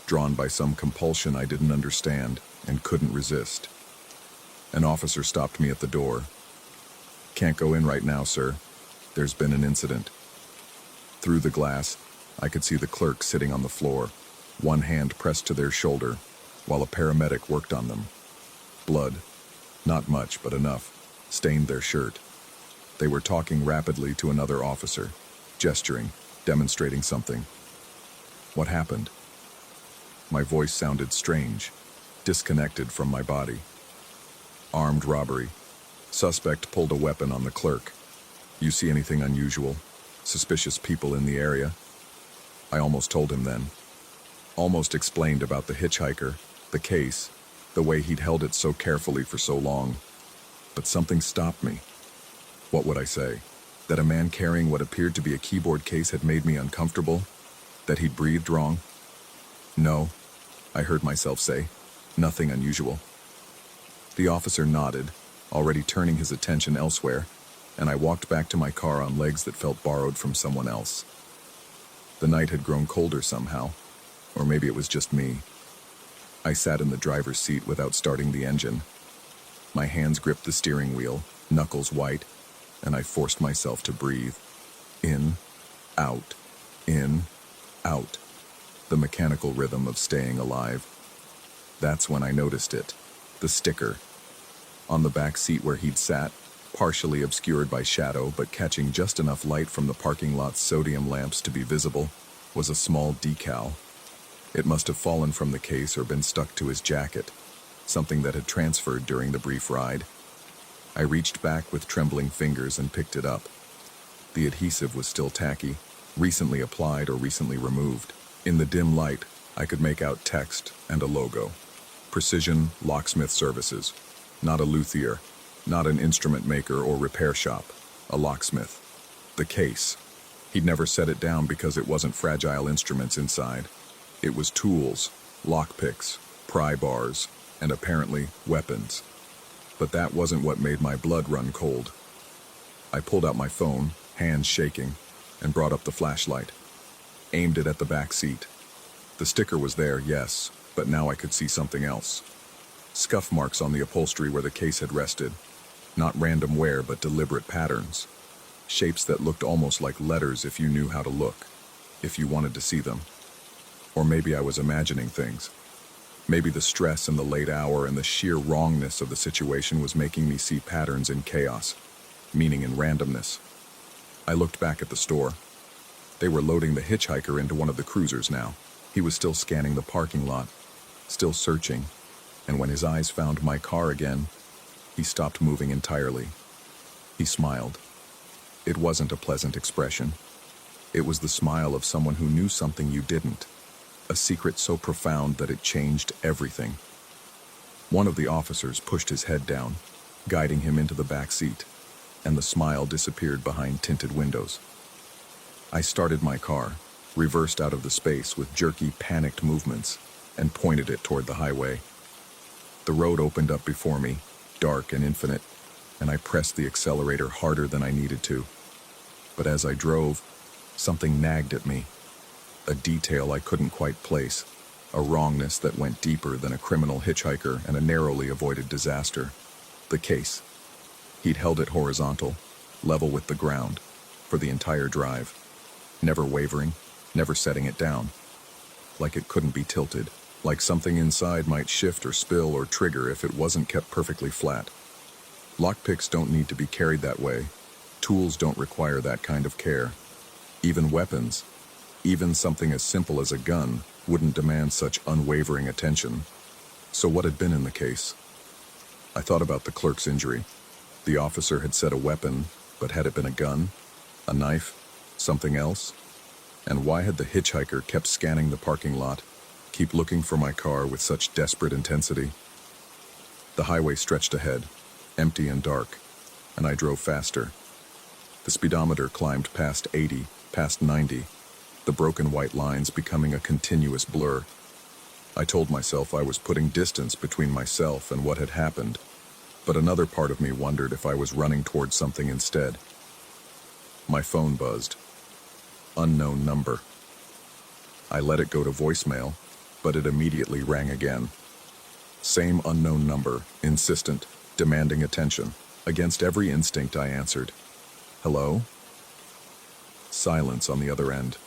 S1: drawn by some compulsion I didn't understand and couldn't resist. An officer stopped me at the door. "Can't go in right now, sir. There's been an incident." Through the glass, I could see the clerk sitting on the floor, one hand pressed to their shoulder, while a paramedic worked on them. Blood, not much but enough, stained their shirt. They were talking rapidly to another officer, gesturing, demonstrating something. What happened? My voice sounded strange, disconnected from my body. Armed robbery. Suspect pulled a weapon on the clerk. You see anything unusual? Suspicious people in the area? I almost told him then. Almost explained about the hitchhiker, the case, the way he'd held it so carefully for so long. But something stopped me. What would I say? That a man carrying what appeared to be a keyboard case had made me uncomfortable? That he'd breathed wrong? No, I heard myself say. Nothing unusual. The officer nodded, already turning his attention elsewhere, and I walked back to my car on legs that felt borrowed from someone else. The night had grown colder somehow, or maybe it was just me. I sat in the driver's seat without starting the engine. My hands gripped the steering wheel, knuckles white, and I forced myself to breathe. In, out, in, out. The mechanical rhythm of staying alive. That's when I noticed it. The sticker. On the back seat where he'd sat, partially obscured by shadow but catching just enough light from the parking lot's sodium lamps to be visible, was a small decal. It must have fallen from the case or been stuck to his jacket, something that had transferred during the brief ride. I reached back with trembling fingers and picked it up. The adhesive was still tacky, recently applied or recently removed. In the dim light, I could make out text and a logo. Precision Locksmith Services. Not a luthier, not an instrument maker or repair shop, a locksmith. The case. He'd never set it down because it wasn't fragile instruments inside. It was tools, lockpicks, pry bars, and apparently weapons. But that wasn't what made my blood run cold. I pulled out my phone, hands shaking, and brought up the flashlight. Aimed it at the back seat. The sticker was there, yes, but now I could see something else. Scuff marks on the upholstery where the case had rested. Not random wear, but deliberate patterns. Shapes that looked almost like letters if you knew how to look, if you wanted to see them. Or maybe I was imagining things. Maybe the stress and the late hour and the sheer wrongness of the situation was making me see patterns in chaos, meaning in randomness. I looked back at the store. They were loading the hitchhiker into one of the cruisers now. He was still scanning the parking lot, still searching, and when his eyes found my car again, he stopped moving entirely. He smiled. It wasn't a pleasant expression. It was the smile of someone who knew something you didn't, a secret so profound that it changed everything. One of the officers pushed his head down, guiding him into the back seat, and the smile disappeared behind tinted windows. I started my car, reversed out of the space with jerky, panicked movements, and pointed it toward the highway. The road opened up before me, dark and infinite, and I pressed the accelerator harder than I needed to. But as I drove, something nagged at me. A detail I couldn't quite place, a wrongness that went deeper than a criminal hitchhiker and a narrowly avoided disaster. The case. He'd held it horizontal, level with the ground, for the entire drive. Never wavering, never setting it down. Like it couldn't be tilted. Like something inside might shift or spill or trigger if it wasn't kept perfectly flat. Lockpicks don't need to be carried that way. Tools don't require that kind of care. Even weapons, even something as simple as a gun, wouldn't demand such unwavering attention. So what had been in the case? I thought about the clerk's injury. The officer had said a weapon, but had it been a gun? A knife? Something else? And why had the hitchhiker kept scanning the parking lot, keep looking for my car with such desperate intensity? The highway stretched ahead, empty and dark, and I drove faster. The speedometer climbed past 80, past 90, the broken white lines becoming a continuous blur. I told myself I was putting distance between myself and what had happened, but another part of me wondered if I was running towards something instead. My phone buzzed. Unknown number. I let it go to voicemail, but it immediately rang again. Same unknown number, insistent, demanding attention. Against every instinct, I answered. Hello? Silence on the other end.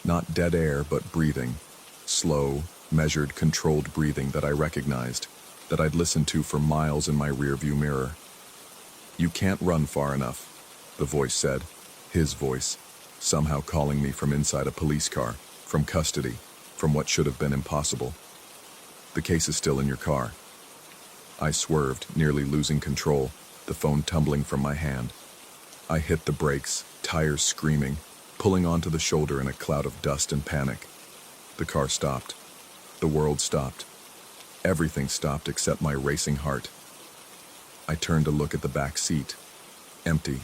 S1: Not dead air, but breathing. Slow, measured, controlled breathing that I recognized, that I'd listened to for miles in my rearview mirror. You can't run far enough, the voice said. His voice, somehow calling me from inside a police car, from custody, from what should have been impossible. The case is still in your car. I swerved, nearly losing control, the phone tumbling from my hand. I hit the brakes, tires screaming, pulling onto the shoulder in a cloud of dust and panic. The car stopped. The world stopped. Everything stopped except my racing heart. I turned to look at the back seat. Empty.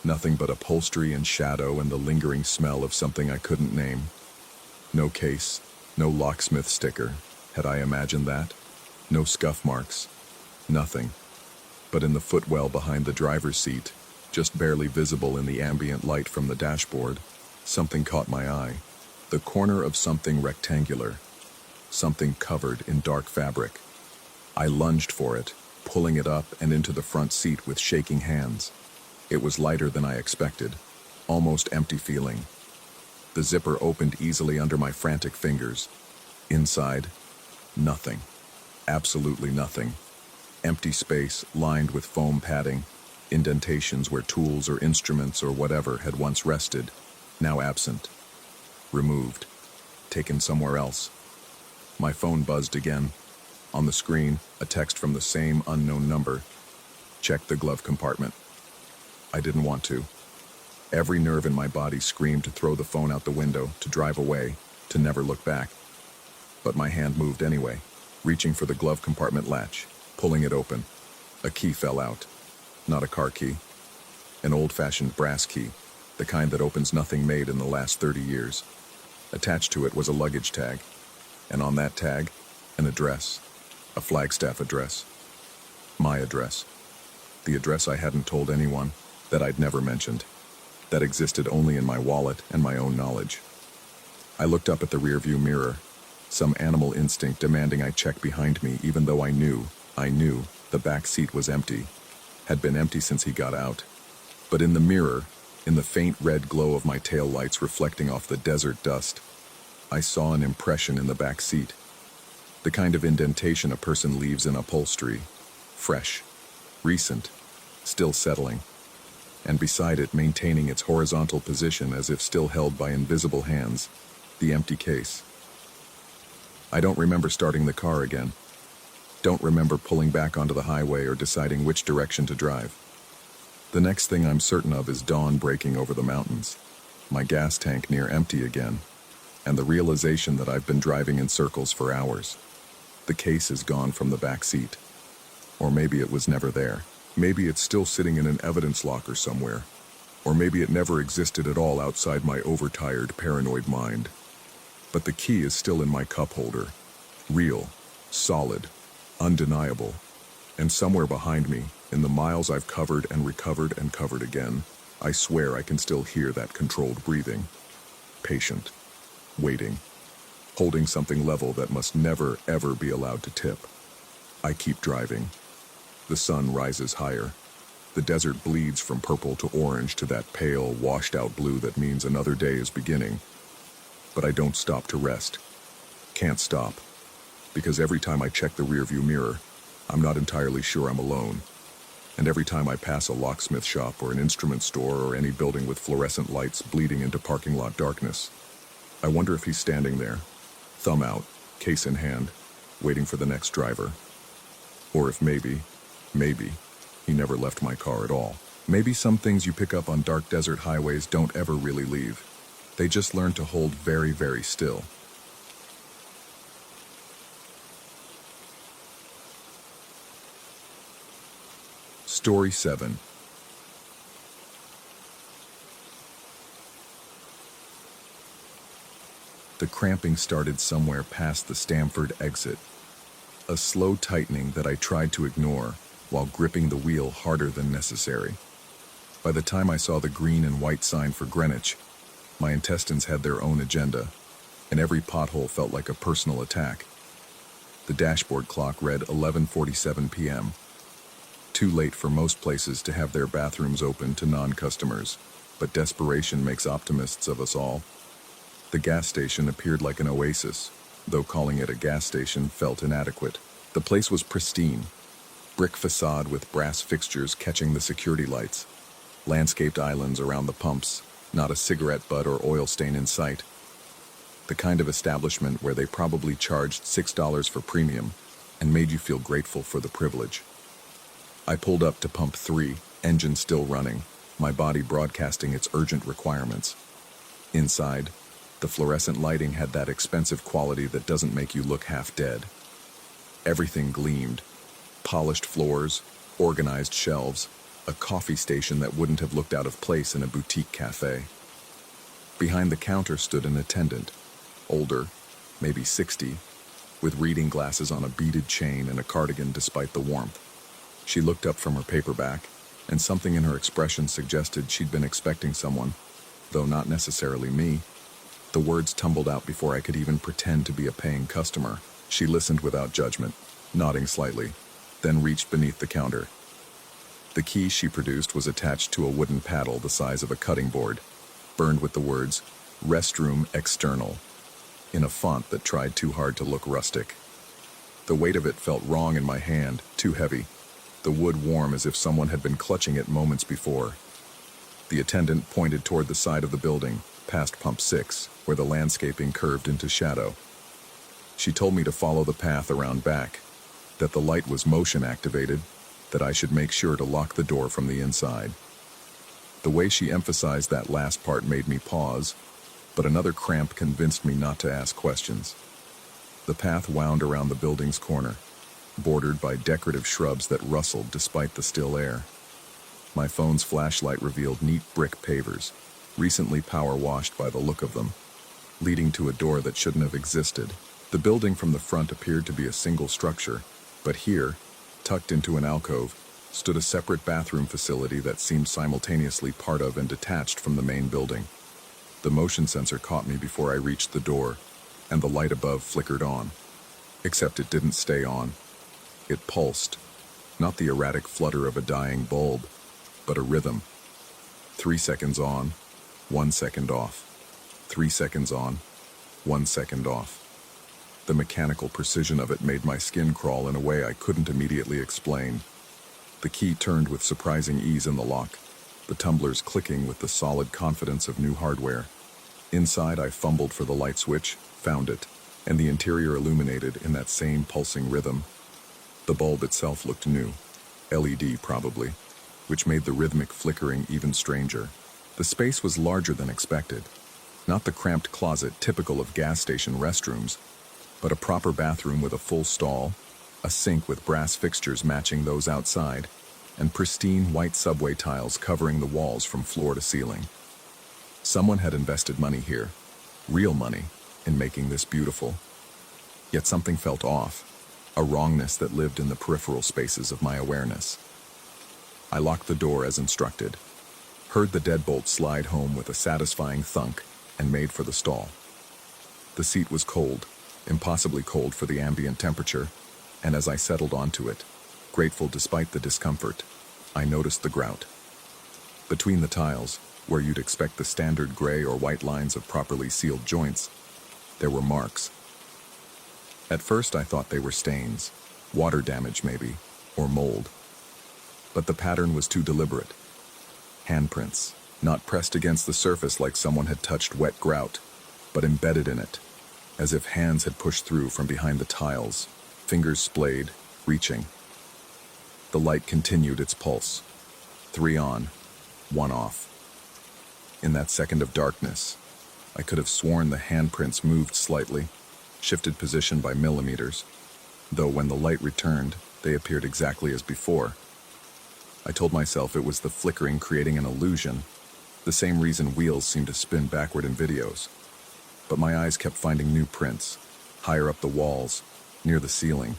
S1: Nothing but upholstery and shadow and the lingering smell of something I couldn't name. No case, no locksmith sticker. Had I imagined that? No scuff marks. Nothing. But in the footwell behind the driver's seat, just barely visible in the ambient light from the dashboard. Something caught my eye. The corner of something rectangular, something covered in dark fabric. I lunged for it, pulling it up and into the front seat with shaking hands. It was lighter than I expected, almost empty feeling. The zipper opened easily under my frantic fingers. Inside, nothing. Absolutely nothing. Empty space lined with foam padding, indentations where tools or instruments or whatever had once rested, now absent. Removed. Taken somewhere else. My phone buzzed again. On the screen, a text from the same unknown number. Check the glove compartment. I didn't want to. Every nerve in my body screamed to throw the phone out the window, to drive away, to never look back. But my hand moved anyway, reaching for the glove compartment latch, pulling it open. A key fell out. Not a car key. An old-fashioned brass key, the kind that opens nothing made in the last 30 years. Attached to it was a luggage tag, and on that tag, an address. A Flagstaff address. My address. The address I hadn't told anyone, that I'd never mentioned, that existed only in my wallet and my own knowledge. I looked up at the rearview mirror, some animal instinct demanding I check behind me even though I knew, the back seat was empty, had been empty since he got out. But in the mirror, in the faint red glow of my tail lights reflecting off the desert dust, I saw an impression in the back seat. The kind of indentation a person leaves in upholstery. Fresh, recent, still settling. And beside it, maintaining its horizontal position as if still held by invisible hands, the empty case. I don't remember starting the car again. Don't remember pulling back onto the highway or deciding which direction to drive. The next thing I'm certain of is dawn breaking over the mountains, my gas tank near empty again, and the realization that I've been driving in circles for hours. The case is gone from the back seat. Or maybe it was never there. Maybe it's still sitting in an evidence locker somewhere. Or maybe it never existed at all outside my overtired, paranoid mind. But the key is still in my cup holder. Real, solid, undeniable. And somewhere behind me, in the miles I've covered and covered again, I swear I can still hear that controlled breathing. Patient. Waiting. Holding something level that must never, ever be allowed to tip. I keep driving. The sun rises higher. The desert bleeds from purple to orange to that pale, washed-out blue that means another day is beginning. But I don't stop to rest. Can't stop. Because every time I check the rearview mirror, I'm not entirely sure I'm alone. And every time I pass a locksmith shop or an instrument store or any building with fluorescent lights bleeding into parking lot darkness, I wonder if he's standing there, thumb out, case in hand, waiting for the next driver. Or if maybe, he never left my car at all. Maybe some things you pick up on dark desert highways don't ever really leave. They just learn to hold very, very still. Story 7. The cramping started somewhere past the Stamford exit. A slow tightening that I tried to ignore while gripping the wheel harder than necessary. By the time I saw the green and white sign for Greenwich, my intestines had their own agenda, and every pothole felt like a personal attack. The dashboard clock read 11:47 p.m. Too late for most places to have their bathrooms open to non-customers, but desperation makes optimists of us all. The gas station appeared like an oasis, though calling it a gas station felt inadequate. The place was pristine. Brick facade with brass fixtures catching the security lights. Landscaped islands around the pumps, not a cigarette butt or oil stain in sight. The kind of establishment where they probably charged $6 for premium and made you feel grateful for the privilege. I pulled up to pump 3, engine still running, my body broadcasting its urgent requirements. Inside, the fluorescent lighting had that expensive quality that doesn't make you look half dead. Everything gleamed. Polished floors, organized shelves, a coffee station that wouldn't have looked out of place in a boutique cafe. Behind the counter stood an attendant, older, maybe 60, with reading glasses on a beaded chain and a cardigan despite the warmth. She looked up from her paperback, and something in her expression suggested she'd been expecting someone, though not necessarily me. The words tumbled out before I could even pretend to be a paying customer. She listened without judgment, nodding slightly, then reached beneath the counter. The key she produced was attached to a wooden paddle the size of a cutting board, burned with the words, "Restroom External," in a font that tried too hard to look rustic. The weight of it felt wrong in my hand, too heavy, the wood warm as if someone had been clutching it moments before. The attendant pointed toward the side of the building, past Pump 6, where the landscaping curved into shadow. She told me to follow the path around back, that the light was motion activated, that I should make sure to lock the door from the inside. The way she emphasized that last part made me pause, but another cramp convinced me not to ask questions. The path wound around the building's corner, bordered by decorative shrubs that rustled despite the still air. My phone's flashlight revealed neat brick pavers, recently power washed by the look of them, leading to a door that shouldn't have existed. The building from the front appeared to be a single structure, but here, tucked into an alcove, stood a separate bathroom facility that seemed simultaneously part of and detached from the main building. The motion sensor caught me before I reached the door, and the light above flickered on. Except it didn't stay on. It pulsed, not the erratic flutter of a dying bulb, but a rhythm. 3 seconds on, 1 second off. 3 seconds on, 1 second off. The mechanical precision of it made my skin crawl in a way I couldn't immediately explain. The key turned with surprising ease in the lock, the tumblers clicking with the solid confidence of new hardware. Inside, I fumbled for the light switch, found it, and the interior illuminated in that same pulsing rhythm. The bulb itself looked new, LED probably, which made the rhythmic flickering even stranger. The space was larger than expected, not the cramped closet typical of gas station restrooms, but a proper bathroom with a full stall, a sink with brass fixtures matching those outside, and pristine white subway tiles covering the walls from floor to ceiling. Someone had invested money here, real money, in making this beautiful. Yet something felt off, a wrongness that lived in the peripheral spaces of my awareness. I locked the door as instructed, heard the deadbolt slide home with a satisfying thunk, and made for the stall. The seat was cold, impossibly cold for the ambient temperature, and as I settled onto it, grateful despite the discomfort, I noticed the grout. Between the tiles, where you'd expect the standard gray or white lines of properly sealed joints, there were marks. At first I thought they were stains, water damage maybe, or mold. But the pattern was too deliberate. Handprints, not pressed against the surface like someone had touched wet grout, but embedded in it, as if hands had pushed through from behind the tiles, fingers splayed, reaching. The light continued its pulse. 3 on, 1 off. In that second of darkness, I could have sworn the handprints moved slightly, shifted position by millimeters, though when the light returned, they appeared exactly as before. I told myself it was the flickering creating an illusion, the same reason wheels seem to spin backward in videos. But my eyes kept finding new prints, higher up the walls, near the ceiling,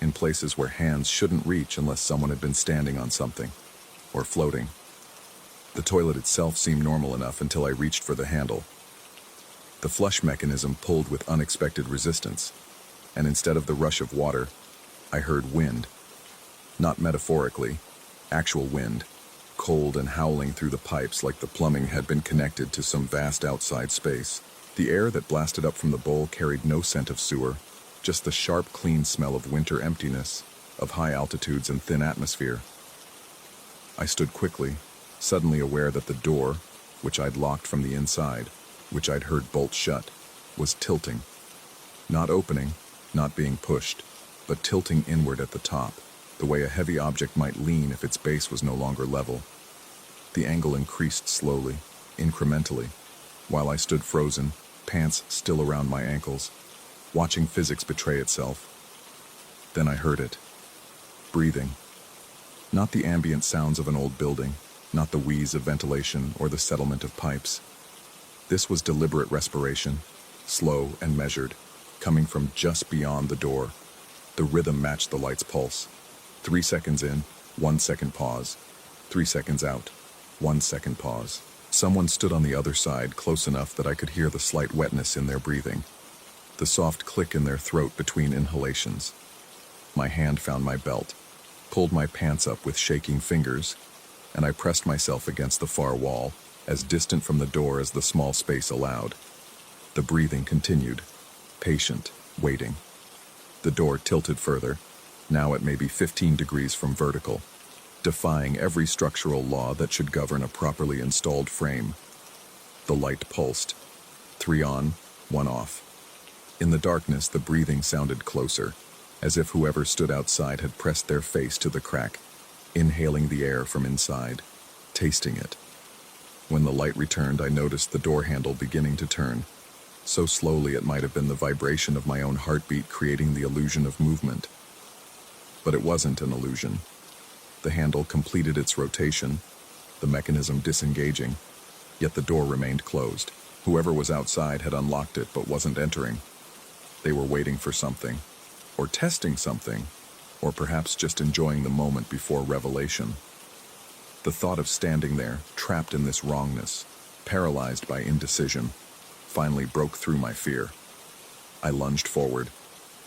S1: in places where hands shouldn't reach unless someone had been standing on something, or floating. The toilet itself seemed normal enough until I reached for the handle. The flush mechanism pulled with unexpected resistance, and instead of the rush of water, I heard wind. Not metaphorically, actual wind, cold and howling through the pipes like the plumbing had been connected to some vast outside space. The air that blasted up from the bowl carried no scent of sewer, just the sharp, clean smell of winter emptiness, of high altitudes and thin atmosphere. I stood quickly, suddenly aware that the door, which I'd locked from the inside, which I'd heard bolt shut, was tilting. Not opening, not being pushed, but tilting inward at the top, the way a heavy object might lean if its base was no longer level. The angle increased slowly, incrementally, while I stood frozen, pants still around my ankles, watching physics betray itself. Then I heard it. Breathing. Not the ambient sounds of an old building, not the wheeze of ventilation or the settlement of pipes. This was deliberate respiration, slow and measured, coming from just beyond the door. The rhythm matched the light's pulse. 3 seconds in, 1 second pause. 3 seconds out. 1 second pause. Someone stood on the other side, close enough that I could hear the slight wetness in their breathing, the soft click in their throat between inhalations. My hand found my belt, pulled my pants up with shaking fingers, and I pressed myself against the far wall, as distant from the door as the small space allowed. The breathing continued, patient, waiting. The door tilted further, now at maybe 15 degrees from vertical, defying every structural law that should govern a properly installed frame. The light pulsed. 3 on, 1 off. In the darkness, the breathing sounded closer, as if whoever stood outside had pressed their face to the crack, inhaling the air from inside, tasting it. When the light returned, I noticed the door handle beginning to turn, so slowly it might have been the vibration of my own heartbeat creating the illusion of movement. But it wasn't an illusion. The handle completed its rotation, the mechanism disengaging, yet the door remained closed. Whoever was outside had unlocked it but wasn't entering. They were waiting for something, or testing something, or perhaps just enjoying the moment before revelation. The thought of standing there, trapped in this wrongness, paralyzed by indecision, finally broke through my fear. I lunged forward,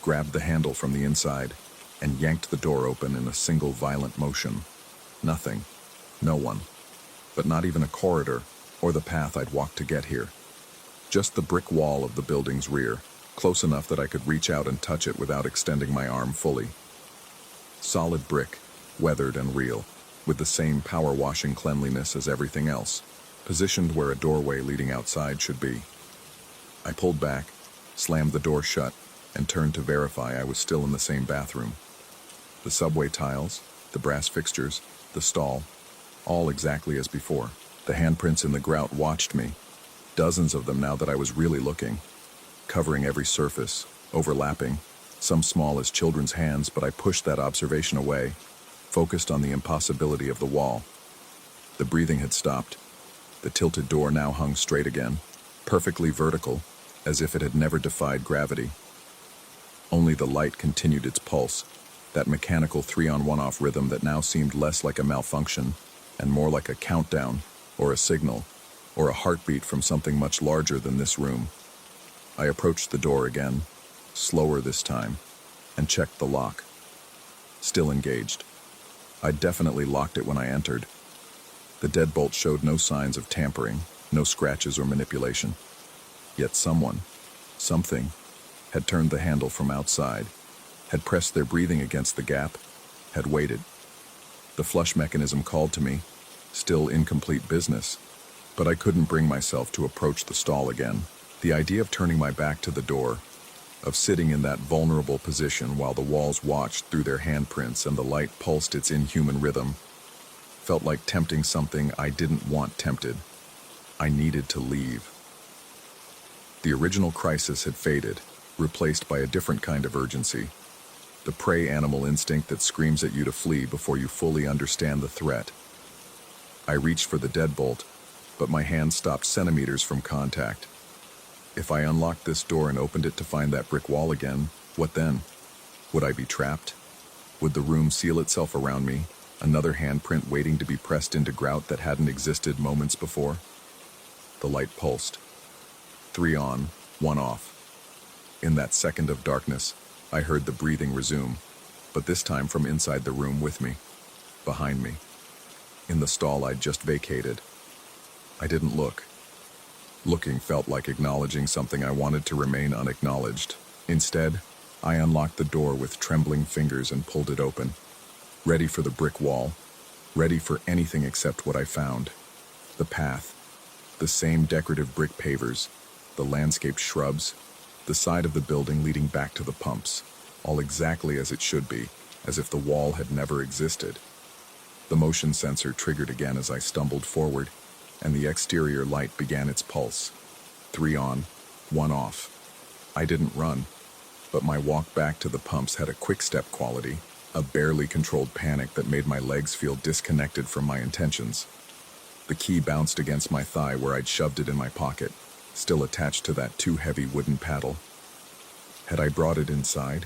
S1: grabbed the handle from the inside, and yanked the door open in a single violent motion. Nothing. No one. But not even a corridor, or the path I'd walked to get here. Just the brick wall of the building's rear, close enough that I could reach out and touch it without extending my arm fully. Solid brick, weathered and real, with the same power-washing cleanliness as everything else, positioned where a doorway leading outside should be. I pulled back, slammed the door shut, and turned to verify I was still in the same bathroom. The subway tiles, the brass fixtures, the stall, all exactly as before. The handprints in the grout watched me, dozens of them now that I was really looking, covering every surface, overlapping, some small as children's hands, but I pushed that observation away, focused on the impossibility of the wall. The breathing had stopped. The tilted door now hung straight again, perfectly vertical, as if it had never defied gravity. Only the light continued its pulse, that mechanical 3 on 1 off rhythm that now seemed less like a malfunction and more like a countdown, or a signal, or a heartbeat from something much larger than this room. I approached the door again, slower this time, and checked the lock. Still engaged. I'd definitely locked it when I entered. The deadbolt showed no signs of tampering, no scratches or manipulation. Yet someone, something, had turned the handle from outside, had pressed their breathing against the gap, had waited. The flush mechanism called to me, still incomplete business, but I couldn't bring myself to approach the stall again. The idea of turning my back to the door, of sitting in that vulnerable position while the walls watched through their handprints and the light pulsed its inhuman rhythm, felt like tempting something I didn't want tempted. I needed to leave. The original crisis had faded, replaced by a different kind of urgency. The prey animal instinct that screams at you to flee before you fully understand the threat. I reached for the deadbolt, but my hand stopped centimeters from contact. If I unlocked this door and opened it to find that brick wall again, what then? Would I be trapped? Would the room seal itself around me, another handprint waiting to be pressed into grout that hadn't existed moments before? The light pulsed. 3 on, 1 off. In that second of darkness, I heard the breathing resume, but this time from inside the room with me, behind me, in the stall I'd just vacated. I didn't look. Looking felt like acknowledging something I wanted to remain unacknowledged. Instead, I unlocked the door with trembling fingers and pulled it open, ready for the brick wall, ready for anything except what I found. The path, the same decorative brick pavers, the landscaped shrubs, the side of the building leading back to the pumps, all exactly as it should be, as if the wall had never existed. The motion sensor triggered again as I stumbled forward, and the exterior light began its pulse. 3 on, 1 off. I didn't run, but my walk back to the pumps had a quick-step quality, a barely controlled panic that made my legs feel disconnected from my intentions. The key bounced against my thigh where I'd shoved it in my pocket, still attached to that too heavy wooden paddle. Had I brought it inside?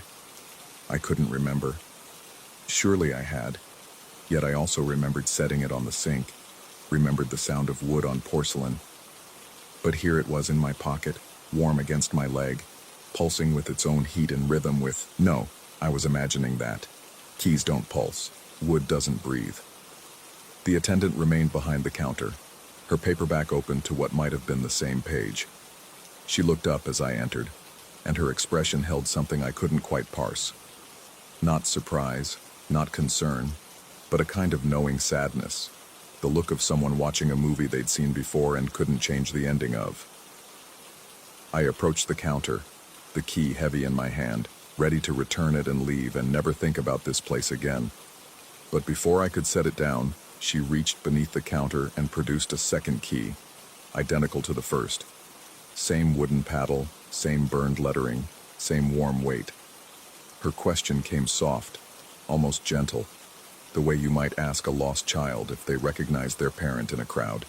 S1: I couldn't remember. Surely I had. Yet I also remembered setting it on the sink, remembered the sound of wood on porcelain. But here it was in my pocket, warm against my leg, pulsing with its own heat and rhythm with, no, I was imagining that. Keys don't pulse. Wood doesn't breathe. The attendant remained behind the counter, her paperback open to what might have been the same page. She looked up as I entered, and her expression held something I couldn't quite parse. Not surprise, not concern, but a kind of knowing sadness, the look of someone watching a movie they'd seen before and couldn't change the ending of. I approached the counter, the key heavy in my hand, ready to return it and leave and never think about this place again. But before I could set it down, she reached beneath the counter and produced a second key, identical to the first. Same wooden paddle, same burned lettering, same warm weight. Her question came soft, almost gentle, the way you might ask a lost child if they recognized their parent in a crowd.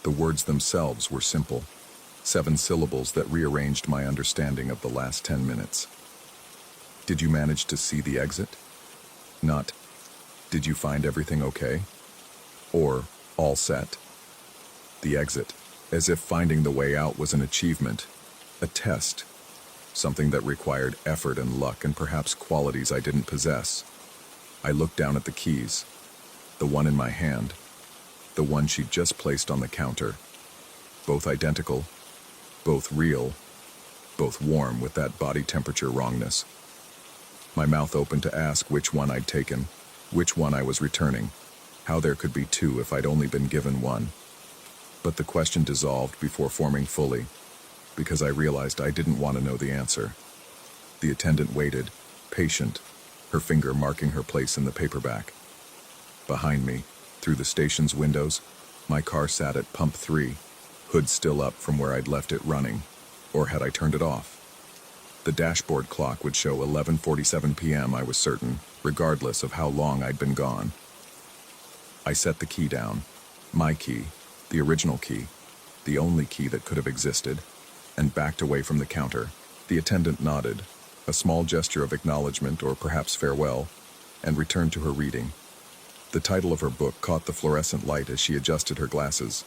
S1: The words themselves were simple, 7 syllables that rearranged my understanding of the last 10 minutes. Did you manage to see the exit? Not, did you find everything okay? Or, all set? The exit, as if finding the way out was an achievement, a test, something that required effort and luck and perhaps qualities I didn't possess. I looked down at the keys, the one in my hand, the one she'd just placed on the counter. Both identical, both real, both warm with that body temperature wrongness. My mouth opened to ask which one I'd taken, which one I was returning, how there could be 2 if I'd only been given one. But the question dissolved before forming fully, because I realized I didn't want to know the answer. The attendant waited, patient, her finger marking her place in the paperback. Behind me, through the station's windows, my car sat at pump 3, hood still up from where I'd left it running, or had I turned it off? The dashboard clock would show 11:47 p.m., I was certain, regardless of how long I'd been gone. I set the key down, my key, the original key, the only key that could have existed, and backed away from the counter. The attendant nodded, a small gesture of acknowledgement or perhaps farewell, and returned to her reading. The title of her book caught the fluorescent light as she adjusted her glasses.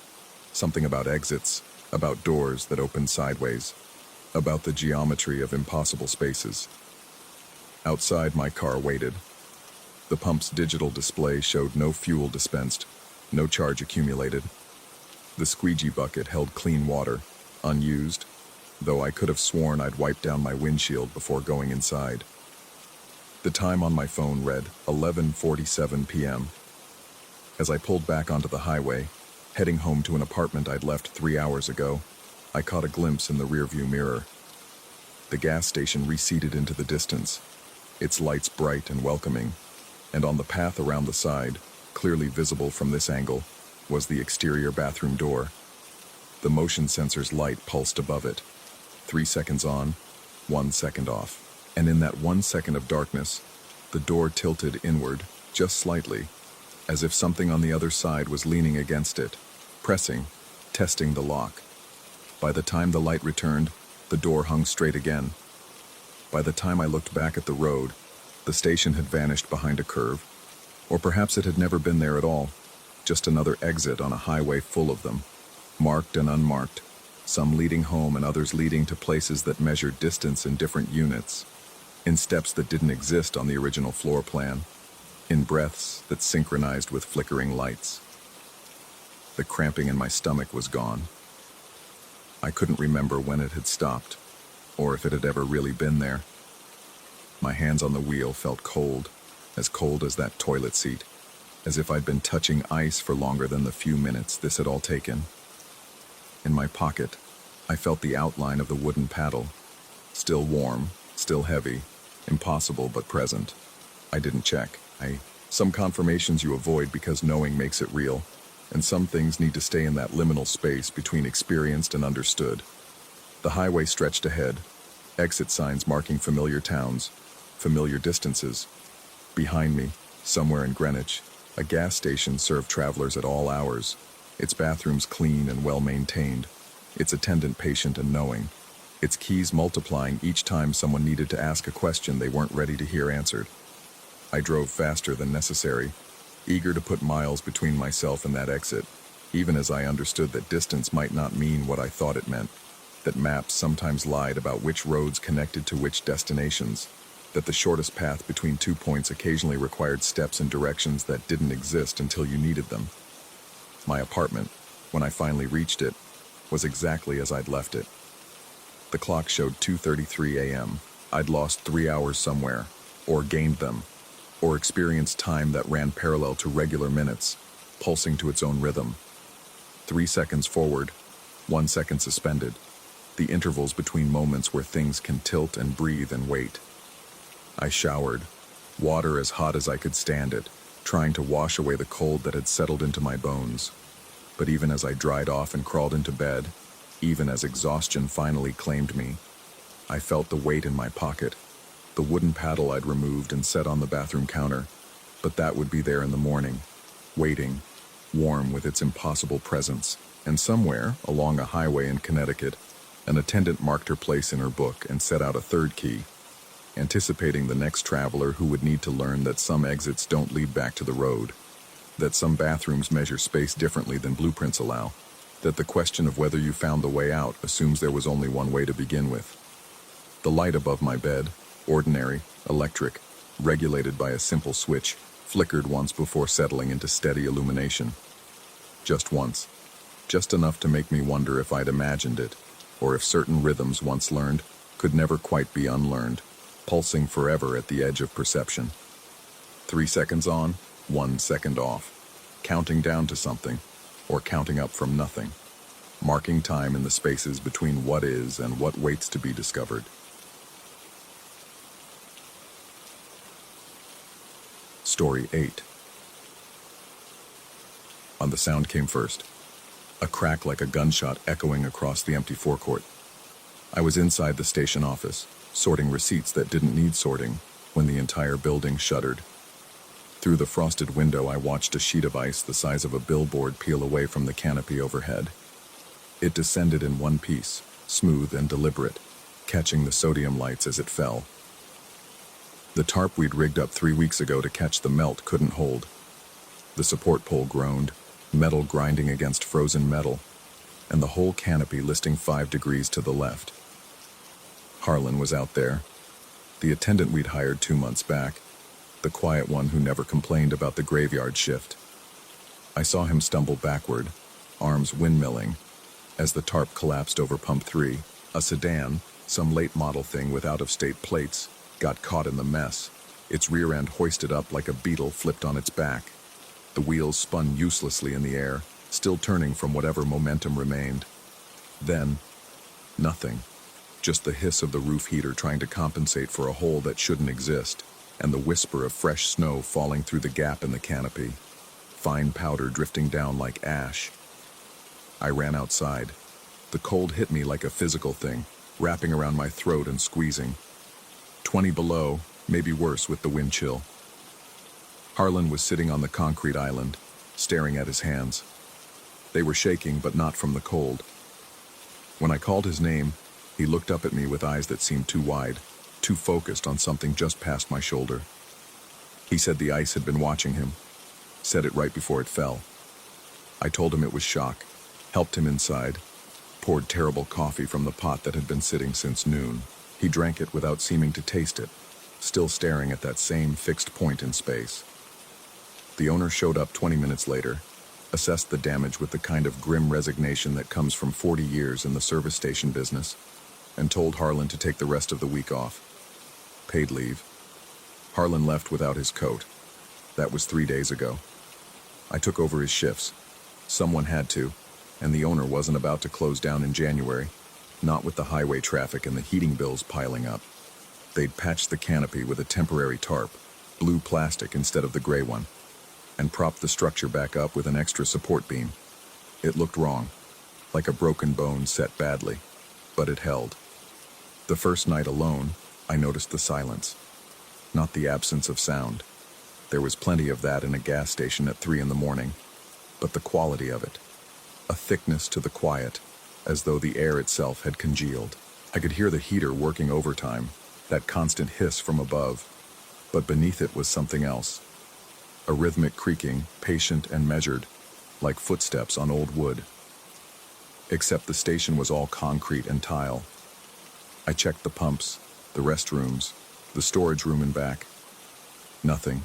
S1: Something about exits, about doors that opened sideways, about the geometry of impossible spaces. Outside, my car waited. The pump's digital display showed no fuel dispensed, no charge accumulated. The squeegee bucket held clean water, unused, though I could have sworn I'd wiped down my windshield before going inside. The time on my phone read 11:47 p.m. As I pulled back onto the highway, heading home to an apartment I'd left 3 hours ago, I caught a glimpse in the rearview mirror. The gas station receded into the distance, its lights bright and welcoming, and on the path around the side, clearly visible from this angle, was the exterior bathroom door. The motion sensor's light pulsed above it. 3 seconds on, 1 second off. And in that 1 second of darkness, the door tilted inward, just slightly, as if something on the other side was leaning against it, pressing, testing the lock. By the time the light returned, the door hung straight again. By the time I looked back at the road, the station had vanished behind a curve, or perhaps it had never been there at all, just another exit on a highway full of them, marked and unmarked, some leading home and others leading to places that measured distance in different units, in steps that didn't exist on the original floor plan, in breaths that synchronized with flickering lights. The cramping in my stomach was gone. I couldn't remember when it had stopped, or if it had ever really been there. My hands on the wheel felt cold as that toilet seat, as if I'd been touching ice for longer than the few minutes this had all taken. In my pocket, I felt the outline of the wooden paddle, still warm, still heavy, impossible but present. I didn't check. Some confirmations you avoid because knowing makes it real, and some things need to stay in that liminal space between experienced and understood. The highway stretched ahead, exit signs marking familiar towns, familiar distances. Behind me, somewhere in Greenwich, a gas station served travelers at all hours, its bathrooms clean and well-maintained, its attendant patient and knowing, its keys multiplying each time someone needed to ask a question they weren't ready to hear answered. I drove faster than necessary, eager to put miles between myself and that exit, even as I understood that distance might not mean what I thought it meant, that maps sometimes lied about which roads connected to which destinations, that the shortest path between 2 points occasionally required steps in directions that didn't exist until you needed them. My apartment, when I finally reached it, was exactly as I'd left it. The clock showed 2:33 a.m. I'd lost 3 hours somewhere, or gained them, or experienced time that ran parallel to regular minutes, pulsing to its own rhythm. 3 seconds forward, 1 second suspended, the intervals between moments where things can tilt and breathe and wait. I showered, water as hot as I could stand it, trying to wash away the cold that had settled into my bones. But even as I dried off and crawled into bed, even as exhaustion finally claimed me, I felt the weight in my pocket, the wooden paddle I'd removed and set on the bathroom counter, but that would be there in the morning, waiting, warm with its impossible presence, and somewhere, along a highway in Connecticut, an attendant marked her place in her book and set out a third key, anticipating the next traveler who would need to learn that some exits don't lead back to the road, that some bathrooms measure space differently than blueprints allow, that the question of whether you found the way out assumes there was only one way to begin with. The light above my bed, ordinary, electric, regulated by a simple switch, flickered once before settling into steady illumination. Just once. Just enough to make me wonder if I'd imagined it, or if certain rhythms once learned could never quite be unlearned, pulsing forever at the edge of perception. 3 seconds on, 1 second off, counting down to something, or counting up from nothing, marking time in the spaces between what is and what waits to be discovered. Story 8. On the sound came first, a crack like a gunshot echoing across the empty forecourt. I was inside the station office, sorting receipts that didn't need sorting, when the entire building shuddered. Through the frosted window, I watched a sheet of ice the size of a billboard peel away from the canopy overhead. It descended in one piece, smooth and deliberate, catching the sodium lights as it fell. The tarp we'd rigged up 3 weeks ago to catch the melt couldn't hold. The support pole groaned, metal grinding against frozen metal, and the whole canopy listing 5 degrees to the left. Harlan was out there, the attendant we'd hired 2 months back, the quiet one who never complained about the graveyard shift. I saw him stumble backward, arms windmilling, as the tarp collapsed over pump 3. A sedan, some late model thing with out-of-state plates, got caught in the mess, its rear end hoisted up like a beetle flipped on its back. The wheels spun uselessly in the air, still turning from whatever momentum remained. Then, nothing. Just the hiss of the roof heater trying to compensate for a hole that shouldn't exist, and the whisper of fresh snow falling through the gap in the canopy, fine powder drifting down like ash. I ran outside. The cold hit me like a physical thing, wrapping around my throat and squeezing. 20 below, maybe worse with the wind chill. Harlan was sitting on the concrete island, staring at his hands. They were shaking, but not from the cold. When I called his name, he looked up at me with eyes that seemed too wide, too focused on something just past my shoulder. He said the ice had been watching him, said it right before it fell. I told him it was shock, helped him inside, poured terrible coffee from the pot that had been sitting since noon. He drank it without seeming to taste it, still staring at that same fixed point in space. The owner showed up 20 minutes later, assessed the damage with the kind of grim resignation that comes from 40 years in the service station business, and told Harlan to take the rest of the week off. Paid leave. Harlan left without his coat. That was 3 days ago. I took over his shifts. Someone had to, and the owner wasn't about to close down in January, not with the highway traffic and the heating bills piling up. They'd patched the canopy with a temporary tarp, blue plastic instead of the gray one, and propped the structure back up with an extra support beam. It looked wrong, like a broken bone set badly, but it held. The first night alone, I noticed the silence, not the absence of sound. There was plenty of that in a gas station at 3 a.m, but the quality of it, a thickness to the quiet, as though the air itself had congealed. I could hear the heater working overtime, that constant hiss from above, but beneath it was something else. a rhythmic creaking, patient and measured, like footsteps on old wood. Except the station was all concrete and tile. I checked the pumps, the restrooms, the storage room and back. Nothing.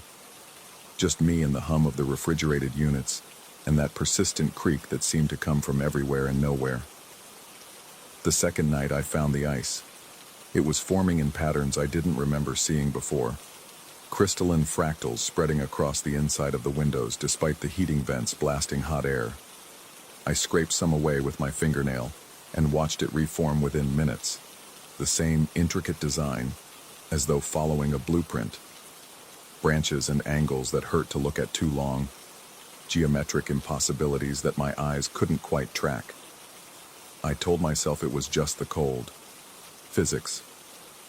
S1: Just me and the hum of the refrigerated units, and that persistent creak that seemed to come from everywhere and nowhere. The second night I found the ice. It was forming in patterns I didn't remember seeing before. Crystalline fractals spreading across the inside of the windows despite the heating vents blasting hot air. I scraped some away with my fingernail and watched it reform within minutes. The same intricate design, as though following a blueprint. Branches and angles that hurt to look at too long. Geometric impossibilities that my eyes couldn't quite track. I told myself it was just the cold. Physics.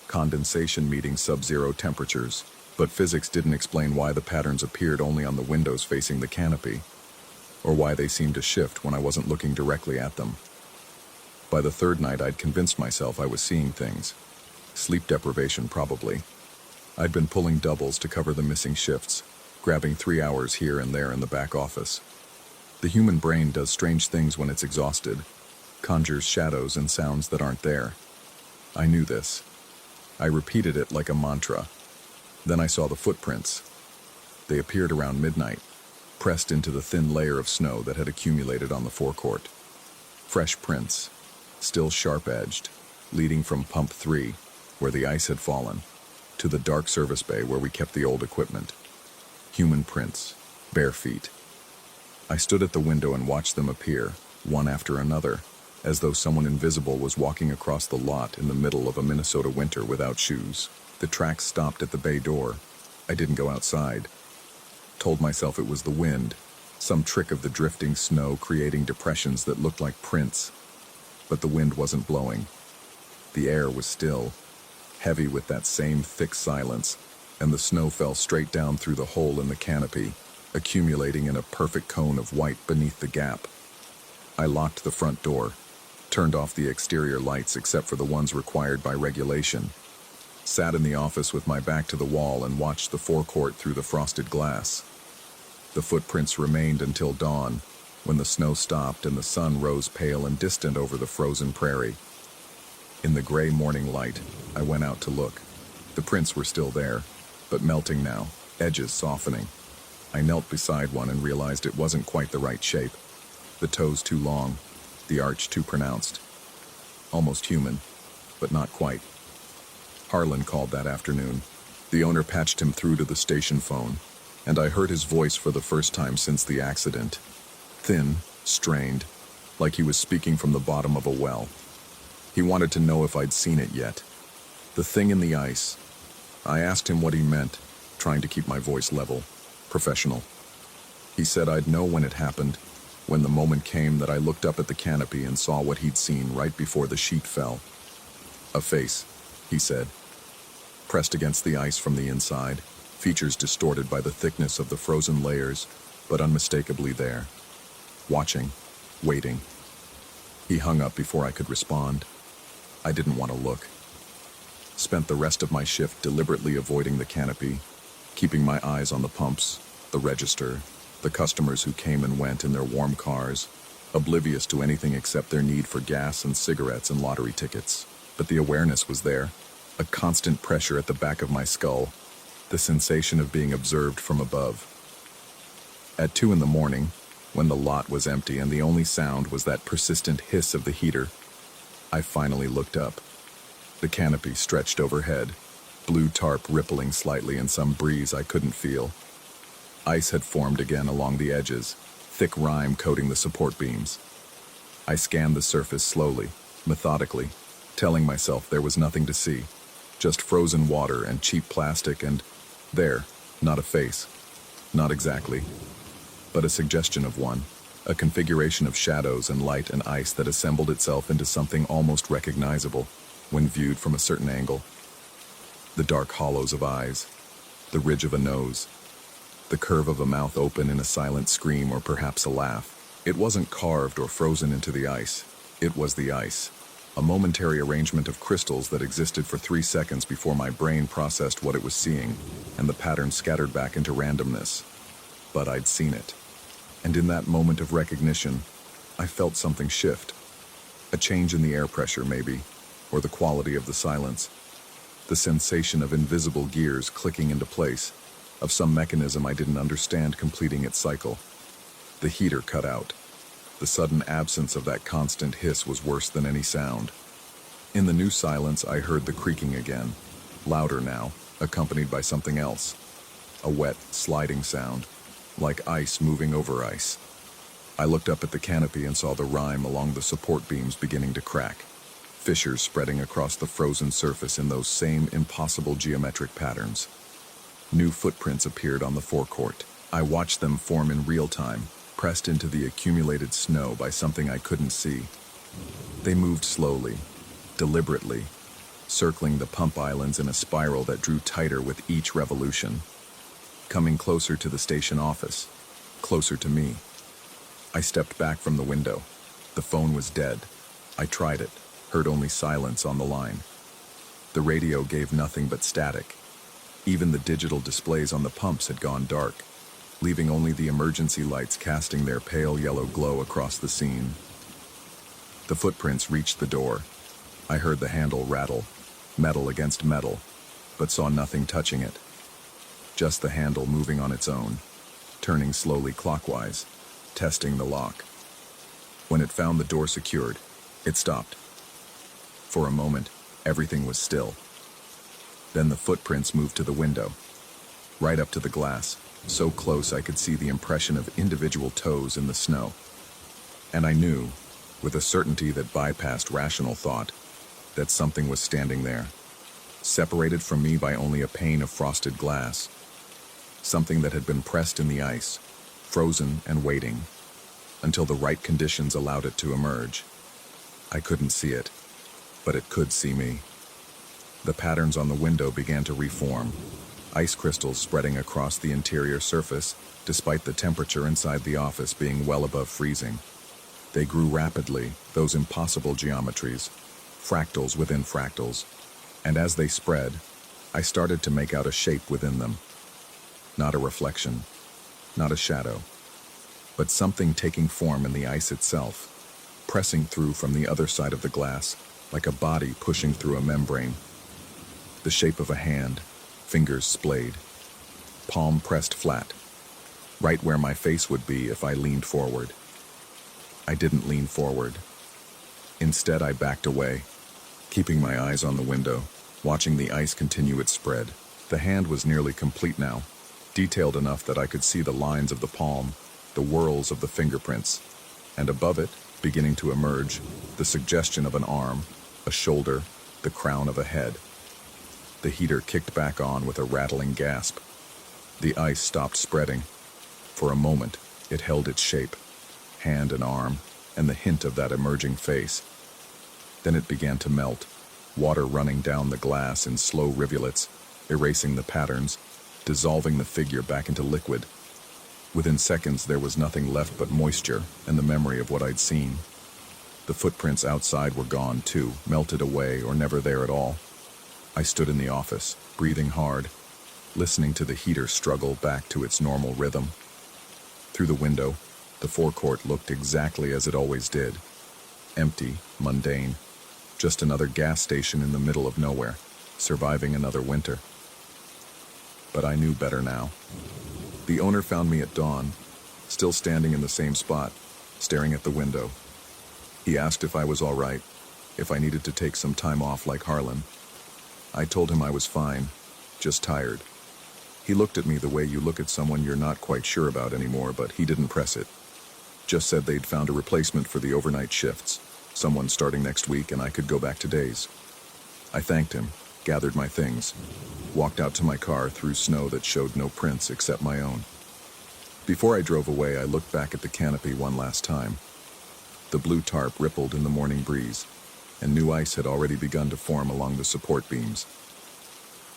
S1: Condensation meeting sub-zero temperatures. But physics didn't explain why the patterns appeared only on the windows facing the canopy, or why they seemed to shift when I wasn't looking directly at them. By the third night, I'd convinced myself I was seeing things. Sleep deprivation, probably. I'd been pulling doubles to cover the missing shifts, grabbing 3 hours here and there in the back office. The human brain does strange things when it's exhausted, conjures shadows and sounds that aren't there. I knew this. I repeated it like a mantra. Then I saw the footprints. They appeared around midnight, pressed into the thin layer of snow that had accumulated on the forecourt. Fresh prints, still sharp-edged, leading from pump 3, where the ice had fallen, to the dark service bay where we kept the old equipment. Human prints, bare feet. I stood at the window and watched them appear, one after another, as though someone invisible was walking across the lot in the middle of a Minnesota winter without shoes. The tracks stopped at the bay door. I didn't go outside. Told myself it was the wind, some trick of the drifting snow creating depressions that looked like prints. But the wind wasn't blowing. The air was still, heavy with that same thick silence, and the snow fell straight down through the hole in the canopy, accumulating in a perfect cone of white beneath the gap. I locked the front door, turned off the exterior lights except for the ones required by regulation, sat in the office with my back to the wall and watched the forecourt through the frosted glass. The footprints remained until dawn, when the snow stopped and the sun rose pale and distant over the frozen prairie. In the gray morning light, I went out to look. The prints were still there, but melting now, edges softening. I knelt beside one and realized it wasn't quite the right shape. The toes too long, the arch too pronounced. Almost human, but not quite. Harlan called that afternoon. The owner patched him through to the station phone, and I heard his voice for the first time since the accident. Thin, strained, like he was speaking from the bottom of a well. He wanted to know if I'd seen it yet. The thing in the ice. I asked him what he meant, trying to keep my voice level, professional. He said I'd know when it happened, when the moment came that I looked up at the canopy and saw what he'd seen right before the sheet fell. A face, he said. Pressed against the ice from the inside, features distorted by the thickness of the frozen layers, but unmistakably there. Watching, waiting. He hung up before I could respond. I didn't want to look. Spent the rest of my shift deliberately avoiding the canopy, keeping my eyes on the pumps, the register, the customers who came and went in their warm cars, oblivious to anything except their need for gas and cigarettes and lottery tickets. But the awareness was there. A constant pressure at the back of my skull, the sensation of being observed from above. At 2 a.m, when the lot was empty and the only sound was that persistent hiss of the heater, I finally looked up. The canopy stretched overhead, blue tarp rippling slightly in some breeze I couldn't feel. Ice had formed again along the edges, thick rime coating the support beams. I scanned the surface slowly, methodically, telling myself there was nothing to see. Just frozen water and cheap plastic and there, not a face. Not exactly, but a suggestion of one, a configuration of shadows and light and ice that assembled itself into something almost recognizable when viewed from a certain angle. The dark hollows of eyes, the ridge of a nose, the curve of a mouth open in a silent scream or perhaps a laugh. It wasn't carved or frozen into the ice. It was the ice. A momentary arrangement of crystals that existed for 3 seconds before my brain processed what it was seeing, and the pattern scattered back into randomness. but I'd seen it. And in that moment of recognition, I felt something shift. A change in the air pressure, maybe, or the quality of the silence. The sensation of invisible gears clicking into place, of some mechanism I didn't understand completing its cycle. The heater cut out. The sudden absence of that constant hiss was worse than any sound. In the new silence, I heard the creaking again, louder now, accompanied by something else. A wet, sliding sound, like ice moving over ice. I looked up at the canopy and saw the rime along the support beams beginning to crack, fissures spreading across the frozen surface in those same impossible geometric patterns. New footprints appeared on the forecourt. I watched them form in real time, pressed into the accumulated snow by something I couldn't see. They moved slowly, deliberately, circling the pump islands in a spiral that drew tighter with each revolution. Coming closer to the station office, closer to me. I stepped back from the window. The phone was dead. I tried it, heard only silence on the line. The radio gave nothing but static. Even the digital displays on the pumps had gone dark, leaving only the emergency lights casting their pale yellow glow across the scene. The footprints reached the door. I heard the handle rattle, metal against metal, but saw nothing touching it. Just the handle moving on its own, turning slowly clockwise, testing the lock. When it found the door secured, it stopped. For a moment, everything was still. Then the footprints moved to the window, right up to the glass, so close I could see the impression of individual toes in the snow. And I knew, with a certainty that bypassed rational thought, that something was standing there, separated from me by only a pane of frosted glass. Something that had been pressed in the ice, frozen and waiting, until the right conditions allowed it to emerge. I couldn't see it, but it could see me. The patterns on the window began to reform, ice crystals spreading across the interior surface, despite the temperature inside the office being well above freezing. They grew rapidly, those impossible geometries, fractals within fractals, and as they spread, I started to make out a shape within them. Not a reflection, not a shadow, but something taking form in the ice itself, pressing through from the other side of the glass, like a body pushing through a membrane. The shape of a hand, fingers splayed, palm pressed flat, right where my face would be if I leaned forward. I didn't lean forward. Instead, I backed away, keeping my eyes on the window, watching the ice continue its spread. The hand was nearly complete now, detailed enough that I could see the lines of the palm, the whorls of the fingerprints, and above it, beginning to emerge, the suggestion of an arm, a shoulder, the crown of a head. The heater kicked back on with a rattling gasp. The ice stopped spreading. For a moment, it held its shape, hand and arm, and the hint of that emerging face. Then it began to melt, water running down the glass in slow rivulets, erasing the patterns, dissolving the figure back into liquid. Within seconds, there was nothing left but moisture and the memory of what I'd seen. The footprints outside were gone too, melted away or never there at all. I stood in the office, breathing hard, listening to the heater struggle back to its normal rhythm. Through the window, the forecourt looked exactly as it always did. Empty, mundane, just another gas station in the middle of nowhere, surviving another winter. But I knew better now. The owner found me at dawn, still standing in the same spot, staring at the window. He asked if I was all right, if I needed to take some time off like Harlan. I told him I was fine, just tired. He looked at me the way you look at someone you're not quite sure about anymore, but he didn't press it. Just said they'd found a replacement for the overnight shifts, someone starting next week, and I could go back to days. I thanked him, gathered my things, walked out to my car through snow that showed no prints except my own. Before I drove away, I looked back at the canopy one last time. The blue tarp rippled in the morning breeze, and new ice had already begun to form along the support beams.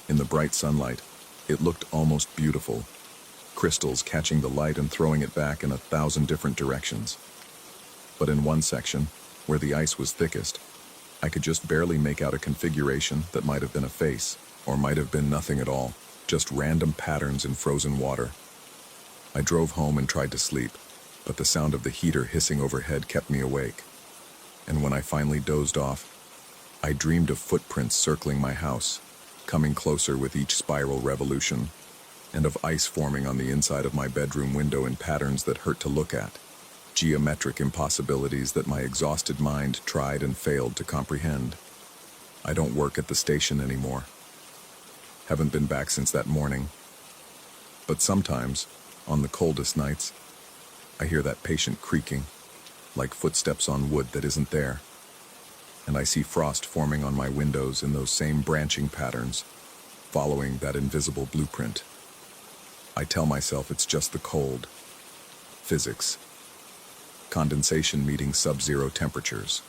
S1: In the bright sunlight, it looked almost beautiful, crystals catching the light and throwing it back in 1,000 different directions. But in one section, where the ice was thickest, I could just barely make out a configuration that might have been a face, or might have been nothing at all, just random patterns in frozen water. I drove home and tried to sleep, but the sound of the heater hissing overhead kept me awake. And when I finally dozed off, I dreamed of footprints circling my house, coming closer with each spiral revolution, and of ice forming on the inside of my bedroom window in patterns that hurt to look at, geometric impossibilities that my exhausted mind tried and failed to comprehend. I don't work at the station anymore. Haven't been back since that morning. But sometimes, on the coldest nights, I hear that patient creaking, like footsteps on wood that isn't there. And I see frost forming on my windows in those same branching patterns, following that invisible blueprint. I tell myself it's just the cold. Physics. Condensation meeting sub-zero temperatures.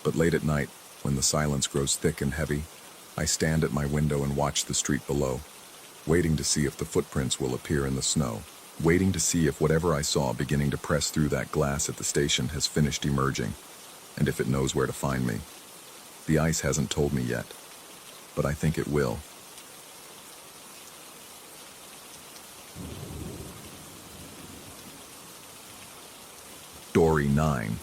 S1: But late at night, when the silence grows thick and heavy, I stand at my window and watch the street below, waiting to see if the footprints will appear in the snow, waiting to see if whatever I saw beginning to press through that glass at the station has finished emerging, and if it knows where to find me. The ice hasn't told me yet, but I think it will. Story 9.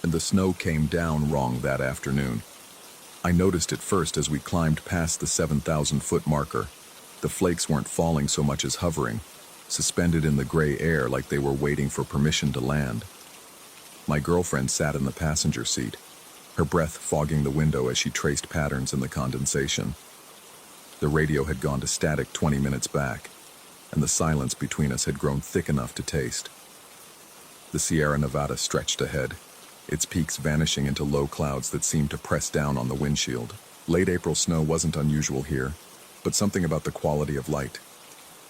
S1: And the snow came down wrong that afternoon. I noticed it first as we climbed past the 7,000-foot marker. The flakes weren't falling so much as hovering, suspended in the gray air like they were waiting for permission to land. My girlfriend sat in the passenger seat, her breath fogging the window as she traced patterns in the condensation. The radio had gone to static 20 minutes back, and the silence between us had grown thick enough to taste. The Sierra Nevada stretched ahead, its peaks vanishing into low clouds that seemed to press down on the windshield. Late April snow wasn't unusual here, but something about the quality of light,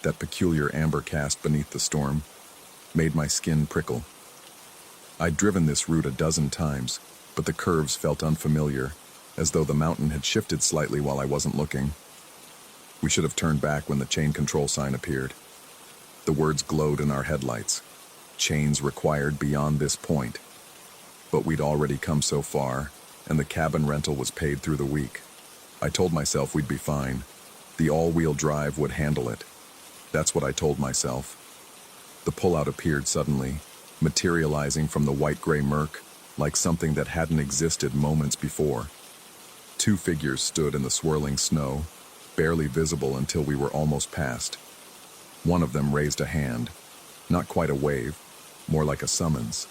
S1: that peculiar amber cast beneath the storm, made my skin prickle. I'd driven this route a dozen times, but the curves felt unfamiliar, as though the mountain had shifted slightly while I wasn't looking. We should have turned back when the chain control sign appeared. The words glowed in our headlights. Chains required beyond this point. But we'd already come so far, and the cabin rental was paid through the week. I told myself we'd be fine. The all-wheel drive would handle it. That's what I told myself. The pullout appeared suddenly, materializing from the white-gray murk, like something that hadn't existed moments before. Two figures stood in the swirling snow, barely visible until we were almost past. One of them raised a hand, not quite a wave, more like a summons.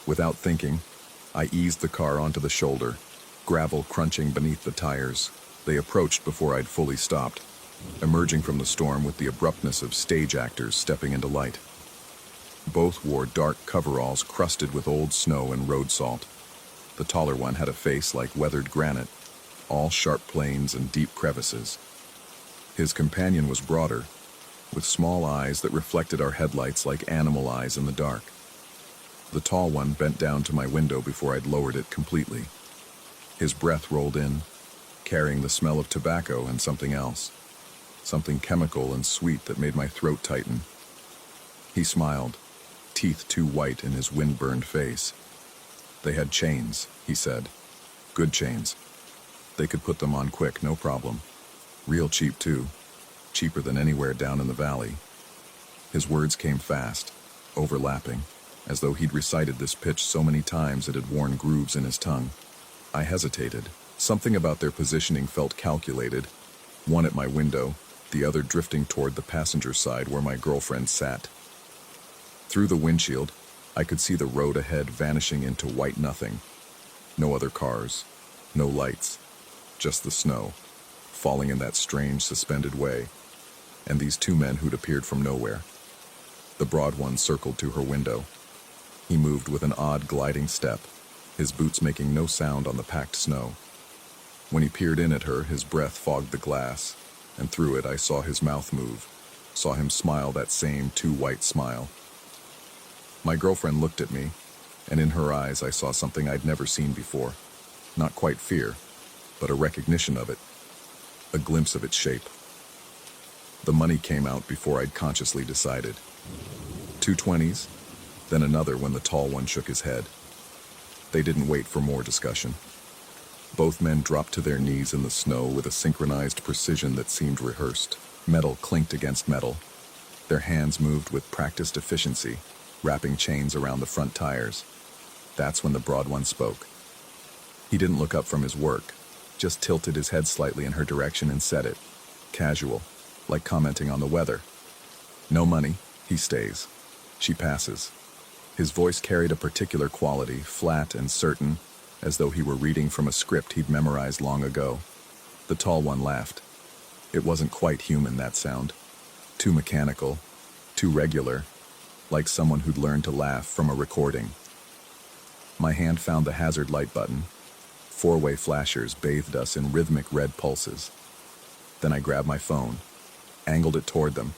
S1: Without thinking, I eased the car onto the shoulder, gravel crunching beneath the tires. They approached before I'd fully stopped, emerging from the storm with the abruptness of stage actors stepping into light. Both wore dark coveralls crusted with old snow and road salt. The taller one had a face like weathered granite, all sharp planes and deep crevices. His companion was broader, with small eyes that reflected our headlights like animal eyes in the dark. The tall one bent down to my window before I'd lowered it completely. His breath rolled in, carrying the smell of tobacco and something else, something chemical and sweet that made my throat tighten. He smiled, teeth too white in his wind-burned face. They had chains, he said. Good chains. They could put them on quick, no problem. Real cheap, too. Cheaper than anywhere down in the valley. His words came fast, overlapping, as though he'd recited this pitch so many times it had worn grooves in his tongue. I hesitated. Something about their positioning felt calculated, one at my window, the other drifting toward the passenger side where my girlfriend sat. Through the windshield, I could see the road ahead vanishing into white nothing. No other cars, no lights, just the snow, falling in that strange suspended way, and these two men who'd appeared from nowhere. The broad one circled to her window. He moved with an odd gliding step, his boots making no sound on the packed snow. When he peered in at her, his breath fogged the glass, and through it I saw his mouth move, saw him smile that same too white smile. My girlfriend looked at me, and in her eyes I saw something I'd never seen before. Not quite fear, but a recognition of it, a glimpse of its shape. The money came out before I'd consciously decided. 220s, then another when the tall one shook his head. They didn't wait for more discussion. Both men dropped to their knees in the snow with a synchronized precision that seemed rehearsed. Metal clinked against metal. Their hands moved with practiced efficiency, wrapping chains around the front tires. That's when the broad one spoke. He didn't look up from his work, just tilted his head slightly in her direction and said it. Casual, like commenting on the weather. No money, he stays. She passes. His voice carried a particular quality, flat and certain, as though he were reading from a script he'd memorized long ago. The tall one laughed. It wasn't quite human, that sound. Too mechanical, too regular, like someone who'd learned to laugh from a recording. My hand found the hazard light button. Four-way flashers bathed us in rhythmic red pulses. Then I grabbed my phone, angled it toward them.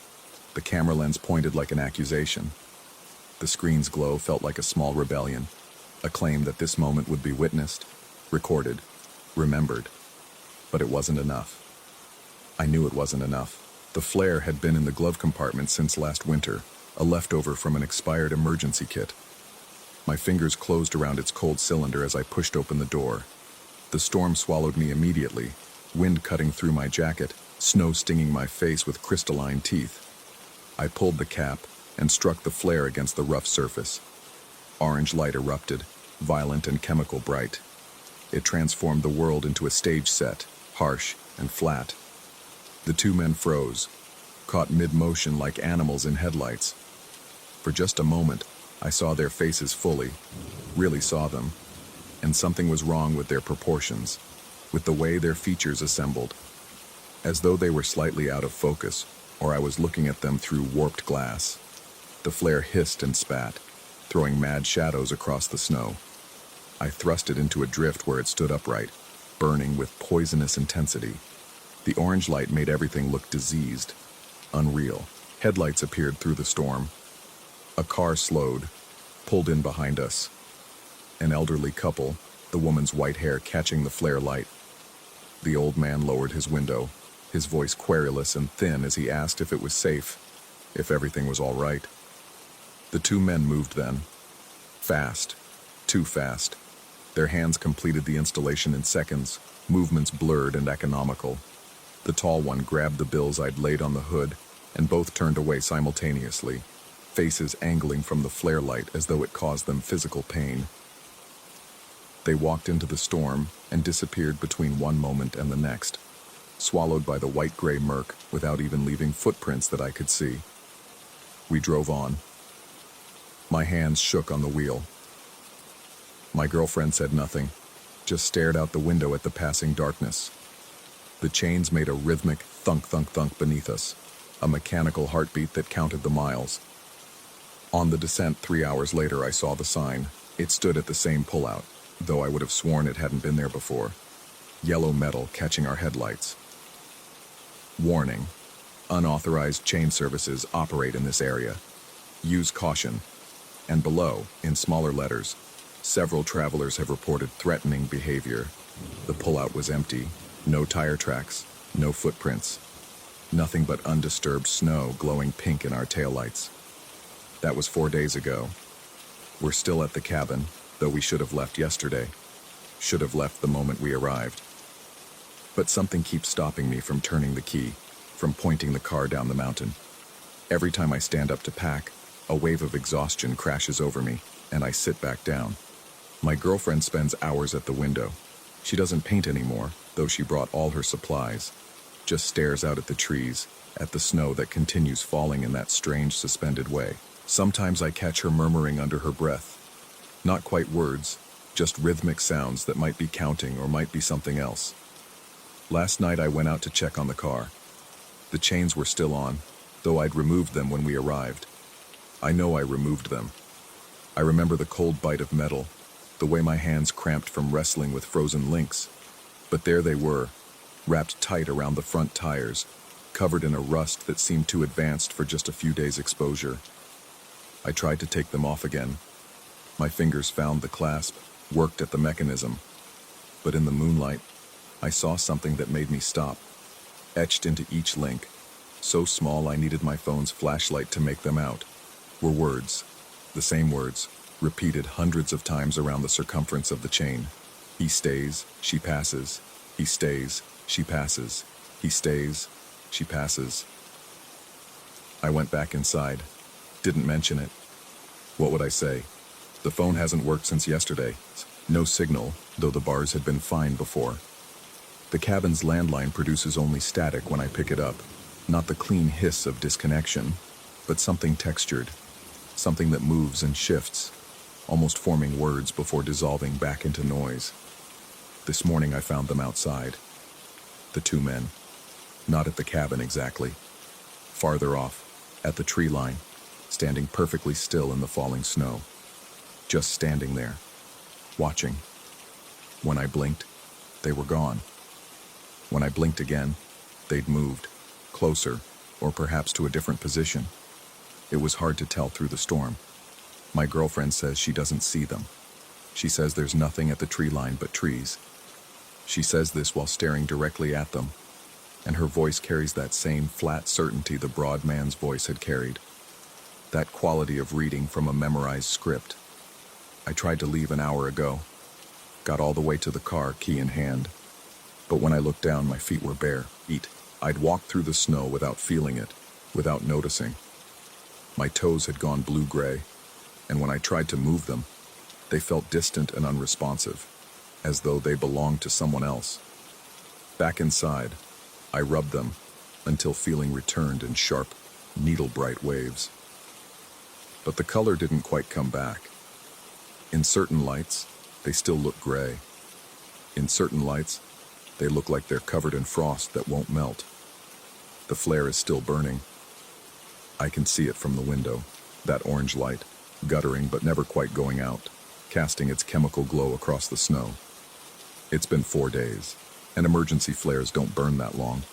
S1: The camera lens pointed like an accusation. The screen's glow felt like a small rebellion, a claim that this moment would be witnessed, recorded, remembered. But it wasn't enough. I knew it wasn't enough. The flare had been in the glove compartment since last winter, a leftover from an expired emergency kit. My fingers closed around its cold cylinder as I pushed open the door. The storm swallowed me immediately, wind cutting through my jacket, snow stinging my face with crystalline teeth. I pulled the cap and struck the flare against the rough surface. Orange light erupted, violent and chemical bright. It transformed the world into a stage set, harsh and flat. The two men froze, caught mid-motion like animals in headlights. For just a moment, I saw their faces fully, really saw them, and something was wrong with their proportions, with the way their features assembled. As though they were slightly out of focus, or I was looking at them through warped glass. The flare hissed and spat, throwing mad shadows across the snow. I thrust it into a drift where it stood upright, burning with poisonous intensity. The orange light made everything look diseased, unreal. Headlights appeared through the storm. A car slowed, pulled in behind us. An elderly couple, the woman's white hair catching the flare light. The old man lowered his window, his voice querulous and thin as he asked if it was safe, if everything was all right. The two men moved then. Fast. Too fast. Their hands completed the installation in seconds, movements blurred and economical. The tall one grabbed the bills I'd laid on the hood, and both turned away simultaneously, faces angling from the flare light as though it caused them physical pain. They walked into the storm and disappeared between one moment and the next, swallowed by the white-gray murk without even leaving footprints that I could see. We drove on. My hands shook on the wheel. My girlfriend said nothing, just stared out the window at the passing darkness. The chains made a rhythmic thunk-thunk-thunk beneath us, a mechanical heartbeat that counted the miles. On the descent 3 hours later, I saw the sign. It stood at the same pullout, though I would have sworn it hadn't been there before. Yellow metal catching our headlights. Warning: unauthorized chain services operate in this area. Use caution. And below, in smaller letters, several travelers have reported threatening behavior. The pullout was empty, no tire tracks, no footprints. Nothing but undisturbed snow glowing pink in our taillights. That was 4 days ago. We're still at the cabin, though we should have left yesterday. Should have left the moment we arrived. But something keeps stopping me from turning the key, from pointing the car down the mountain. Every time I stand up to pack, a wave of exhaustion crashes over me, and I sit back down. My girlfriend spends hours at the window. She doesn't paint anymore, though she brought all her supplies. Just stares out at the trees, at the snow that continues falling in that strange suspended way. Sometimes I catch her murmuring under her breath. Not quite words, just rhythmic sounds that might be counting or might be something else. Last night I went out to check on the car. The chains were still on, though I'd removed them when we arrived. I know I removed them. I remember the cold bite of metal, the way my hands cramped from wrestling with frozen links. But there they were, wrapped tight around the front tires, covered in a rust that seemed too advanced for just a few days' exposure. I tried to take them off again. My fingers found the clasp, worked at the mechanism. But in the moonlight, I saw something that made me stop, etched into each link, so small I needed my phone's flashlight to make them out, were words, the same words, repeated hundreds of times around the circumference of the chain. He stays, she passes. He stays, she passes. He stays, she passes. I went back inside. Didn't mention it. What would I say? The phone hasn't worked since yesterday. No signal, though the bars had been fine before. The cabin's landline produces only static when I pick it up. Not the clean hiss of disconnection, but something textured. Something that moves and shifts, almost forming words before dissolving back into noise. This morning I found them outside. The two men. Not at the cabin exactly. Farther off, at the tree line, standing perfectly still in the falling snow. Just standing there, watching. When I blinked, they were gone. When I blinked again, they'd moved, closer, or perhaps to a different position. It was hard to tell through the storm. My girlfriend says she doesn't see them. She says there's nothing at the tree line but trees. She says this while staring directly at them, and her voice carries that same flat certainty the broad man's voice had carried. That quality of reading from a memorized script. I tried to leave an hour ago. Got all the way to the car, key in hand. But when I looked down, my feet were bare. I'd walked through the snow without feeling it, without noticing. My toes had gone blue-gray, and when I tried to move them, they felt distant and unresponsive, as though they belonged to someone else. Back inside, I rubbed them until feeling returned in sharp, needle-bright waves. But the color didn't quite come back. In certain lights, they still look gray. In certain lights, they look like they're covered in frost that won't melt. The flare is still burning. I can see it from the window, that orange light, guttering but never quite going out, casting its chemical glow across the snow. It's been 4 days, and emergency flares don't burn that long.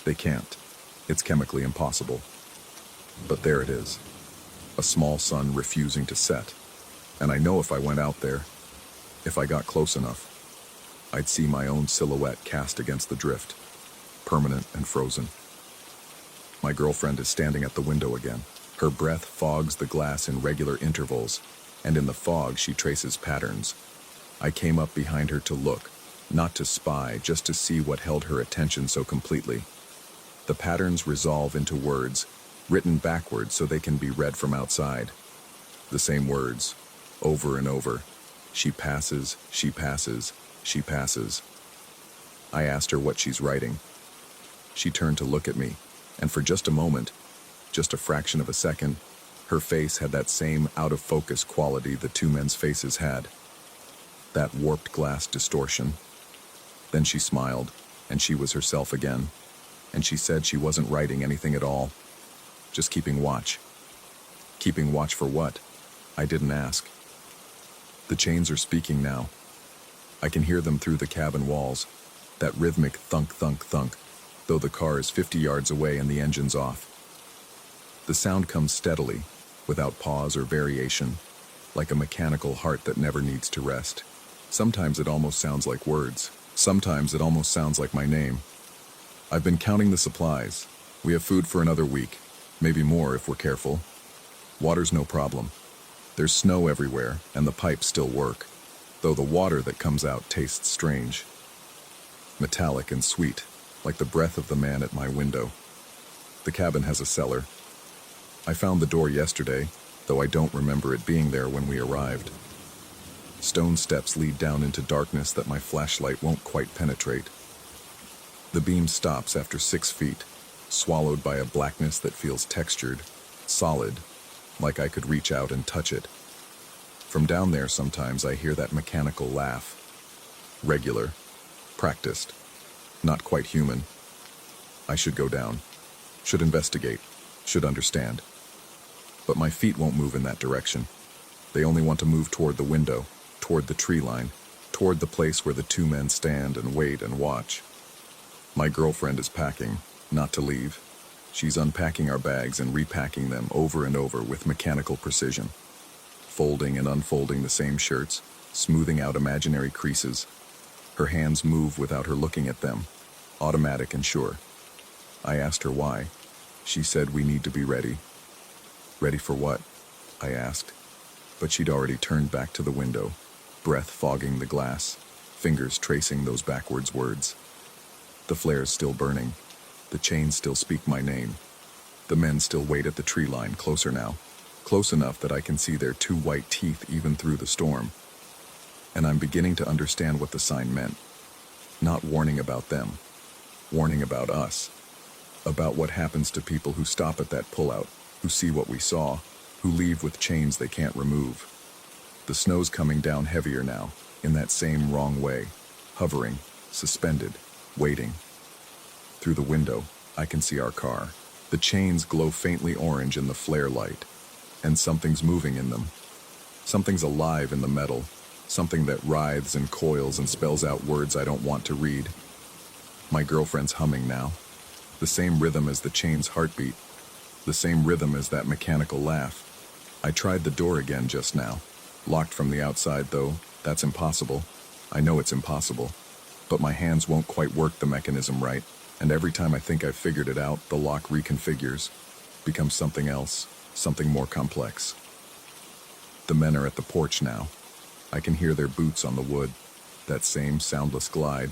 S1: They can't. It's chemically impossible. But there it is, a small sun refusing to set. And I know if I went out there, if I got close enough, I'd see my own silhouette cast against the drift, permanent and frozen. My girlfriend is standing at the window again. Her breath fogs the glass in regular intervals, and in the fog she traces patterns. I came up behind her to look, not to spy, just to see what held her attention so completely. The patterns resolve into words, written backwards so they can be read from outside. The same words, over and over. She passes, she passes, she passes. I asked her what she's writing. She turned to look at me, and for just a moment, just a fraction of a second, her face had that same out-of-focus quality the two men's faces had. That warped glass distortion. Then she smiled, and she was herself again, and she said she wasn't writing anything at all, just keeping watch. Keeping watch for what? I didn't ask. The chains are speaking now. I can hear them through the cabin walls, that rhythmic thunk, thunk, thunk, though the car is 50 yards away and the engine's off. The sound comes steadily, without pause or variation, like a mechanical heart that never needs to rest. Sometimes it almost sounds like words. Sometimes it almost sounds like my name. I've been counting the supplies. We have food for another week, maybe more if we're careful. Water's no problem. There's snow everywhere, and the pipes still work, though the water that comes out tastes strange. Metallic and sweet, like the breath of the man at my window. The cabin has a cellar. I found the door yesterday, though I don't remember it being there when we arrived. Stone steps lead down into darkness that my flashlight won't quite penetrate. The beam stops after 6 feet, swallowed by a blackness that feels textured, solid, like I could reach out and touch it. From down there sometimes I hear that mechanical laugh. Regular, practiced, not quite human. I should go down, should investigate, should understand. But my feet won't move in that direction. They only want to move toward the window, toward the tree line, toward the place where the two men stand and wait and watch. My girlfriend is packing, not to leave. She's unpacking our bags and repacking them over and over with mechanical precision. Folding and unfolding the same shirts, smoothing out imaginary creases. Her hands move without her looking at them, automatic and sure. I asked her why. She said we need to be ready. Ready for what? I asked. But she'd already turned back to the window, breath fogging the glass. fingers tracing those backwards words. The flare's still burning. The chains still speak my name. The men still wait at the tree line, closer now. Close enough that I can see their two white teeth even through the storm. And I'm beginning to understand what the sign meant. Not warning about them. Warning about us. About what happens to people who stop at that pullout, who see what we saw, who leave with chains they can't remove. The snow's coming down heavier now, in that same wrong way, hovering, suspended, waiting. Through the window, I can see our car. The chains glow faintly orange in the flare light, and something's moving in them. Something's alive in the metal, something that writhes and coils and spells out words I don't want to read. My girlfriend's humming now, the same rhythm as the chain's heartbeat, the same rhythm as that mechanical laugh. I tried the door again just now. Locked from the outside, though. That's impossible. I know it's impossible. But my hands won't quite work the mechanism right, and every time I think I've figured it out, the lock reconfigures, becomes something else, something more complex. The men are at the porch now. I can hear their boots on the wood, that same soundless glide,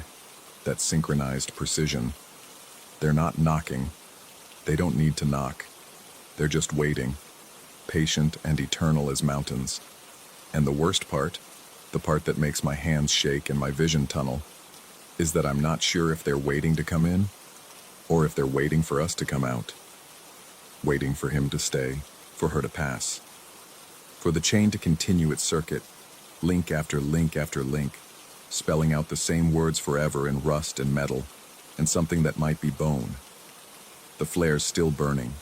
S1: that synchronized precision. They're not knocking. They don't need to knock. They're just waiting, patient and eternal as mountains. And the worst part, the part that makes my hands shake and my vision tunnel, is that I'm not sure if they're waiting to come in, or if they're waiting for us to come out. Waiting for him to stay, for her to pass. For the chain to continue its circuit, link after link after link, spelling out the same words forever in rust and metal, and something that might be bone. The flare's still burning.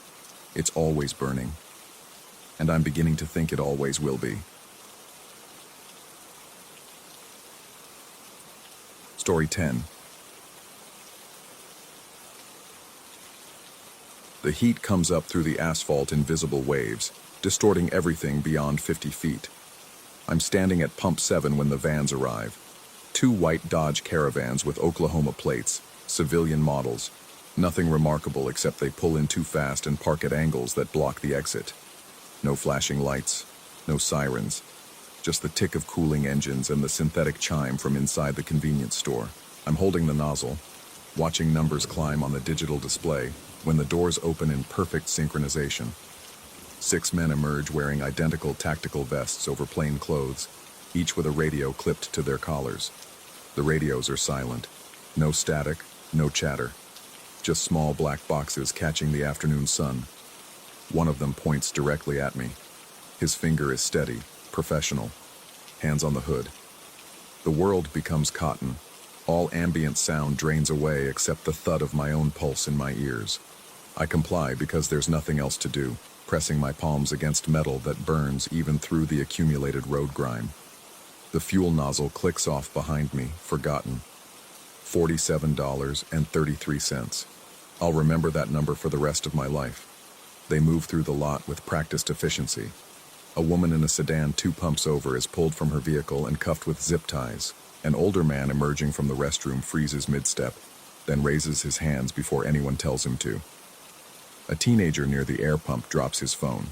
S1: It's always burning. And I'm beginning to think it always will be. Story 10. The heat comes up through the asphalt in visible waves, distorting everything beyond 50 feet. I'm standing at Pump 7 when the vans arrive. Two white Dodge Caravans with Oklahoma plates, civilian models. Nothing remarkable except they pull in too fast and park at angles that block the exit. No flashing lights, no sirens. Just the tick of cooling engines and the synthetic chime from inside the convenience store. I'm holding the nozzle, watching numbers climb on the digital display, when the doors open in perfect synchronization. 6 men emerge wearing identical tactical vests over plain clothes, each with a radio clipped to their collars. The radios are silent. No static, no chatter. Just small black boxes catching the afternoon sun. One of them points directly at me. His finger is steady, professional. Hands on the hood. The world becomes cotton. All ambient sound drains away except the thud of my own pulse in my ears. I comply because there's nothing else to do, pressing my palms against metal that burns even through the accumulated road grime. The fuel nozzle clicks off behind me, forgotten. $47.33. I'll remember that number for the rest of my life. They move through the lot with practiced efficiency. A woman in a sedan 2 pumps over is pulled from her vehicle and cuffed with zip ties. An older man emerging from the restroom freezes mid-step, then raises his hands before anyone tells him to. A teenager near the air pump drops his phone.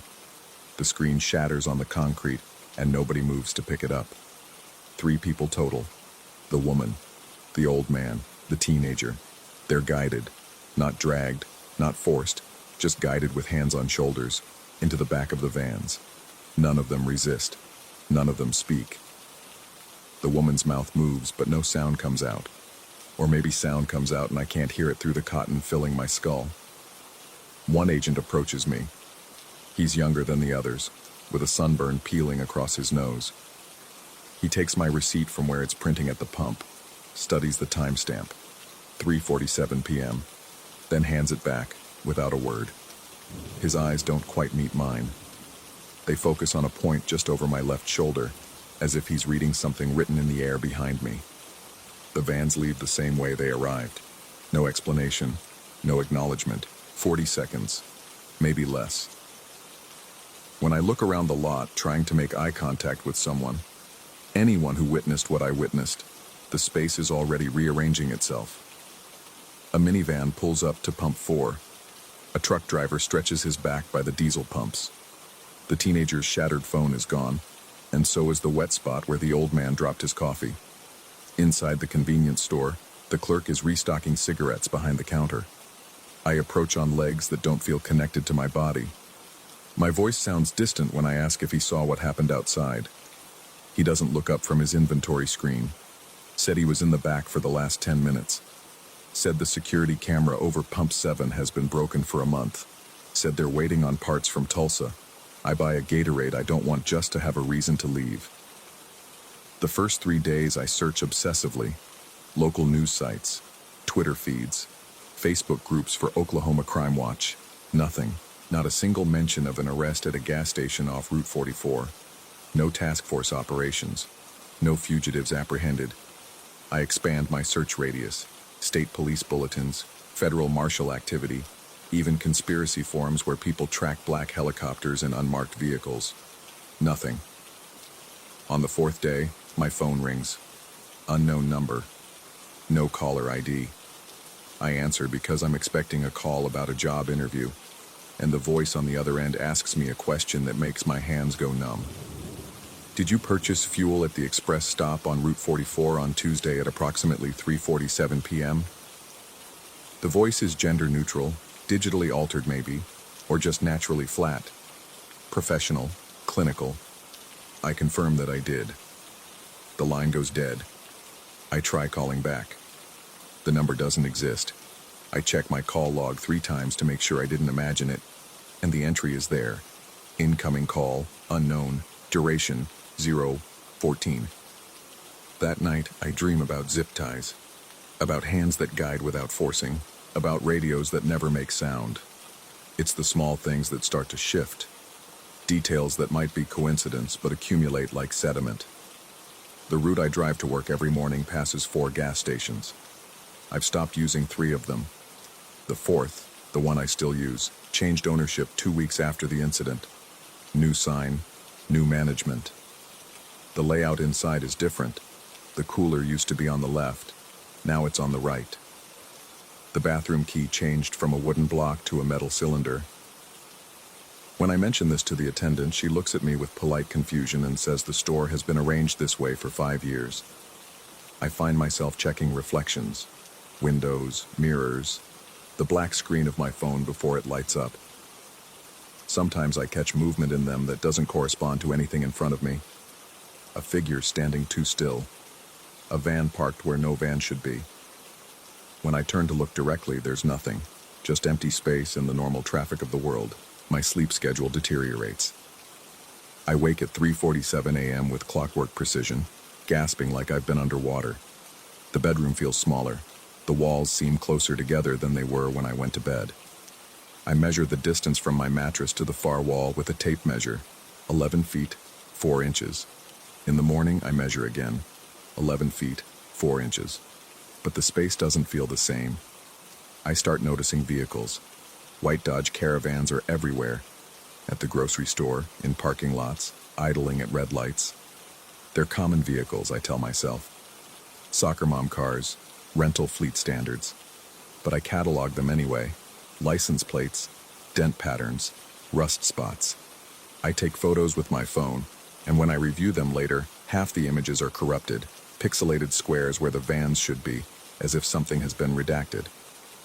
S1: The screen shatters on the concrete, and nobody moves to pick it up. 3 people total. The woman, the old man, the teenager. They're guided, not dragged, not forced, just guided with hands on shoulders, into the back of the vans. None of them resist. None of them speak. The woman's mouth moves, but no sound comes out. Or maybe sound comes out and I can't hear it through the cotton filling my skull. One agent approaches me. He's younger than the others, with a sunburn peeling across his nose. He takes my receipt from where it's printing at the pump, studies the timestamp, 3:47 p.m., then hands it back, without a word. His eyes don't quite meet mine. They focus on a point just over my left shoulder, as if he's reading something written in the air behind me. The vans leave the same way they arrived. No explanation, no acknowledgement. 40 seconds, maybe less. When I look around the lot, trying to make eye contact with someone, anyone who witnessed what I witnessed, the space is already rearranging itself. A minivan pulls up to pump 4. A truck driver stretches his back by the diesel pumps. The teenager's shattered phone is gone, and so is the wet spot where the old man dropped his coffee. Inside the convenience store, the clerk is restocking cigarettes behind the counter. I approach on legs that don't feel connected to my body. My voice sounds distant when I ask if he saw what happened outside. He doesn't look up from his inventory screen. Said he was in the back for the last 10 minutes. Said the security camera over pump 7 has been broken for a month. Said they're waiting on parts from Tulsa. I buy a Gatorade I don't want just to have a reason to leave. The first 3 days I search obsessively. Local news sites, Twitter feeds, Facebook groups for Oklahoma Crime Watch. Nothing. Not a single mention of an arrest at a gas station off Route 44. No task force operations. No fugitives apprehended. I expand my search radius. State police bulletins, federal marshal activity, even conspiracy forums where people track black helicopters and unmarked vehicles. Nothing. On the 4th day, my phone rings. Unknown number. No caller ID. I answer because I'm expecting a call about a job interview, and the voice on the other end asks me a question that makes my hands go numb. Did you purchase fuel at the express stop on Route 44 on Tuesday at approximately 3:47 p.m.? The voice is gender neutral, digitally altered maybe, or just naturally flat. Professional, clinical. I confirm that I did. The line goes dead. I try calling back. The number doesn't exist. I check my call log 3 times to make sure I didn't imagine it, and the entry is there. Incoming call, unknown, duration, 0:14. That night, I dream about zip ties, about hands that guide without forcing, about radios that never make sound. It's the small things that start to shift, details that might be coincidence but accumulate like sediment. The route I drive to work every morning passes 4 gas stations. I've stopped using 3 of them. The 4th, the one I still use, changed ownership 2 weeks after the incident. New sign, new management. The layout inside is different. The cooler used to be on the left. Now it's on the right. The bathroom key changed from a wooden block to a metal cylinder. When I mention this to the attendant, she looks at me with polite confusion and says the store has been arranged this way for 5 years. I find myself checking reflections, windows, mirrors, the black screen of my phone before it lights up. Sometimes I catch movement in them that doesn't correspond to anything in front of me. A figure standing too still. A van parked where no van should be. When I turn to look directly, there's nothing. Just empty space and the normal traffic of the world. My sleep schedule deteriorates. I wake at 3:47 a.m. with clockwork precision, gasping like I've been underwater. The bedroom feels smaller. The walls seem closer together than they were when I went to bed. I measure the distance from my mattress to the far wall with a tape measure, 11 feet, 4 inches. In the morning, I measure again, 11 feet, 4 inches. But the space doesn't feel the same. I start noticing vehicles. White Dodge Caravans are everywhere. At the grocery store, in parking lots, idling at red lights. They're common vehicles, I tell myself. Soccer mom cars, rental fleet standards. But I catalog them anyway. License plates, dent patterns, rust spots. I take photos with my phone, and when I review them later, half the images are corrupted, pixelated squares where the vans should be, as if something has been redacted.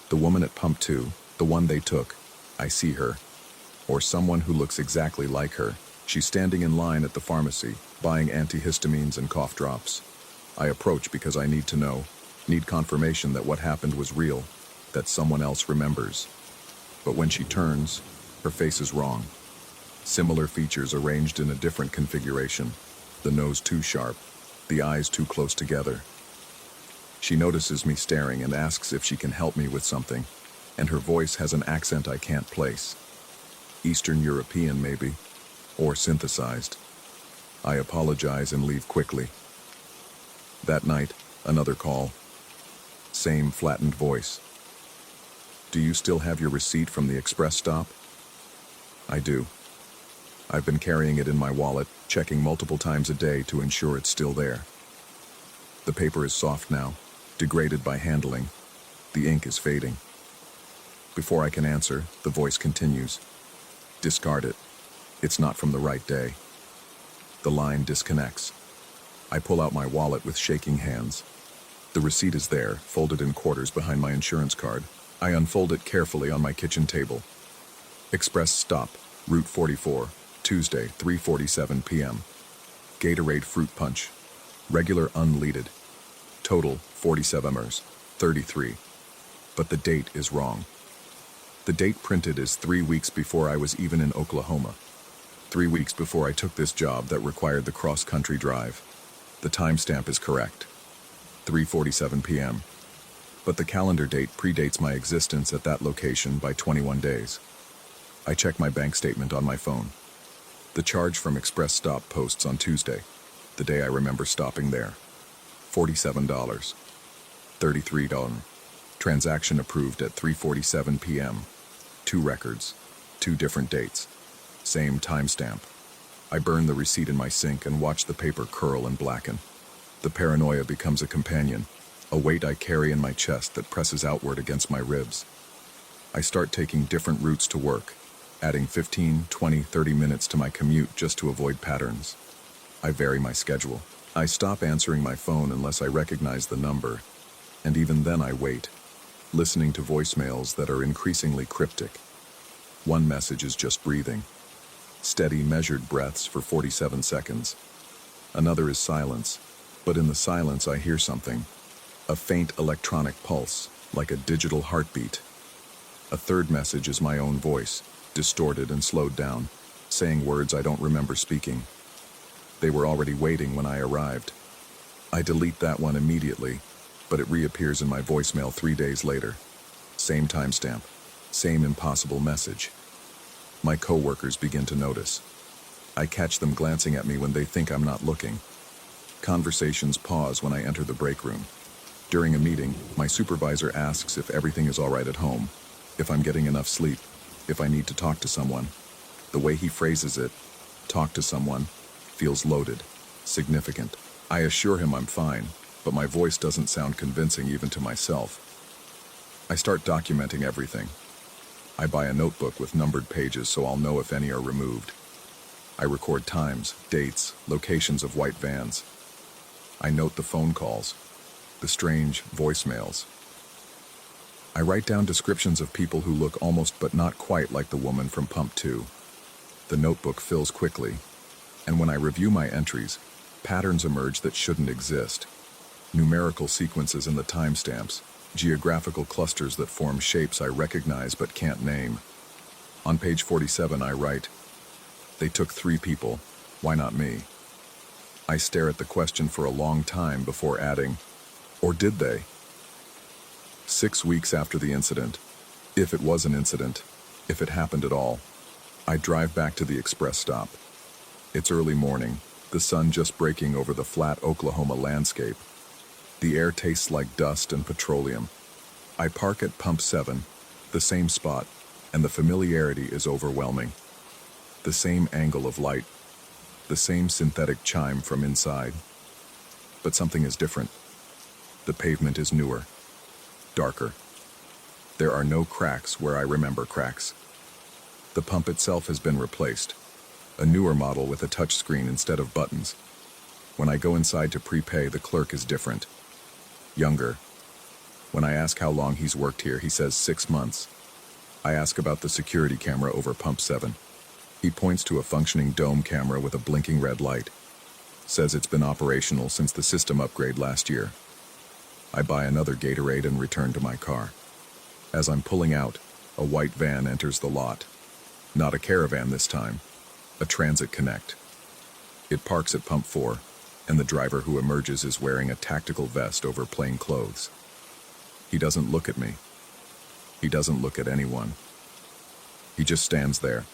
S1: The woman at pump 2, the one they took, I see her. Or someone who looks exactly like her. She's standing in line at the pharmacy, buying antihistamines and cough drops. I approach because I need to know, need confirmation that what happened was real, that someone else remembers. But when she turns, her face is wrong. Similar features arranged in a different configuration. The nose too sharp, the eyes too close together. She notices me staring and asks if she can help me with something, and her voice has an accent I can't place. Eastern European, maybe, or synthesized. I apologize and leave quickly. That night, another call. Same flattened voice. Do you still have your receipt from the express stop? I do. I've been carrying it in my wallet, checking multiple times a day to ensure it's still there. The paper is soft now, degraded by handling. The ink is fading. Before I can answer, the voice continues. Discard it. It's not from the right day. The line disconnects. I pull out my wallet with shaking hands. The receipt is there, folded in quarters behind my insurance card. I unfold it carefully on my kitchen table. Express stop, Route 44, Tuesday, 3:47 p.m. Gatorade fruit punch. Regular unleaded. Total, 47 ers, 33. But the date is wrong. The date printed is 3 weeks before I was even in Oklahoma. 3 weeks before I took this job that required the cross-country drive. The timestamp is correct. 3:47 p.m. But the calendar date predates my existence at that location by 21 days. I check my bank statement on my phone. The charge from Express Stop posts on Tuesday, the day I remember stopping there. $47. $33. Transaction approved at 3:47 p.m. 2 records, 2 different dates. Same timestamp. I burn the receipt in my sink and watch the paper curl and blacken. The paranoia becomes a companion, a weight I carry in my chest that presses outward against my ribs. I start taking different routes to work, adding 15, 20, 30 minutes to my commute just to avoid patterns. I vary my schedule. I stop answering my phone unless I recognize the number, and even then I wait, listening to voicemails that are increasingly cryptic. One message is just breathing. Steady, measured breaths for 47 seconds. Another is silence, but in the silence I hear something. A faint electronic pulse, like a digital heartbeat. A third message is my own voice, distorted and slowed down, saying words I don't remember speaking. They were already waiting when I arrived. I delete that one immediately, but it reappears in my voicemail 3 days later. Same timestamp, same impossible message. My coworkers begin to notice. I catch them glancing at me when they think I'm not looking. Conversations pause when I enter the break room. During a meeting, my supervisor asks if everything is all right at home, if I'm getting enough sleep, if I need to talk to someone. The way he phrases it, talk to someone, feels loaded, significant. I assure him I'm fine, but my voice doesn't sound convincing even to myself. I start documenting everything. I buy a notebook with numbered pages so I'll know if any are removed. I record times, dates, locations of white vans. I note the phone calls, the strange voicemails. I write down descriptions of people who look almost but not quite like the woman from Pump 2. The notebook fills quickly, and when I review my entries, patterns emerge that shouldn't exist. Numerical sequences in the timestamps, geographical clusters that form shapes I recognize but can't name. On page 47 I write, "They took 3 people, why not me?" I stare at the question for a long time before adding, "Or did they?" 6 weeks after the incident, if it was an incident, if it happened at all, I drive back to the express stop. It's early morning, the sun just breaking over the flat Oklahoma landscape. The air tastes like dust and petroleum. I park at Pump 7, the same spot, and the familiarity is overwhelming. The same angle of light, the same synthetic chime from inside. But something is different. The pavement is newer, darker. There are no cracks where I remember cracks. The pump itself has been replaced, a newer model with a touchscreen instead of buttons. When I go inside to prepay, the clerk is different, younger. When I ask how long he's worked here, he says 6 months. I ask about the security camera over Pump 7. He points to a functioning dome camera with a blinking red light. Says it's been operational since the system upgrade last year. I buy another Gatorade and return to my car. As I'm pulling out, a white van enters the lot. Not a Caravan this time, a Transit Connect. It parks at Pump 4, and the driver who emerges is wearing a tactical vest over plain clothes. He doesn't look at me. He doesn't look at anyone. He just stands there,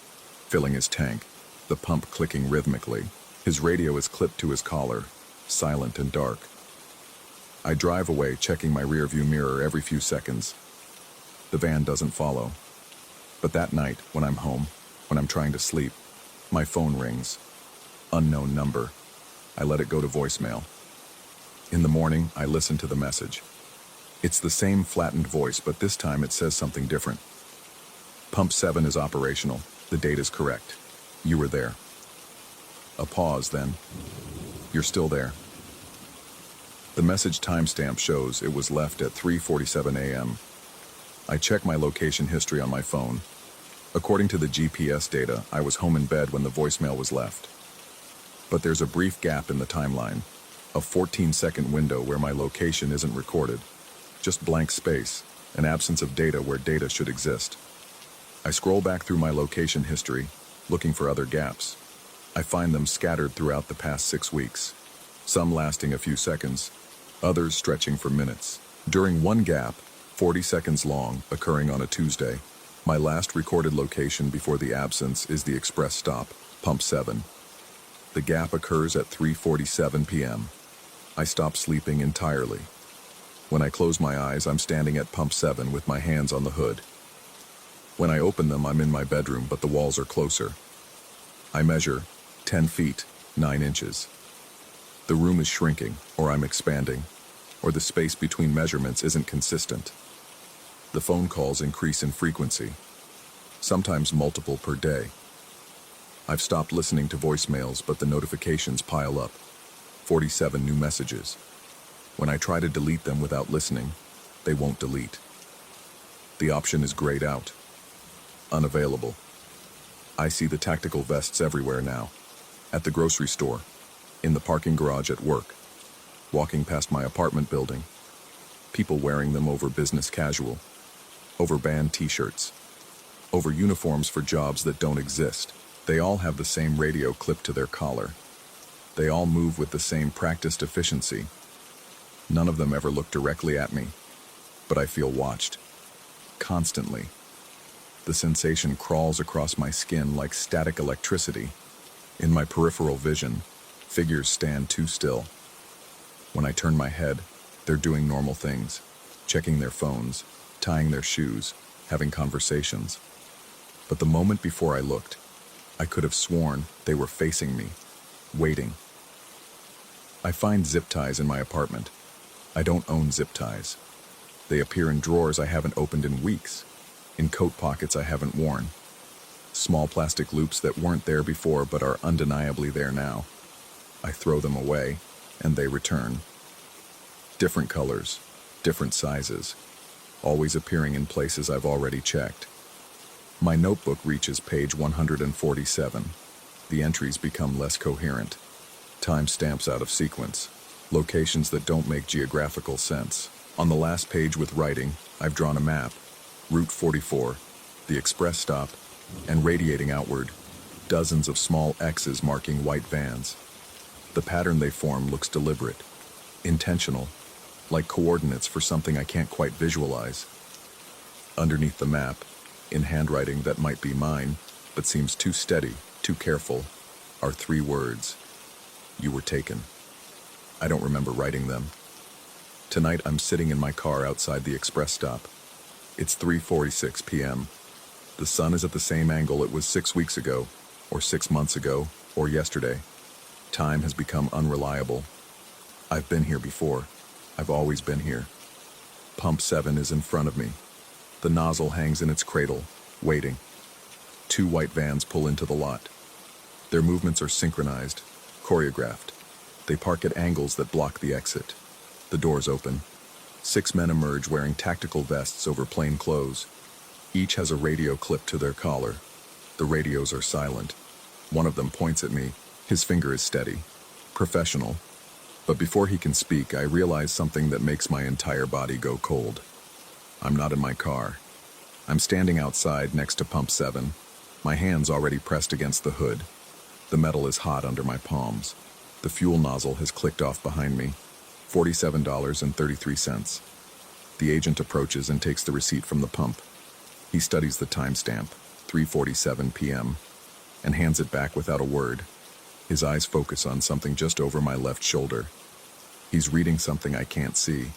S1: filling his tank, the pump clicking rhythmically. His radio is clipped to his collar, silent and dark. I drive away, checking my rearview mirror every few seconds. The van doesn't follow. But that night, when I'm home, when I'm trying to sleep, my phone rings. Unknown number. I let it go to voicemail. In the morning, I listen to the message. It's the same flattened voice, but this time it says something different. Pump 7 is operational. The date is correct. You were there. A pause, then. You're still there. The message timestamp shows it was left at 3:47 a.m. I check my location history on my phone. According to the GPS data, I was home in bed when the voicemail was left. But there's a brief gap in the timeline, a 14-second window where my location isn't recorded, just blank space, an absence of data where data should exist. I scroll back through my location history, looking for other gaps. I find them scattered throughout the past 6 weeks, some lasting a few seconds, others stretching for minutes. During one gap, 40 seconds long, occurring on a Tuesday, my last recorded location before the absence is the express stop, Pump 7. The gap occurs at 3:47 p.m. I stop sleeping entirely. When I close my eyes, I'm standing at Pump 7 with my hands on the hood. When I open them, I'm in my bedroom, but the walls are closer. I measure 10 feet, 9 inches. The room is shrinking, or I'm expanding, or the space between measurements isn't consistent. The phone calls increase in frequency, sometimes multiple per day. I've stopped listening to voicemails, but the notifications pile up. 47 new messages. When I try to delete them without listening, they won't delete. The option is grayed out. Unavailable. I see the tactical vests everywhere now. At the grocery store, in the parking garage at work, walking past my apartment building. People wearing them over business casual, over band t-shirts, over uniforms for jobs that don't exist. They all have the same radio clipped to their collar. They all move with the same practiced efficiency. None of them ever look directly at me, but I feel watched. Constantly. The sensation crawls across my skin like static electricity. In my peripheral vision, figures stand too still. When I turn my head, they're doing normal things, checking their phones, tying their shoes, having conversations. But the moment before I looked, I could have sworn they were facing me, waiting. I find zip ties in my apartment. I don't own zip ties. They appear in drawers I haven't opened in weeks, in coat pockets I haven't worn. Small plastic loops that weren't there before but are undeniably there now. I throw them away, and they return. Different colors, different sizes, always appearing in places I've already checked. My notebook reaches page 147. The entries become less coherent. Timestamps out of sequence. Locations that don't make geographical sense. On the last page with writing, I've drawn a map. Route 44, the express stop, and radiating outward, dozens of small X's marking white vans. The pattern they form looks deliberate, intentional, like coordinates for something I can't quite visualize. Underneath the map, in handwriting that might be mine, but seems too steady, too careful, are 3 words. You were taken. I don't remember writing them. Tonight I'm sitting in my car outside the express stop. It's 3:46 p.m. The sun is at the same angle it was 6 weeks ago, or 6 months ago, or yesterday. Time has become unreliable. I've been here before. I've always been here. Pump 7 is in front of me. The nozzle hangs in its cradle, waiting. 2 white vans pull into the lot. Their movements are synchronized, choreographed. They park at angles that block the exit. The doors open. 6 men emerge wearing tactical vests over plain clothes. Each has a radio clipped to their collar. The radios are silent. One of them points at me. His finger is steady, professional. But before he can speak, I realize something that makes my entire body go cold. I'm not in my car. I'm standing outside next to Pump 7, my hands already pressed against the hood. The metal is hot under my palms. The fuel nozzle has clicked off behind me. $47.33. The agent approaches and takes the receipt from the pump. He studies the timestamp, 3:47 p.m., and hands it back without a word. His eyes focus on something just over my left shoulder. He's reading something I can't see,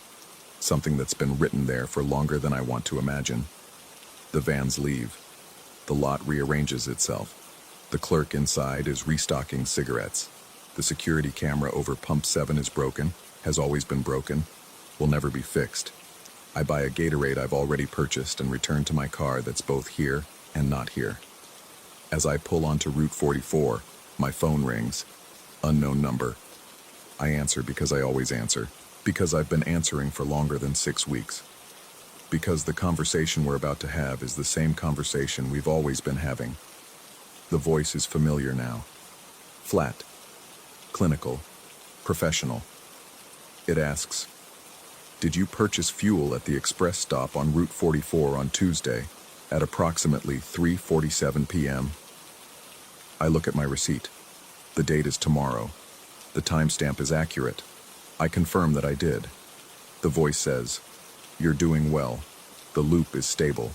S1: something that's been written there for longer than I want to imagine. The vans leave. The lot rearranges itself. The clerk inside is restocking cigarettes. The security camera over Pump 7 is broken, has always been broken, will never be fixed. I buy a Gatorade I've already purchased and return to my car that's both here and not here. As I pull onto Route 44, my phone rings. Unknown number. I answer because I always answer. Because I've been answering for longer than 6 weeks. Because the conversation we're about to have is the same conversation we've always been having. The voice is familiar now. Flat. Clinical. Professional. It asks, "Did you purchase fuel at the express stop on Route 44 on Tuesday at approximately 3:47 p.m.?" I look at my receipt. The date is tomorrow. The timestamp is accurate. I confirm that I did. The voice says, "You're doing well. The loop is stable.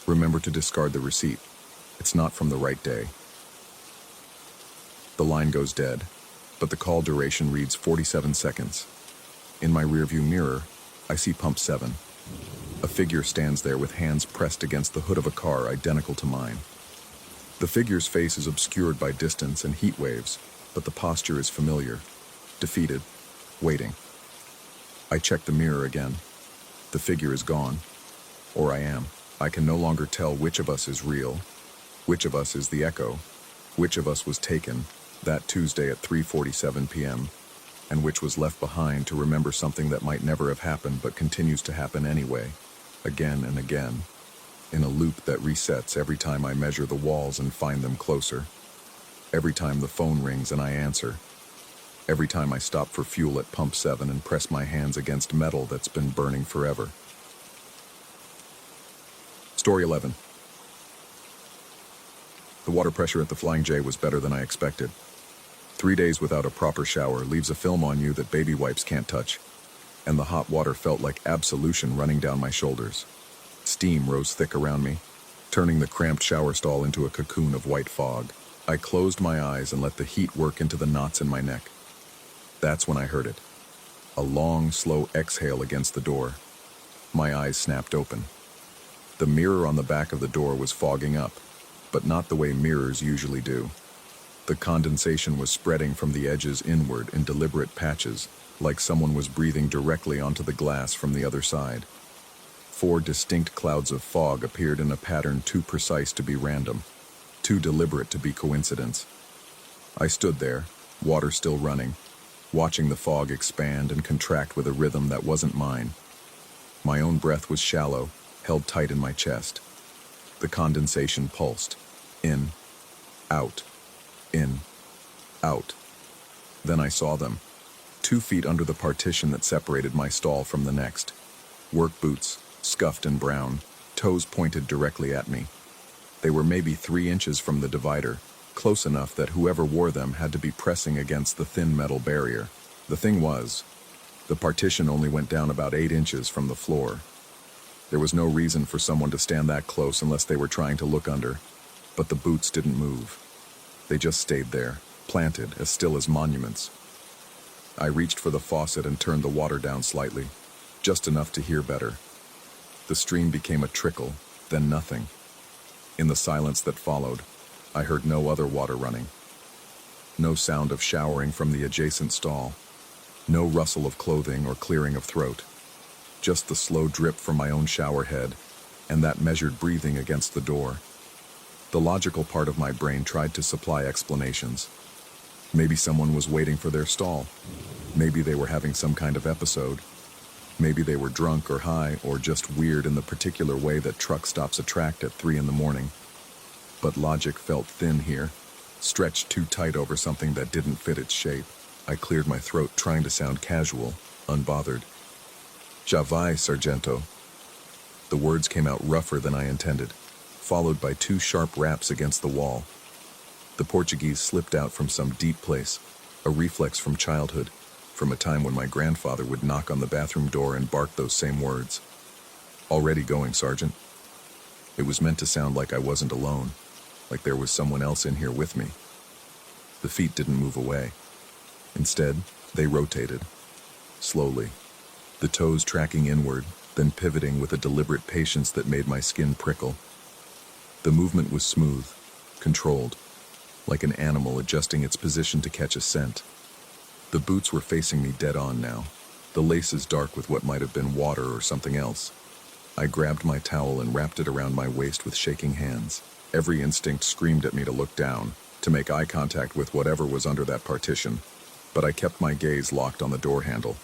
S1: Remember to discard the receipt. It's not from the right day." The line goes dead, but the call duration reads 47 seconds. In my rearview mirror, I see pump 7. A figure stands there with hands pressed against the hood of a car identical to mine. The figure's face is obscured by distance and heat waves, but the posture is familiar, defeated, waiting. I check the mirror again. The figure is gone. Or I am. I can no longer tell which of us is real, which of us is the echo, which of us was taken that Tuesday at 3:47 p.m., and which was left behind to remember something that might never have happened but continues to happen anyway, again and again, in a loop that resets every time I measure the walls and find them closer, every time the phone rings and I answer, every time I stop for fuel at pump 7 and press my hands against metal that's been burning forever. Story 11. The water pressure at the Flying J was better than I expected. 3 days without a proper shower leaves a film on you that baby wipes can't touch, and the hot water felt like absolution running down my shoulders. Steam rose thick around me, turning the cramped shower stall into a cocoon of white fog. I closed my eyes and let the heat work into the knots in my neck. That's when I heard it. A long, slow exhale against the door. My eyes snapped open. The mirror on the back of the door was fogging up, but not the way mirrors usually do. The condensation was spreading from the edges inward in deliberate patches, like someone was breathing directly onto the glass from the other side. 4 distinct clouds of fog appeared in a pattern too precise to be random, too deliberate to be coincidence. I stood there, water still running, watching the fog expand and contract with a rhythm that wasn't mine. My own breath was shallow, held tight in my chest. The condensation pulsed. In, out, in, out. Then I saw them, 2 feet under the partition that separated my stall from the next. Work boots, scuffed and brown, toes pointed directly at me. They were maybe 3 inches from the divider, close enough that whoever wore them had to be pressing against the thin metal barrier. The thing was, the partition only went down about 8 inches from the floor. There was no reason for someone to stand that close unless they were trying to look under, but the boots didn't move. They just stayed there, planted, as still as monuments. I reached for the faucet and turned the water down slightly, just enough to hear better. The stream became a trickle, then nothing. In the silence that followed, I heard no other water running. No sound of showering from the adjacent stall. No rustle of clothing or clearing of throat. Just the slow drip from my own shower head, and that measured breathing against the door. The logical part of my brain tried to supply explanations. Maybe someone was waiting for their stall. Maybe they were having some kind of episode. Maybe they were drunk or high or just weird in the particular way that truck stops attract at 3 in the morning. But logic felt thin here, stretched too tight over something that didn't fit its shape. I cleared my throat, trying to sound casual, unbothered. "Javai, Sargento." The words came out rougher than I intended, followed by 2 sharp raps against the wall. The Portuguese slipped out from some deep place, a reflex from childhood, from a time when my grandfather would knock on the bathroom door and bark those same words. "Already going, Sergeant." It was meant to sound like I wasn't alone, like there was someone else in here with me. The feet didn't move away. Instead, they rotated, slowly, the toes tracking inward, then pivoting with a deliberate patience that made my skin prickle. The movement was smooth, controlled, like an animal adjusting its position to catch a scent. The boots were facing me dead on now, the laces dark with what might have been water or something else. I grabbed my towel and wrapped it around my waist with shaking hands. Every instinct screamed at me to look down, to make eye contact with whatever was under that partition, but I kept my gaze locked on the door handle.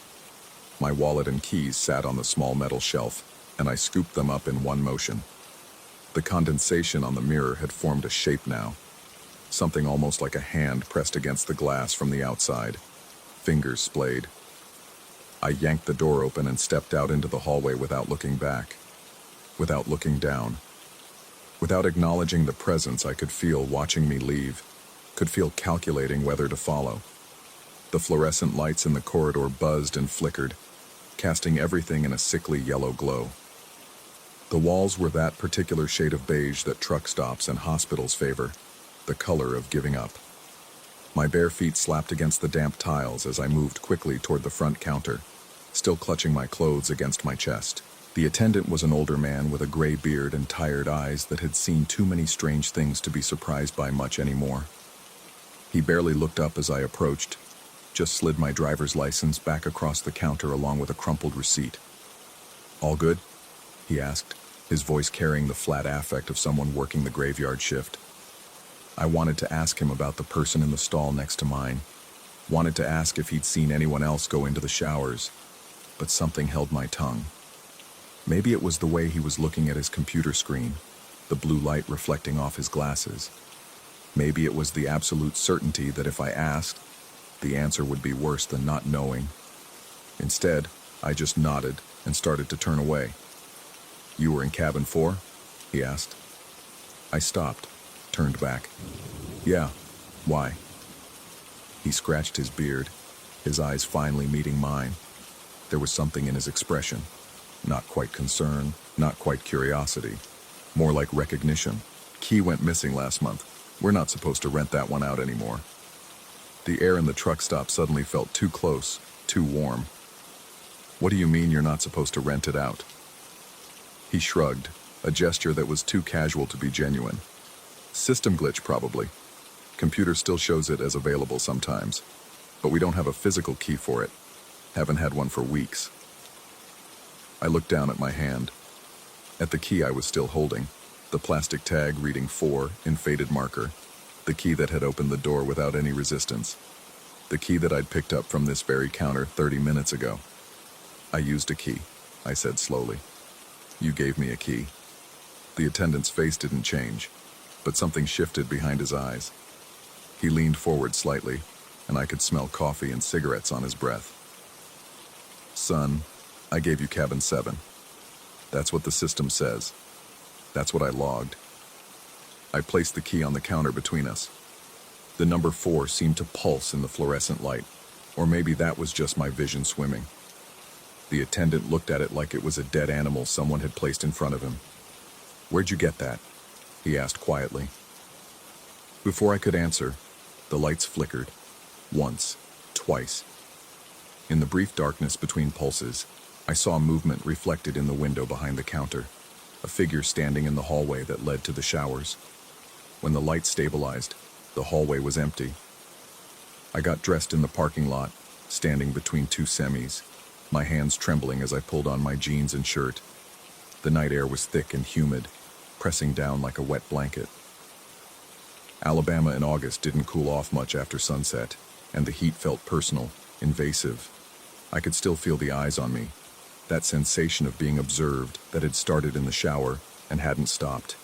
S1: My wallet and keys sat on the small metal shelf, and I scooped them up in one motion. The condensation on the mirror had formed a shape now, something almost like a hand pressed against the glass from the outside. Fingers splayed. I yanked the door open and stepped out into the hallway without looking back, without looking down. Without acknowledging the presence I could feel watching me leave, could feel calculating whether to follow. The fluorescent lights in the corridor buzzed and flickered, casting everything in a sickly yellow glow. The walls were that particular shade of beige that truck stops and hospitals favor, the color of giving up. My bare feet slapped against the damp tiles as I moved quickly toward the front counter, still clutching my clothes against my chest. The attendant was an older man with a gray beard and tired eyes that had seen too many strange things to be surprised by much anymore. He barely looked up as I approached, just slid my driver's license back across the counter along with a crumpled receipt. "All good?" he asked, his voice carrying the flat affect of someone working the graveyard shift. I wanted to ask him about the person in the stall next to mine, wanted to ask if he'd seen anyone else go into the showers, but something held my tongue. Maybe it was the way he was looking at his computer screen, the blue light reflecting off his glasses. Maybe it was the absolute certainty that if I asked, the answer would be worse than not knowing. Instead, I just nodded and started to turn away. "You were in cabin 4?" he asked. I stopped, turned back. "Yeah, why?" He scratched his beard, his eyes finally meeting mine. There was something in his expression. Not quite concern, not quite curiosity. More like recognition. "Key went missing last month. We're not supposed to rent that one out anymore." The air in the truck stop suddenly felt too close, too warm. "What do you mean you're not supposed to rent it out?" He shrugged, a gesture that was too casual to be genuine. "System glitch, probably. Computer still shows it as available sometimes, but we don't have a physical key for it. Haven't had one for weeks." I looked down at my hand. At the key I was still holding, the plastic tag reading 4 in faded marker, the key that had opened the door without any resistance, the key that I'd picked up from this very counter 30 minutes ago. "I used a key," I said slowly. "You gave me a key." The attendant's face didn't change, but something shifted behind his eyes. He leaned forward slightly, and I could smell coffee and cigarettes on his breath. "Son, I gave you cabin 7. That's what the system says. That's what I logged." I placed the key on the counter between us. The number 4 seemed to pulse in the fluorescent light, or maybe that was just my vision swimming. The attendant looked at it like it was a dead animal someone had placed in front of him. "Where'd you get that?" he asked quietly. Before I could answer, the lights flickered. Once, twice. In the brief darkness between pulses, I saw movement reflected in the window behind the counter, a figure standing in the hallway that led to the showers. When the light stabilized, the hallway was empty. I got dressed in the parking lot, standing between 2 semis, my hands trembling as I pulled on my jeans and shirt. The night air was thick and humid, pressing down like a wet blanket. Alabama in August didn't cool off much after sunset, and the heat felt personal, invasive. I could still feel the eyes on me, that sensation of being observed that had started in the shower and hadn't stopped.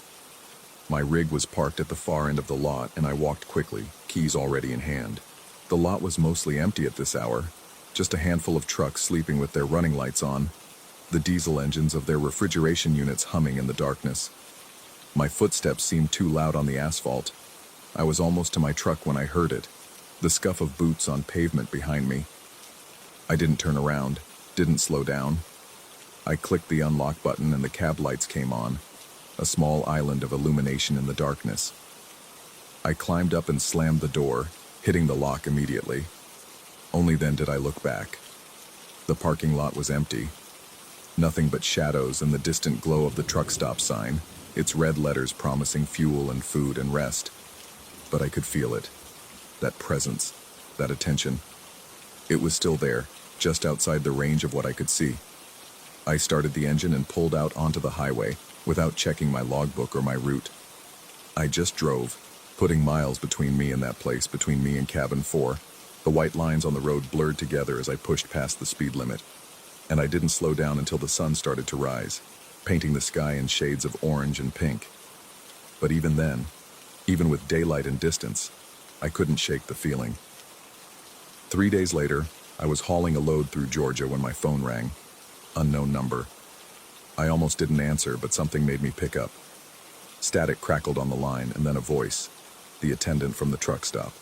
S1: My rig was parked at the far end of the lot, and I walked quickly, keys already in hand. The lot was mostly empty at this hour, just a handful of trucks sleeping with their running lights on, the diesel engines of their refrigeration units humming in the darkness. My footsteps seemed too loud on the asphalt. I was almost to my truck when I heard it, the scuff of boots on pavement behind me. I didn't turn around, didn't slow down. I clicked the unlock button and the cab lights came on, a small island of illumination in the darkness. I climbed up and slammed the door, hitting the lock immediately. Only then did I look back. The parking lot was empty. Nothing but shadows and the distant glow of the truck stop sign, its red letters promising fuel and food and rest. But I could feel it. That presence, that attention. It was still there, just outside the range of what I could see. I started the engine and pulled out onto the highway without checking my logbook or my route. I just drove, putting miles between me and that place, between me and cabin 4. The white lines on the road blurred together as I pushed past the speed limit. and I didn't slow down until the sun started to rise, painting the sky in shades of orange and pink. But even then, even with daylight and distance, I couldn't shake the feeling. 3 days later, I was hauling a load through Georgia when my phone rang. Unknown number. I almost didn't answer, but something made me pick up. Static crackled on the line, and then a voice, the attendant from the truck stop.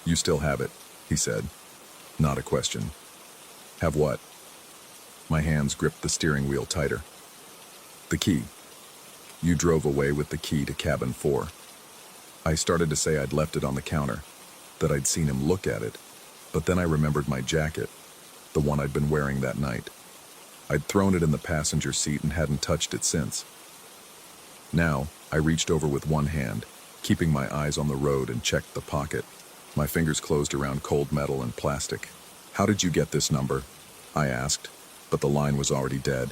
S1: "You still have it," he said. Not a question. "Have what?" My hands gripped the steering wheel tighter. "The key. You drove away with the key to cabin 4. I started to say I'd left it on the counter, that I'd seen him look at it, but then I remembered my jacket, the one I'd been wearing that night. I'd thrown it in the passenger seat and hadn't touched it since. Now, I reached over with one hand, keeping my eyes on the road, and checked the pocket. My fingers closed around cold metal and plastic. "How did you get this number?" I asked, but the line was already dead.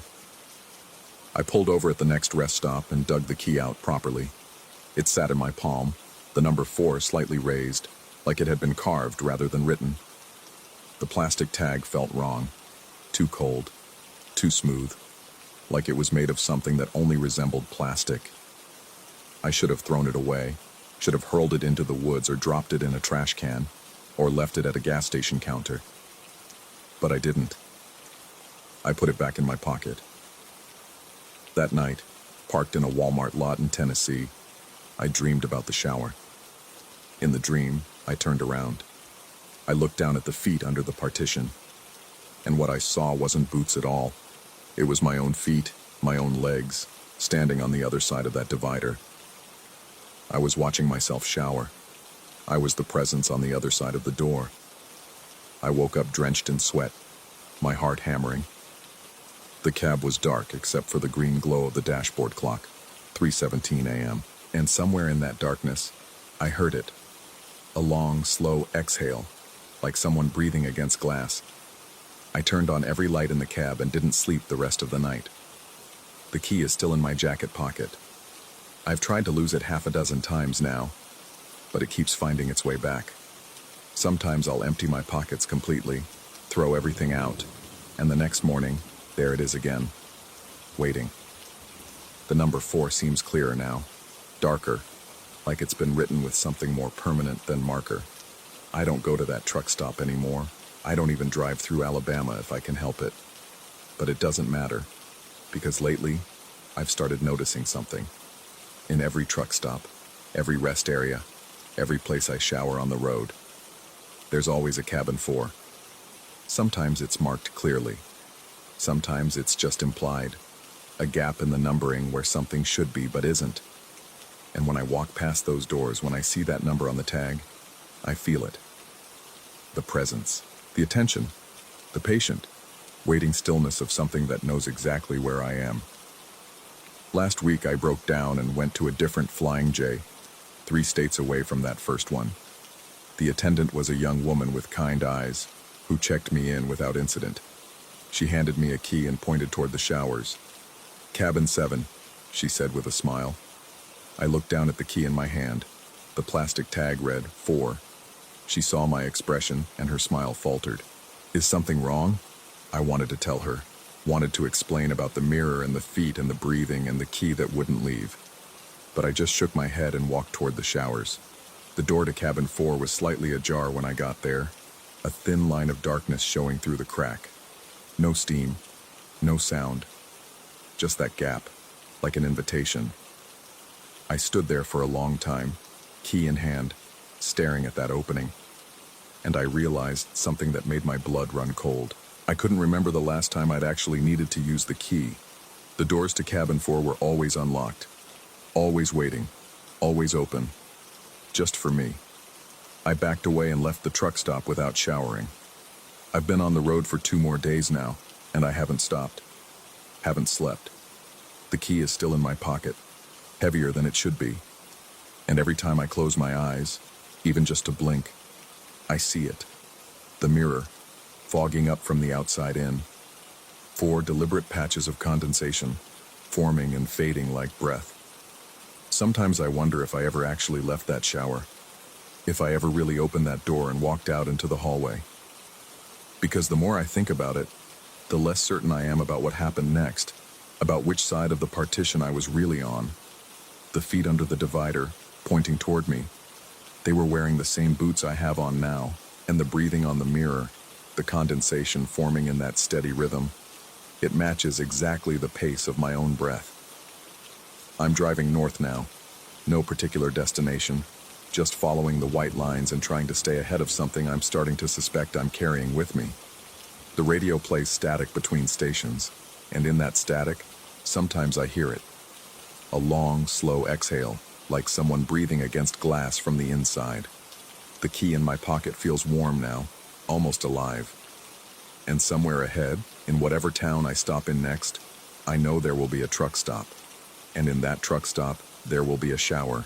S1: I pulled over at the next rest stop and dug the key out properly. It sat in my palm, the number 4 slightly raised, like it had been carved rather than written. The plastic tag felt wrong. Too cold, too smooth, like it was made of something that only resembled plastic. I should have thrown it away, should have hurled it into the woods or dropped it in a trash can, or left it at a gas station counter. But I didn't. I put it back in my pocket. That night, parked in a Walmart lot in Tennessee, I dreamed about the shower. In the dream, I turned around. I looked down at the feet under the partition, and what I saw wasn't boots at all. It was my own feet, my own legs, standing on the other side of that divider. I was watching myself shower. I was the presence on the other side of the door. I woke up drenched in sweat, my heart hammering. The cab was dark except for the green glow of the dashboard clock, 3:17 a.m., and somewhere in that darkness, I heard it. A long, slow exhale, like someone breathing against glass. I turned on every light in the cab and didn't sleep the rest of the night. The key is still in my jacket pocket. I've tried to lose it half a dozen times now, but it keeps finding its way back. Sometimes I'll empty my pockets completely, throw everything out, and the next morning, there it is again, waiting. The number 4 seems clearer now, darker, like it's been written with something more permanent than marker. I don't go to that truck stop anymore. I don't even drive through Alabama if I can help it. But it doesn't matter, because lately, I've started noticing something. In every truck stop, every rest area, every place I shower on the road, there's always a cabin 4. Sometimes it's marked clearly. Sometimes it's just implied, a gap in the numbering where something should be but isn't. And when I walk past those doors, when I see that number on the tag, I feel it. The presence, the attention, the patient, waiting stillness of something that knows exactly where I am. Last week I broke down and went to a different Flying J, 3 states away from that first one. The attendant was a young woman with kind eyes, who checked me in without incident. She handed me a key and pointed toward the showers. "Cabin 7, she said with a smile. I looked down at the key in my hand. The plastic tag read 4. She saw my expression and her smile faltered. "Is something wrong?" I wanted to tell her, wanted to explain about the mirror and the feet and the breathing and the key that wouldn't leave. But I just shook my head and walked toward the showers. The door to cabin 4 was slightly ajar when I got there, a thin line of darkness showing through the crack. No steam, no sound, just that gap, like an invitation. I stood there for a long time, key in hand, staring at that opening. And I realized something that made my blood run cold. I couldn't remember the last time I'd actually needed to use the key. The doors to cabin 4 were always unlocked, always waiting, always open, just for me. I backed away and left the truck stop without showering. I've been on the road for 2 more days now, and I haven't stopped, haven't slept. The key is still in my pocket, heavier than it should be. And every time I close my eyes, even just to blink, I see it. The mirror, fogging up from the outside in. 4 deliberate patches of condensation, forming and fading like breath. Sometimes I wonder if I ever actually left that shower, if I ever really opened that door and walked out into the hallway. Because the more I think about it, the less certain I am about what happened next, about which side of the partition I was really on. The feet under the divider, pointing toward me. They were wearing the same boots I have on now, and the breathing on the mirror, the condensation forming in that steady rhythm. It matches exactly the pace of my own breath. I'm driving north now. No particular destination, just following the white lines and trying to stay ahead of something I'm starting to suspect I'm carrying with me. The radio plays static between stations, and in that static, sometimes I hear it. A long, slow exhale, like someone breathing against glass from the inside. The key in my pocket feels warm now, almost alive. And somewhere ahead, in whatever town I stop in next, I know there will be a truck stop. And in that truck stop, there will be a shower.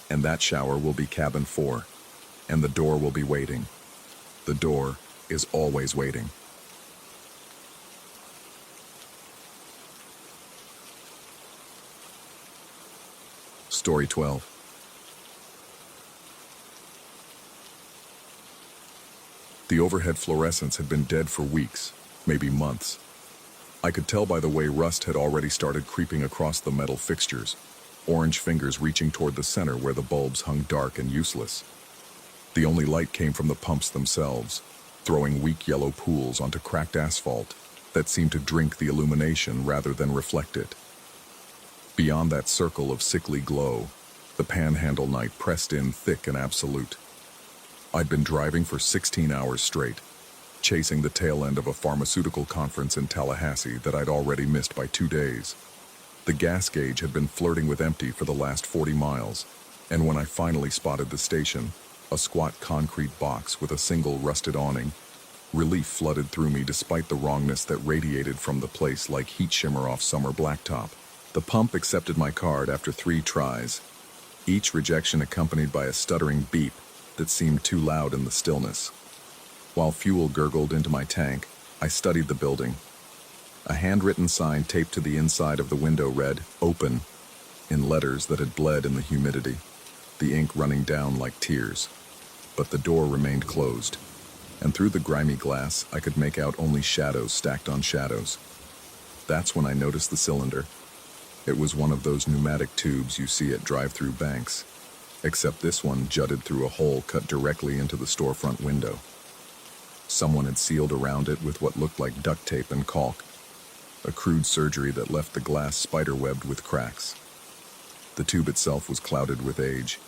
S1: And that shower will be cabin 4. And the door will be waiting. The door is always waiting. Story 12. The overhead fluorescents had been dead for weeks, maybe months. I could tell by the way rust had already started creeping across the metal fixtures, orange fingers reaching toward the center where the bulbs hung dark and useless. The only light came from the pumps themselves, throwing weak yellow pools onto cracked asphalt that seemed to drink the illumination rather than reflect it. Beyond that circle of sickly glow, the panhandle night pressed in thick and absolute. I'd been driving for 16 hours straight, chasing the tail end of a pharmaceutical conference in Tallahassee that I'd already missed by 2 days. The gas gauge had been flirting with empty for the last 40 miles, and when I finally spotted the station, a squat concrete box with a single rusted awning, relief flooded through me despite the wrongness that radiated from the place like heat shimmer off summer blacktop. The pump accepted my card after 3 tries, each rejection accompanied by a stuttering beep that seemed too loud in the stillness. While fuel gurgled into my tank, I studied the building. A handwritten sign taped to the inside of the window read, "Open," in letters that had bled in the humidity, the ink running down like tears. But the door remained closed, and through the grimy glass I could make out only shadows stacked on shadows. That's when I noticed the cylinder. It was one of those pneumatic tubes you see at drive-through banks, except this one jutted through a hole cut directly into the storefront window. Someone had sealed around it with what looked like duct tape and caulk, a crude surgery that left the glass spiderwebbed with cracks. The tube itself was clouded with age,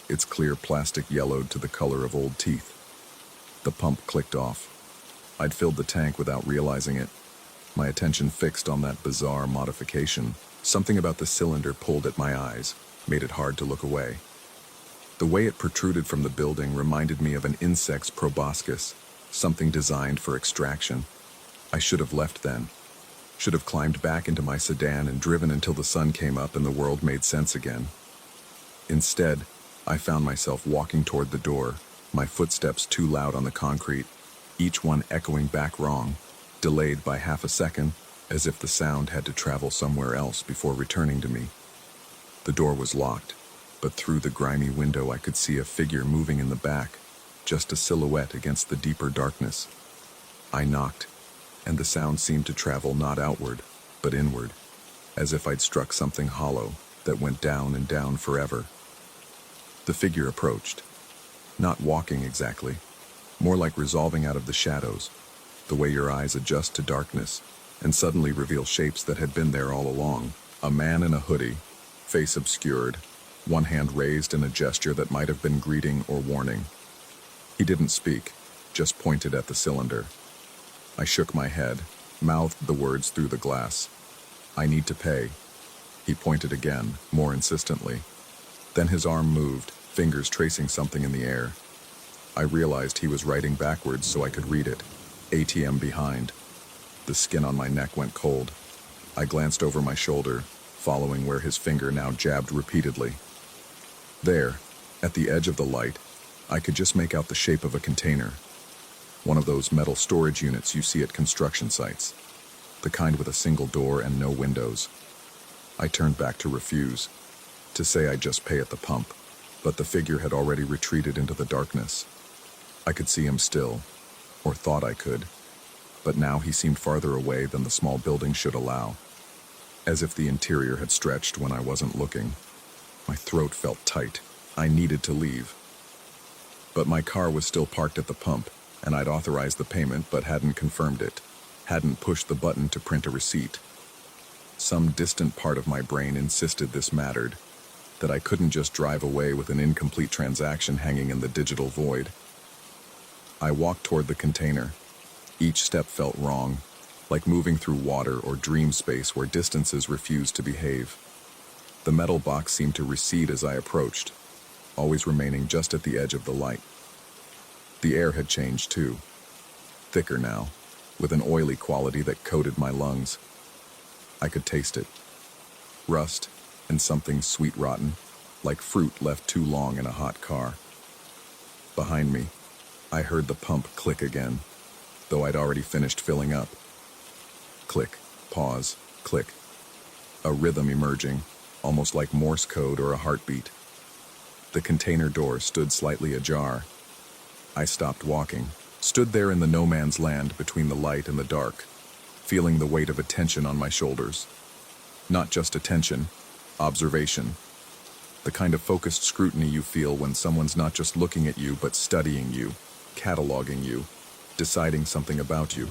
S1: its clear plastic yellowed to the color of old teeth. The pump clicked off. I'd filled the tank without realizing it, my attention fixed on that bizarre modification. Something about the cylinder pulled at my eyes, made it hard to look away. The way it protruded from the building reminded me of an insect's proboscis, something designed for extraction. I should have left then. Should have climbed back into my sedan and driven until the sun came up and the world made sense again. Instead, I found myself walking toward the door, my footsteps too loud on the concrete, each one echoing back wrong, delayed by half a second, as if the sound had to travel somewhere else before returning to me. The door was locked, but through the grimy window I could see a figure moving in the back, just a silhouette against the deeper darkness. I knocked, and the sound seemed to travel not outward, but inward, as if I'd struck something hollow that went down and down forever. The figure approached, not walking exactly, more like resolving out of the shadows, the way your eyes adjust to darkness and suddenly reveal shapes that had been there all along. A man in a hoodie, face obscured, one hand raised in a gesture that might have been greeting or warning. He didn't speak, just pointed at the cylinder. I shook my head, mouthed the words through the glass. "I need to pay." He pointed again, more insistently. Then his arm moved, fingers tracing something in the air. I realized he was writing backwards so I could read it. ATM behind. The skin on my neck went cold. I glanced over my shoulder, following where his finger now jabbed repeatedly. There, at the edge of the light, I could just make out the shape of a container. One of those metal storage units you see at construction sites. The kind with a single door and no windows. I turned back to refuse, to say I'd just pay at the pump, but the figure had already retreated into the darkness. I could see him still, or thought I could. but now he seemed farther away than the small building should allow, as if the interior had stretched when I wasn't looking. My throat felt tight. I needed to leave. But my car was still parked at the pump, and I'd authorized the payment but hadn't confirmed it, hadn't pushed the button to print a receipt. Some distant part of my brain insisted this mattered, that I couldn't just drive away with an incomplete transaction hanging in the digital void. I walked toward the container. Each step felt wrong, like moving through water or dream space where distances refused to behave. The metal box seemed to recede as I approached, always remaining just at the edge of the light. The air had changed too, thicker now, with an oily quality that coated my lungs. I could taste it. Rust and something sweet rotten, like fruit left too long in a hot car. Behind me, I heard the pump click again, though I'd already finished filling up. Click, pause, click. A rhythm emerging, almost like Morse code or a heartbeat. The container door stood slightly ajar. I stopped walking, stood there in the no man's land between the light and the dark, feeling the weight of attention on my shoulders. Not just attention, observation. The kind of focused scrutiny you feel when someone's not just looking at you but studying you, cataloging you, deciding something about you.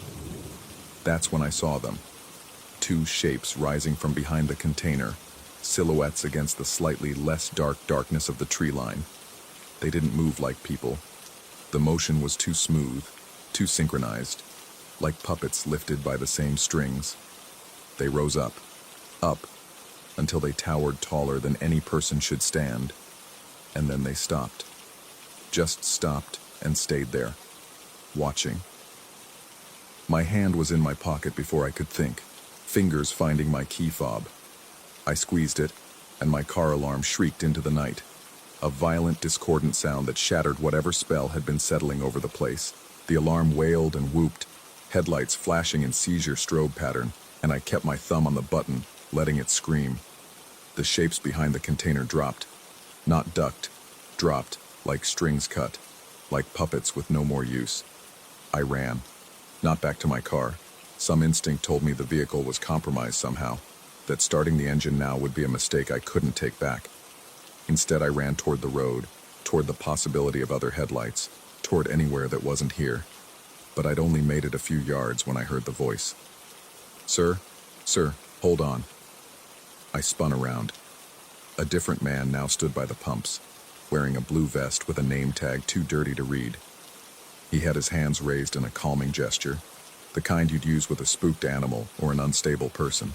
S1: That's when I saw them. Two shapes rising from behind the container, silhouettes against the slightly less dark darkness of the tree line. They didn't move like people. The motion was too smooth, too synchronized, like puppets lifted by the same strings. They rose up, until they towered taller than any person should stand, and then they stopped. Just stopped and stayed there, watching. My hand was in my pocket before I could think, fingers finding my key fob. I squeezed it, and my car alarm shrieked into the night, a violent, discordant sound that shattered whatever spell had been settling over the place. The alarm wailed and whooped, headlights flashing in seizure strobe pattern, and I kept my thumb on the button, letting it scream. The shapes behind the container dropped. Not ducked, dropped, like strings cut, like puppets with no more use. I ran, not back to my car. Some instinct told me the vehicle was compromised somehow, that starting the engine now would be a mistake I couldn't take back. Instead, I ran toward the road, toward the possibility of other headlights, toward anywhere that wasn't here. But I'd only made it a few yards when I heard the voice. Sir, hold on." I spun around. A different man now stood by the pumps, wearing a blue vest with a name tag too dirty to read. He had his hands raised in a calming gesture, the kind you'd use with a spooked animal or an unstable person.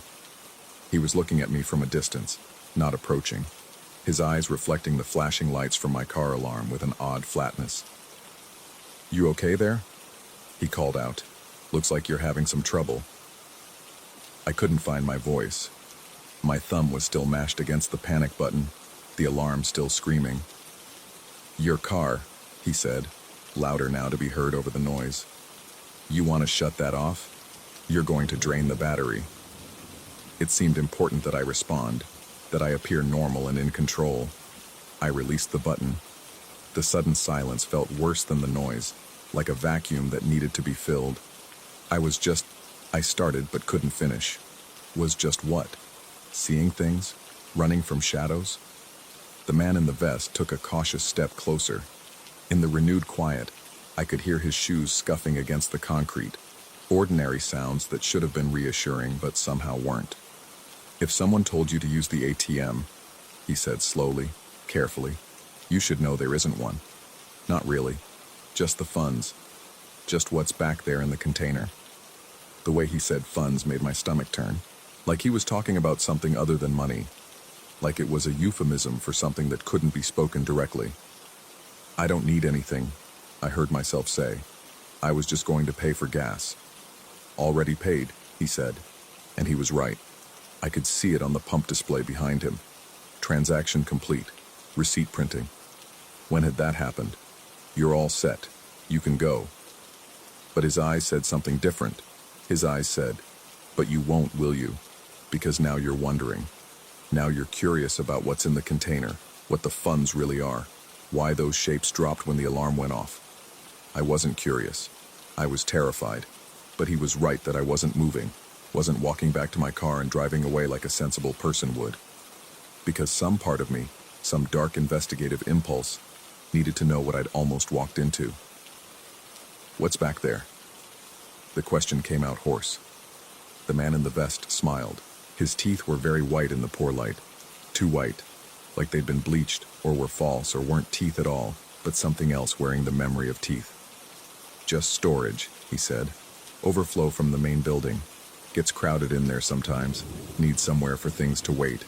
S1: He was looking at me from a distance, not approaching, his eyes reflecting the flashing lights from my car alarm with an odd flatness. "You okay there?" he called out. "Looks like you're having some trouble." I couldn't find my voice. My thumb was still mashed against the panic button, the alarm still screaming. "Your car," he said, louder now to be heard over the noise. "You want to shut that off? You're going to drain the battery." It seemed important that I respond, that I appear normal and in control. I released the button. The sudden silence felt worse than the noise, like a vacuum that needed to be filled. I started but couldn't finish. Was just what? Seeing things? Running from shadows? The man in the vest took a cautious step closer. In the renewed quiet, I could hear his shoes scuffing against the concrete, ordinary sounds that should have been reassuring but somehow weren't. "If someone told you to use the ATM," he said slowly, carefully, "you should know there isn't one. Not really. Just the funds. Just what's back there in the container." The way he said funds made my stomach turn, like he was talking about something other than money, like it was a euphemism for something that couldn't be spoken directly. "I don't need anything," I heard myself say. "I was just going to pay for gas." "Already paid," he said, and he was right. I could see it on the pump display behind him. Transaction complete. Receipt printing. When had that happened? "You're all set. You can go." But his eyes said something different. His eyes said, "But you won't, will you? Because now you're wondering. Now you're curious about what's in the container, what the funds really are, why those shapes dropped when the alarm went off." I wasn't curious. I was terrified. But he was right that I wasn't moving, wasn't walking back to my car and driving away like a sensible person would. Because some part of me, some dark investigative impulse, needed to know what I'd almost walked into. "What's back there?" The question came out hoarse. The man in the vest smiled. His teeth were very white in the poor light. Too white, like they'd been bleached, or were false, or weren't teeth at all, but something else wearing the memory of teeth. "Just storage," he said. "Overflow from the main building. Gets crowded in there sometimes. Needs somewhere for things to wait."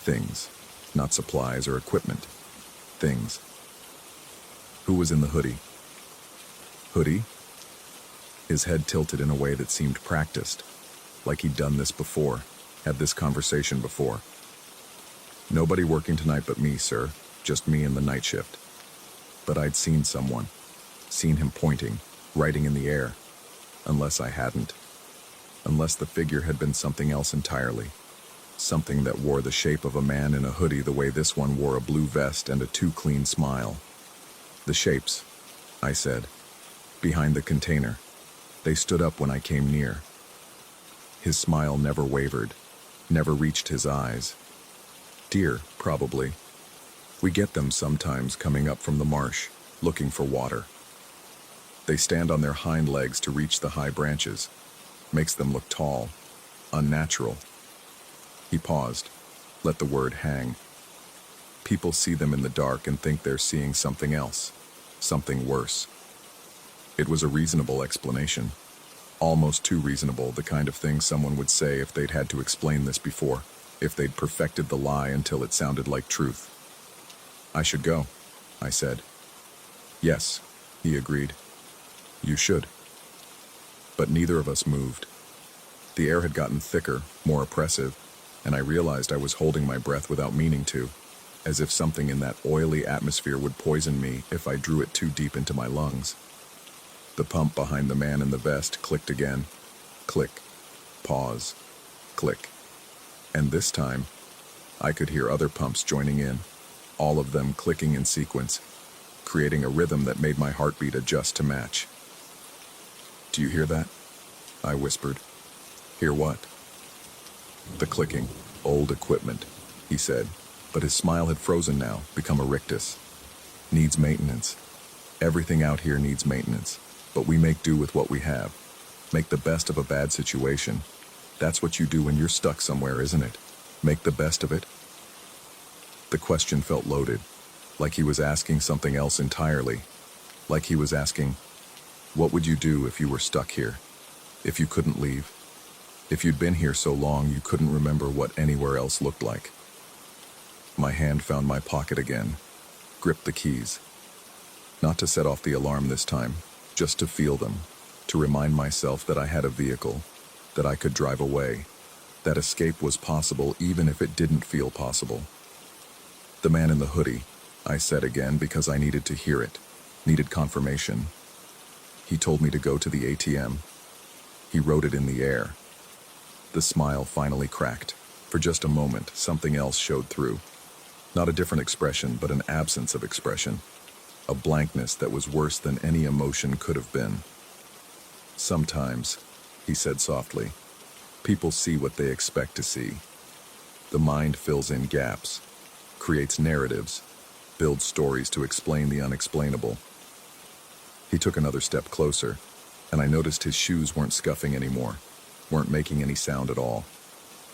S1: Things. Not supplies or equipment. Things. Who was in the hoodie? Hoodie? His head tilted in a way that seemed practiced, like he'd done this before, had this conversation before. "Nobody working tonight but me, sir. Just me in the night shift." But I'd seen someone. Seen him pointing, writing in the air. Unless I hadn't. Unless the figure had been something else entirely. Something that wore the shape of a man in a hoodie the way this one wore a blue vest and a too-clean smile. "The shapes," I said. "Behind the container. They stood up when I came near." His smile never wavered, never reached his eyes. "Deer, probably. We get them sometimes coming up from the marsh, looking for water. They stand on their hind legs to reach the high branches. Makes them look tall, unnatural." He paused, let the word hang. "People see them in the dark and think they're seeing something else, something worse." It was a reasonable explanation. Almost too reasonable, the kind of thing someone would say if they'd had to explain this before, if they'd perfected the lie until it sounded like truth. "I should go," I said. "Yes," he agreed. "You should." But neither of us moved. The air had gotten thicker, more oppressive, and I realized I was holding my breath without meaning to, as if something in that oily atmosphere would poison me if I drew it too deep into my lungs. The pump behind the man in the vest clicked again. Click. Pause. Click. And this time, I could hear other pumps joining in, all of them clicking in sequence, creating a rhythm that made my heartbeat adjust to match. "Do you hear that?" I whispered. "Hear what?" "The clicking. Old equipment," he said, but his smile had frozen now, become a rictus. "Needs maintenance. Everything out here needs maintenance, but we make do with what we have. Make the best of a bad situation. That's what you do when you're stuck somewhere, isn't it? Make the best of it?" The question felt loaded, like he was asking something else entirely. Like he was asking, what would you do if you were stuck here? If you couldn't leave? If you'd been here so long you couldn't remember what anywhere else looked like? My hand found my pocket again, gripped the keys. Not to set off the alarm this time, just to feel them, to remind myself that I had a vehicle, that I could drive away, that escape was possible even if it didn't feel possible. "The man in the hoodie," I said again because I needed to hear it, needed confirmation. "He told me to go to the ATM. He wrote it in the air." The smile finally cracked. For just a moment, something else showed through. Not a different expression, but an absence of expression. A blankness that was worse than any emotion could have been. "Sometimes," he said softly, "people see what they expect to see. The mind fills in gaps, creates narratives, builds stories to explain the unexplainable." He took another step closer, and I noticed his shoes weren't scuffing anymore, weren't making any sound at all.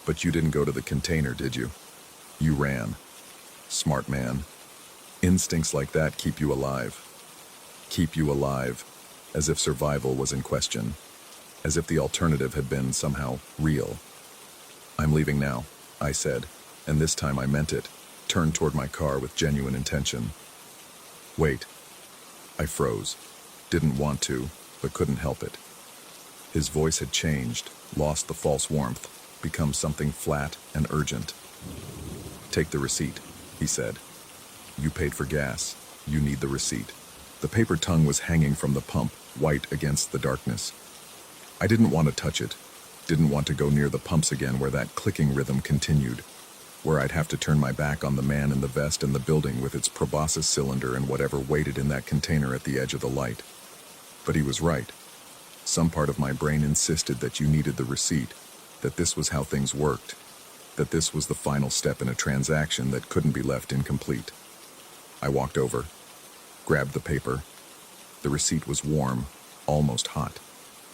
S1: "But you didn't go to the container, did you? You ran. Smart man. Instincts like that keep you alive. Keep you alive, as if survival was in question, as if the alternative had been somehow real." "I'm leaving now," I said, and this time I meant it, turned toward my car with genuine intention. "Wait." I froze. Didn't want to, but couldn't help it. His voice had changed, lost the false warmth, become something flat and urgent. "Take the receipt," he said. "You paid for gas. You need the receipt." The paper tongue was hanging from the pump, white against the darkness. I didn't want to touch it, didn't want to go near the pumps again where that clicking rhythm continued, where I'd have to turn my back on the man in the vest and the building with its proboscis cylinder and whatever waited in that container at the edge of the light. But he was right. Some part of my brain insisted that you needed the receipt, that this was how things worked, that this was the final step in a transaction that couldn't be left incomplete. I walked over, grabbed the paper. The receipt was warm, almost hot,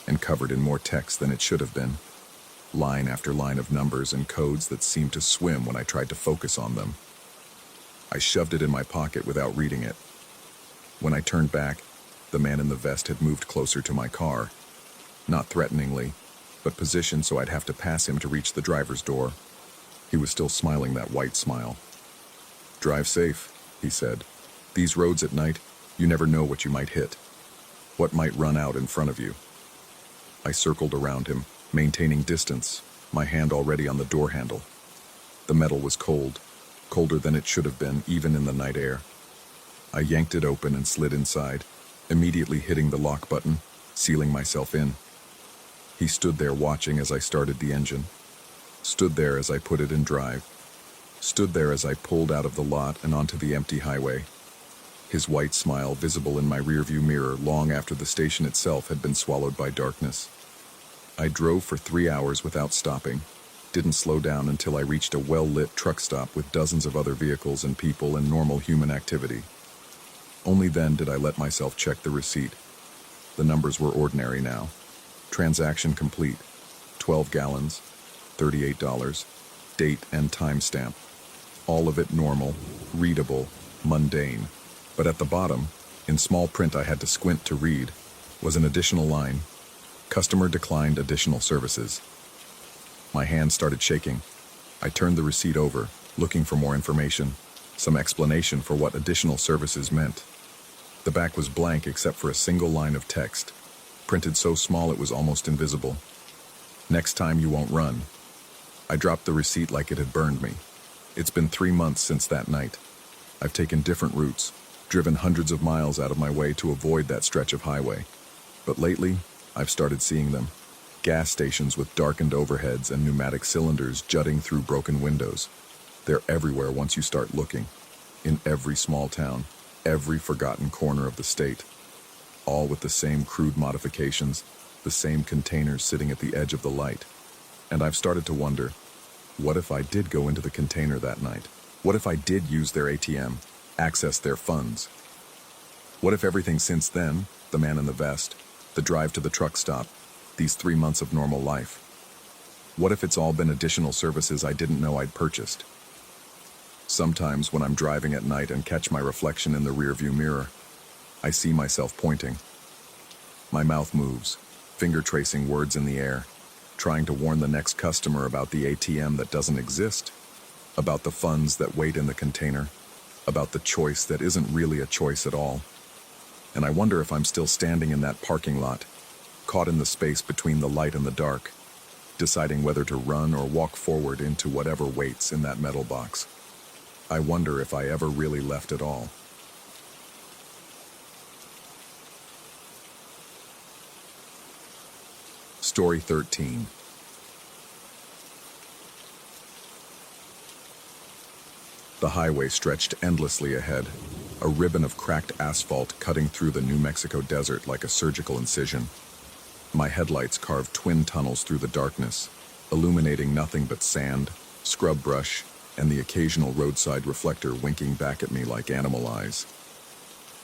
S1: and covered in more text than it should have been. Line after line of numbers and codes that seemed to swim when I tried to focus on them. I shoved it in my pocket without reading it. When I turned back, the man in the vest had moved closer to my car. Not threateningly, but positioned so I'd have to pass him to reach the driver's door. He was still smiling that white smile. "Drive safe," he said. "These roads at night, you never know what you might hit. What might run out in front of you." I circled around him, maintaining distance, my hand already on the door handle. The metal was cold, colder than it should have been, even in the night air. I yanked it open and slid inside, immediately hitting the lock button, sealing myself in. He stood there watching as I started the engine, stood there as I put it in drive, stood there as I pulled out of the lot and onto the empty highway, his white smile visible in my rearview mirror long after the station itself had been swallowed by darkness. I drove for 3 hours without stopping, didn't slow down until I reached a well-lit truck stop with dozens of other vehicles and people and normal human activity. Only then did I let myself check the receipt. The numbers were ordinary now. Transaction complete. 12 gallons, $38, date and timestamp. All of it normal, readable, mundane. But at the bottom, in small print I had to squint to read, was an additional line. Customer declined additional services. My hand started shaking. I turned the receipt over, looking for more information, some explanation for what additional services meant. The back was blank except for a single line of text, printed so small it was almost invisible. "Next time you won't run." I dropped the receipt like it had burned me. It's been 3 months since that night. I've taken different routes, driven hundreds of miles out of my way to avoid that stretch of highway. But lately, I've started seeing them. Gas stations with darkened overheads and pneumatic cylinders jutting through broken windows. They're everywhere once you start looking. In every small town, every forgotten corner of the state. All with the same crude modifications, the same containers sitting at the edge of the light. And I've started to wonder, what if I did go into the container that night? What if I did use their ATM, access their funds? What if everything since then, the man in the vest, the drive to the truck stop, these 3 months of normal life? What if it's all been additional services I didn't know I'd purchased? Sometimes when I'm driving at night and catch my reflection in the rearview mirror, I see myself pointing. My mouth moves, finger tracing words in the air, trying to warn the next customer about the ATM that doesn't exist, about the funds that wait in the container, about the choice that isn't really a choice at all. And I wonder if I'm still standing in that parking lot, caught in the space between the light and the dark, deciding whether to run or walk forward into whatever waits in that metal box. I wonder if I ever really left at all. Story 13. The highway stretched endlessly ahead, a ribbon of cracked asphalt cutting through the New Mexico desert like a surgical incision. My headlights carved twin tunnels through the darkness, illuminating nothing but sand, scrub brush, and the occasional roadside reflector winking back at me like animal eyes.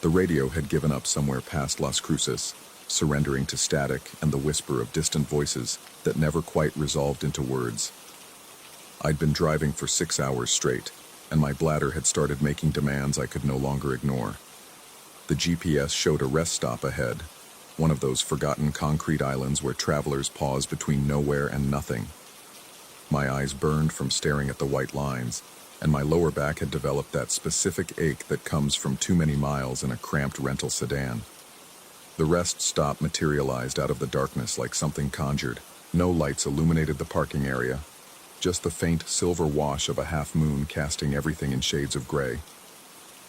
S1: The radio had given up somewhere past Las Cruces, surrendering to static and the whisper of distant voices that never quite resolved into words. I'd been driving for 6 hours straight, and my bladder had started making demands I could no longer ignore. The GPS showed a rest stop ahead, one of those forgotten concrete islands where travelers pause between nowhere and nothing. My eyes burned from staring at the white lines, and my lower back had developed that specific ache that comes from too many miles in a cramped rental sedan. The rest stop materialized out of the darkness like something conjured. No lights illuminated the parking area, just the faint silver wash of a half-moon casting everything in shades of gray.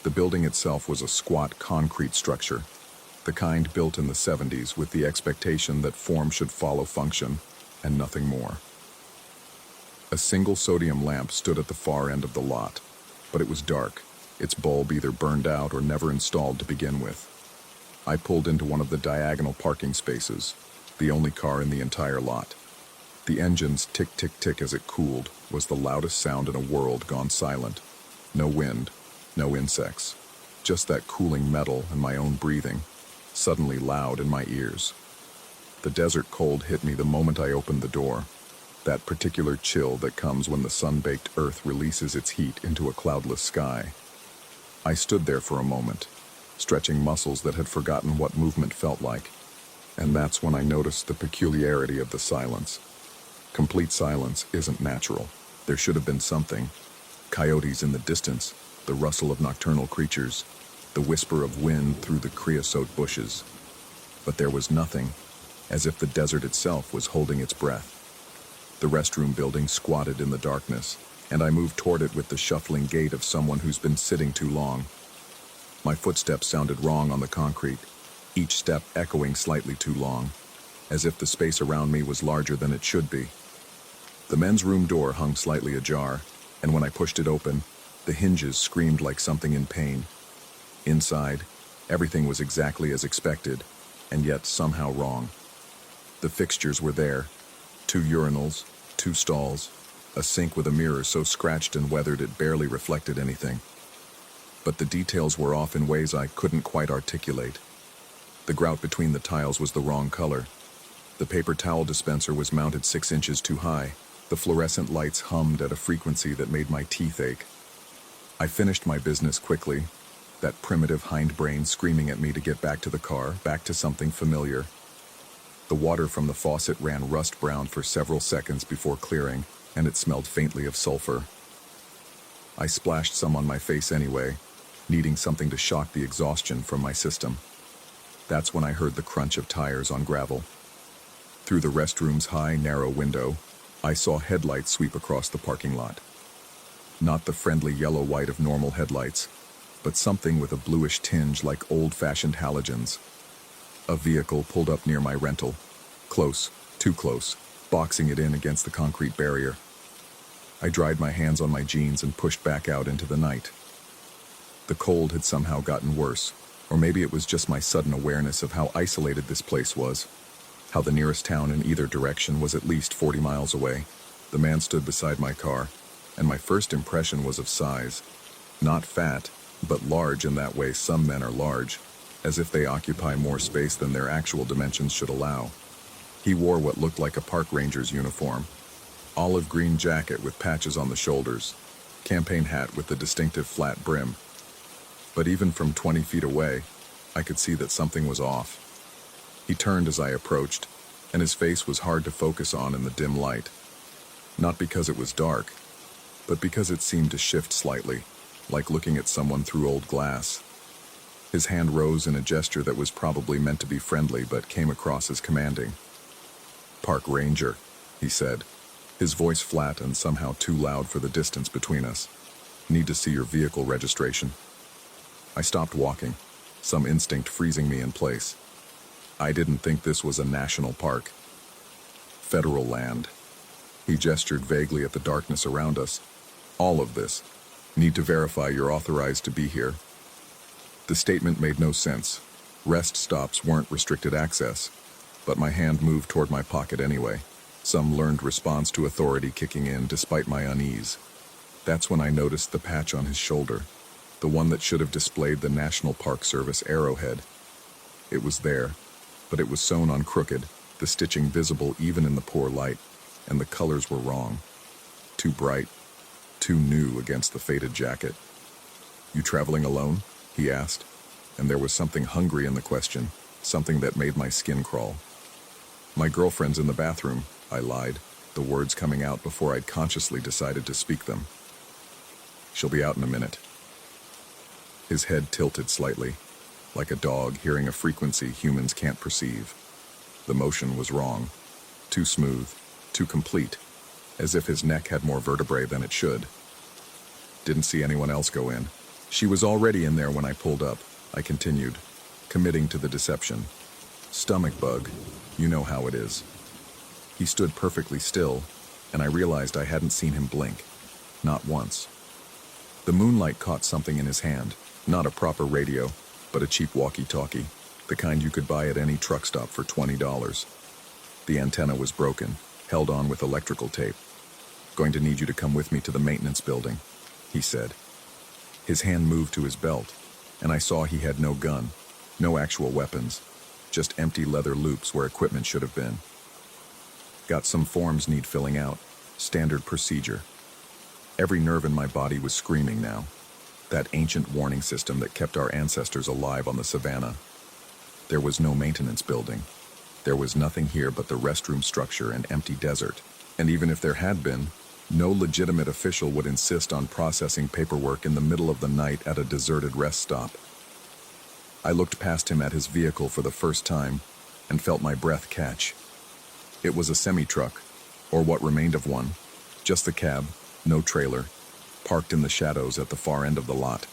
S1: The building itself was a squat concrete structure, the kind built in the 70s with the expectation that form should follow function, and nothing more. A single sodium lamp stood at the far end of the lot, but it was dark, its bulb either burned out or never installed to begin with. I pulled into one of the diagonal parking spaces, the only car in the entire lot. The engine's tick-tick-tick as it cooled was the loudest sound in a world gone silent. No wind, no insects, just that cooling metal and my own breathing, suddenly loud in my ears. The desert cold hit me the moment I opened the door, that particular chill that comes when the sun-baked earth releases its heat into a cloudless sky. I stood there for a moment, stretching muscles that had forgotten what movement felt like, and that's when I noticed the peculiarity of the silence. Complete silence isn't natural. There should have been something. Coyotes in the distance, the rustle of nocturnal creatures, the whisper of wind through the creosote bushes. But there was nothing, as if the desert itself was holding its breath. The restroom building squatted in the darkness, and I moved toward it with the shuffling gait of someone who's been sitting too long. My footsteps sounded wrong on the concrete, each step echoing slightly too long, as if the space around me was larger than it should be. The men's room door hung slightly ajar, and when I pushed it open, the hinges screamed like something in pain. Inside, everything was exactly as expected, and yet somehow wrong. The fixtures were there: 2 urinals, 2 stalls, a sink with a mirror so scratched and weathered it barely reflected anything. But the details were off in ways I couldn't quite articulate. The grout between the tiles was the wrong color. The paper towel dispenser was mounted 6 inches too high. The fluorescent lights hummed at a frequency that made my teeth ache. I finished my business quickly, that primitive hindbrain screaming at me to get back to the car, back to something familiar. The water from the faucet ran rust-brown for several seconds before clearing, and it smelled faintly of sulfur. I splashed some on my face anyway, needing something to shock the exhaustion from my system. That's when I heard the crunch of tires on gravel. Through the restroom's high, narrow window, I saw headlights sweep across the parking lot. Not the friendly yellow-white of normal headlights, but something with a bluish tinge like old-fashioned halogens. A vehicle pulled up near my rental. Close, too close, boxing it in against the concrete barrier. I dried my hands on my jeans and pushed back out into the night. The cold had somehow gotten worse, or maybe it was just my sudden awareness of how isolated this place was, how the nearest town in either direction was at least 40 miles away. The man stood beside my car, and my first impression was of size. Not fat, but large in that way some men are large, as if they occupy more space than their actual dimensions should allow. He wore what looked like a park ranger's uniform: olive green jacket with patches on the shoulders, campaign hat with the distinctive flat brim. But even from 20 feet away, I could see that something was off. He turned as I approached, and his face was hard to focus on in the dim light. Not because it was dark, but because it seemed to shift slightly, like looking at someone through old glass. His hand rose in a gesture that was probably meant to be friendly but came across as commanding. "Park Ranger," he said, his voice flat and somehow too loud for the distance between us. "Need to see your vehicle registration." I stopped walking, some instinct freezing me in place. I didn't think this was a national park. Federal land. He gestured vaguely at the darkness around us. "All of this. Need to verify you're authorized to be here." The statement made no sense. Rest stops weren't restricted access, but my hand moved toward my pocket anyway, some learned response to authority kicking in despite my unease. That's when I noticed the patch on his shoulder, the one that should have displayed the National Park Service arrowhead. It was there, but it was sewn on crooked, the stitching visible even in the poor light, and the colors were wrong. Too bright, too new against the faded jacket. "You traveling alone?" he asked, and there was something hungry in the question, something that made my skin crawl. "My girlfriend's in the bathroom," I lied, the words coming out before I'd consciously decided to speak them. "She'll be out in a minute." His head tilted slightly, like a dog hearing a frequency humans can't perceive. The motion was wrong, too smooth, too complete, as if his neck had more vertebrae than it should. "Didn't see anyone else go in. She was already in there when I pulled up," I continued, committing to the deception. "Stomach bug, you know how it is." He stood perfectly still, and I realized I hadn't seen him blink. Not once. The moonlight caught something in his hand, not a proper radio, but a cheap walkie-talkie, the kind you could buy at any truck stop for $20. The antenna was broken, held on with electrical tape. "Going to need you to come with me to the maintenance building," he said. His hand moved to his belt, and I saw he had no gun, no actual weapons, just empty leather loops where equipment should have been. "Got some forms need filling out. Standard procedure." Every nerve in my body was screaming now. That ancient warning system that kept our ancestors alive on the savannah. There was no maintenance building. There was nothing here but the restroom structure and empty desert. And even if there had been, no legitimate official would insist on processing paperwork in the middle of the night at a deserted rest stop. I looked past him at his vehicle for the first time and felt my breath catch. It was a semi-truck, or what remained of one, just the cab, no trailer, parked in the shadows at the far end of the lot.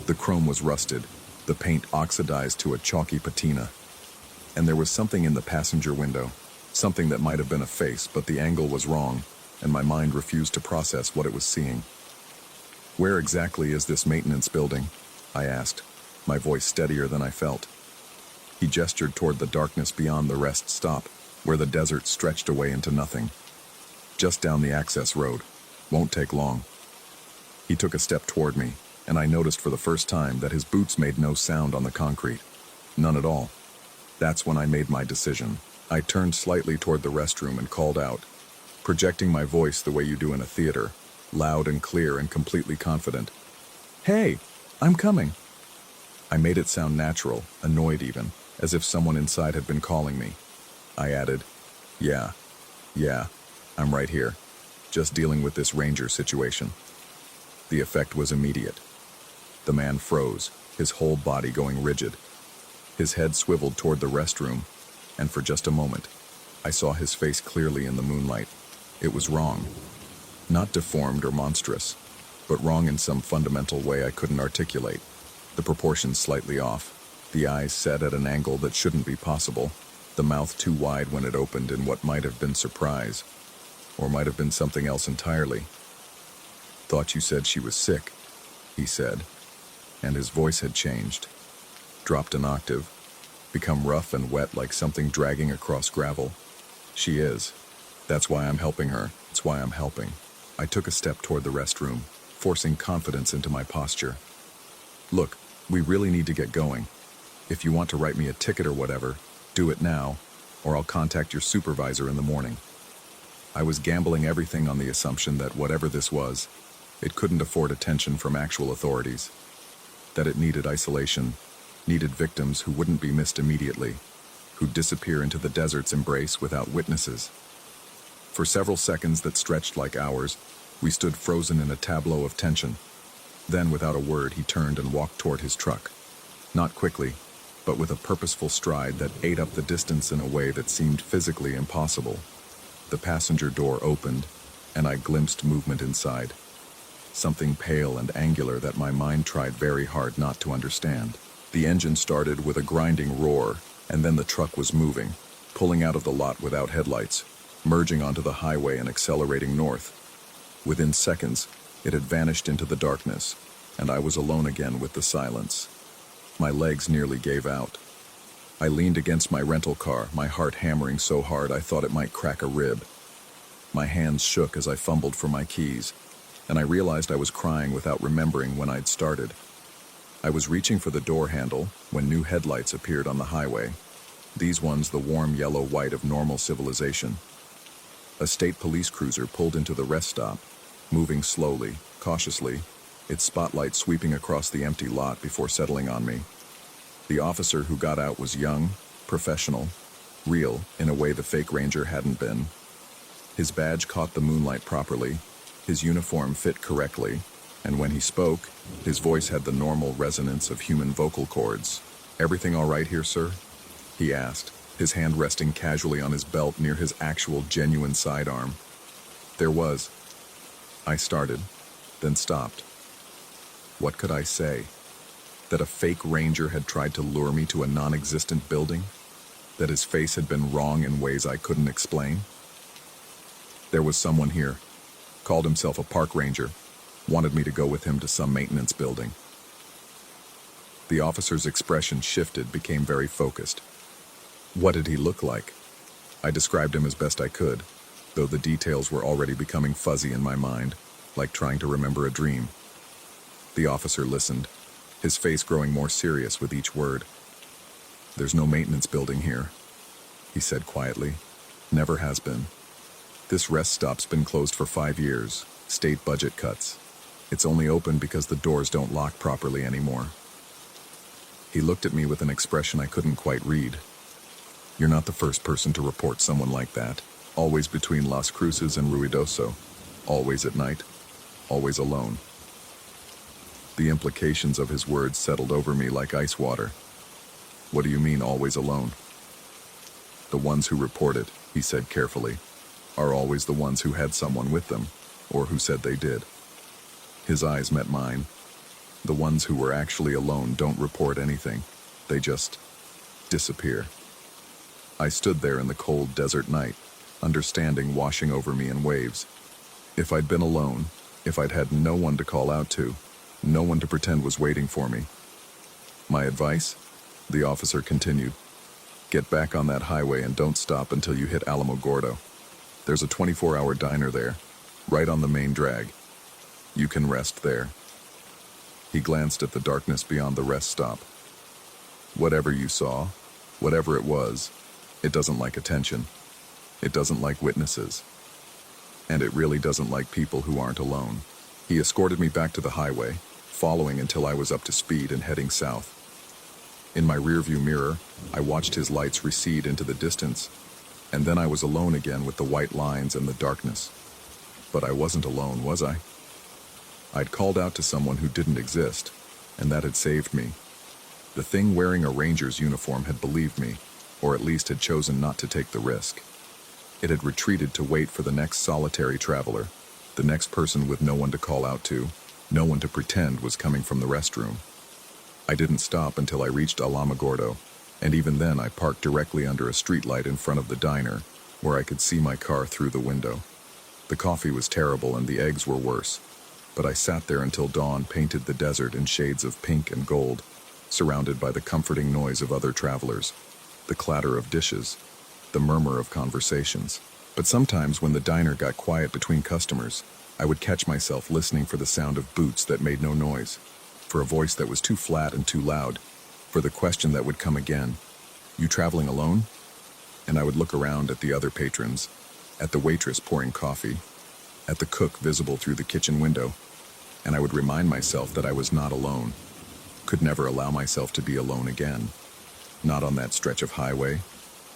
S1: The chrome was rusted, the paint oxidized to a chalky patina. And there was something in the passenger window, something that might have been a face, but the angle was wrong, and my mind refused to process what it was seeing. "Where exactly is this maintenance building?" I asked, my voice steadier than I felt. He gestured toward the darkness beyond the rest stop, where the desert stretched away into nothing. "Just down the access road. Won't take long." He took a step toward me, and I noticed for the first time that his boots made no sound on the concrete. None at all. That's when I made my decision. I turned slightly toward the restroom and called out, projecting my voice the way you do in a theater, loud and clear and completely confident. "Hey, I'm coming." I made it sound natural, annoyed even, as if someone inside had been calling me. I added, Yeah, I'm right here, just dealing with this ranger situation." The effect was immediate. The man froze, his whole body going rigid. His head swiveled toward the restroom, and for just a moment, I saw his face clearly in the moonlight. It was wrong. Not deformed or monstrous, but wrong in some fundamental way I couldn't articulate. The proportions slightly off, the eyes set at an angle that shouldn't be possible, the mouth too wide when it opened in what might have been surprise, or might have been something else entirely. "Thought you said she was sick," he said, and his voice had changed. Dropped an octave, become rough and wet like something dragging across gravel. "She is. That's why I'm helping her. It's why I'm helping." I took a step toward the restroom, forcing confidence into my posture. "Look, we really need to get going. If you want to write me a ticket or whatever, do it now, or I'll contact your supervisor in the morning." I was gambling everything on the assumption that whatever this was, it couldn't afford attention from actual authorities, that it needed isolation, needed victims who wouldn't be missed immediately, who'd disappear into the desert's embrace without witnesses. For several seconds that stretched like hours, we stood frozen in a tableau of tension. Then, without a word, he turned and walked toward his truck. Not quickly, but with a purposeful stride that ate up the distance in a way that seemed physically impossible. The passenger door opened, and I glimpsed movement inside. Something pale and angular that my mind tried very hard not to understand. The engine started with a grinding roar, and then the truck was moving, pulling out of the lot without headlights, merging onto the highway and accelerating north. Within seconds, it had vanished into the darkness, and I was alone again with the silence. My legs nearly gave out. I leaned against my rental car, my heart hammering so hard I thought it might crack a rib. My hands shook as I fumbled for my keys, and I realized I was crying without remembering when I'd started. I was reaching for the door handle when new headlights appeared on the highway, these ones the warm yellow-white of normal civilization. A state police cruiser pulled into the rest stop, moving slowly, cautiously, its spotlight sweeping across the empty lot before settling on me. The officer who got out was young, professional, real in a way the fake ranger hadn't been. His badge caught the moonlight properly, his uniform fit correctly, and when he spoke, his voice had the normal resonance of human vocal cords. "Everything all right here, sir?" he asked, his hand resting casually on his belt near his actual genuine sidearm. There was. I started, then stopped. What could I say? That a fake ranger had tried to lure me to a non-existent building? That his face had been wrong in ways I couldn't explain? There was someone here, called himself a park ranger, wanted me to go with him to some maintenance building. The officer's expression shifted, became very focused. What did he look like? I described him as best I could, though the details were already becoming fuzzy in my mind, like trying to remember a dream. The officer listened, his face growing more serious with each word. "There's no maintenance building here," he said quietly. "Never has been. This rest stop's been closed for 5 years, state budget cuts. It's only open because the doors don't lock properly anymore." He looked at me with an expression I couldn't quite read. "You're not the first person to report someone like that. Always between Las Cruces and Ruidoso. Always at night. Always alone." The implications of his words settled over me like ice water. "What do you mean, always alone?" "The ones who report it," he said carefully, "are always the ones who had someone with them, or who said they did." His eyes met mine. "The ones who were actually alone don't report anything. They just disappear." I stood there in the cold desert night, understanding washing over me in waves. If I'd been alone, if I'd had no one to call out to, no one to pretend was waiting for me. "My advice?" the officer continued. "Get back on that highway and don't stop until you hit Alamogordo. There's a 24-hour diner there, right on the main drag. You can rest there." He glanced at the darkness beyond the rest stop. "Whatever you saw, whatever it was, it doesn't like attention. It doesn't like witnesses. And it really doesn't like people who aren't alone." He escorted me back to the highway, following until I was up to speed and heading south. In my rearview mirror, I watched his lights recede into the distance, and then I was alone again with the white lines and the darkness. But I wasn't alone, was I? I'd called out to someone who didn't exist, and that had saved me. The thing wearing a ranger's uniform had believed me, or at least had chosen not to take the risk. It had retreated to wait for the next solitary traveler, the next person with no one to call out to, no one to pretend was coming from the restroom. I didn't stop until I reached Alamogordo, and even then I parked directly under a streetlight in front of the diner, where I could see my car through the window. The coffee was terrible and the eggs were worse, but I sat there until dawn painted the desert in shades of pink and gold, surrounded by the comforting noise of other travelers, the clatter of dishes, the murmur of conversations. But sometimes when the diner got quiet between customers, I would catch myself listening for the sound of boots that made no noise, for a voice that was too flat and too loud, for the question that would come again, "You traveling alone?" And I would look around at the other patrons, at the waitress pouring coffee, at the cook visible through the kitchen window, and I would remind myself that I was not alone, could never allow myself to be alone again. Not on that stretch of highway,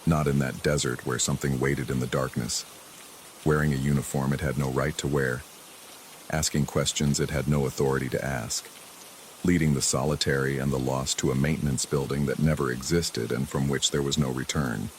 S1: not in that desert where something waited in the darkness, wearing a uniform it had no right to wear, asking questions it had no authority to ask, leading the solitary and the lost to a maintenance building that never existed and from which there was no return.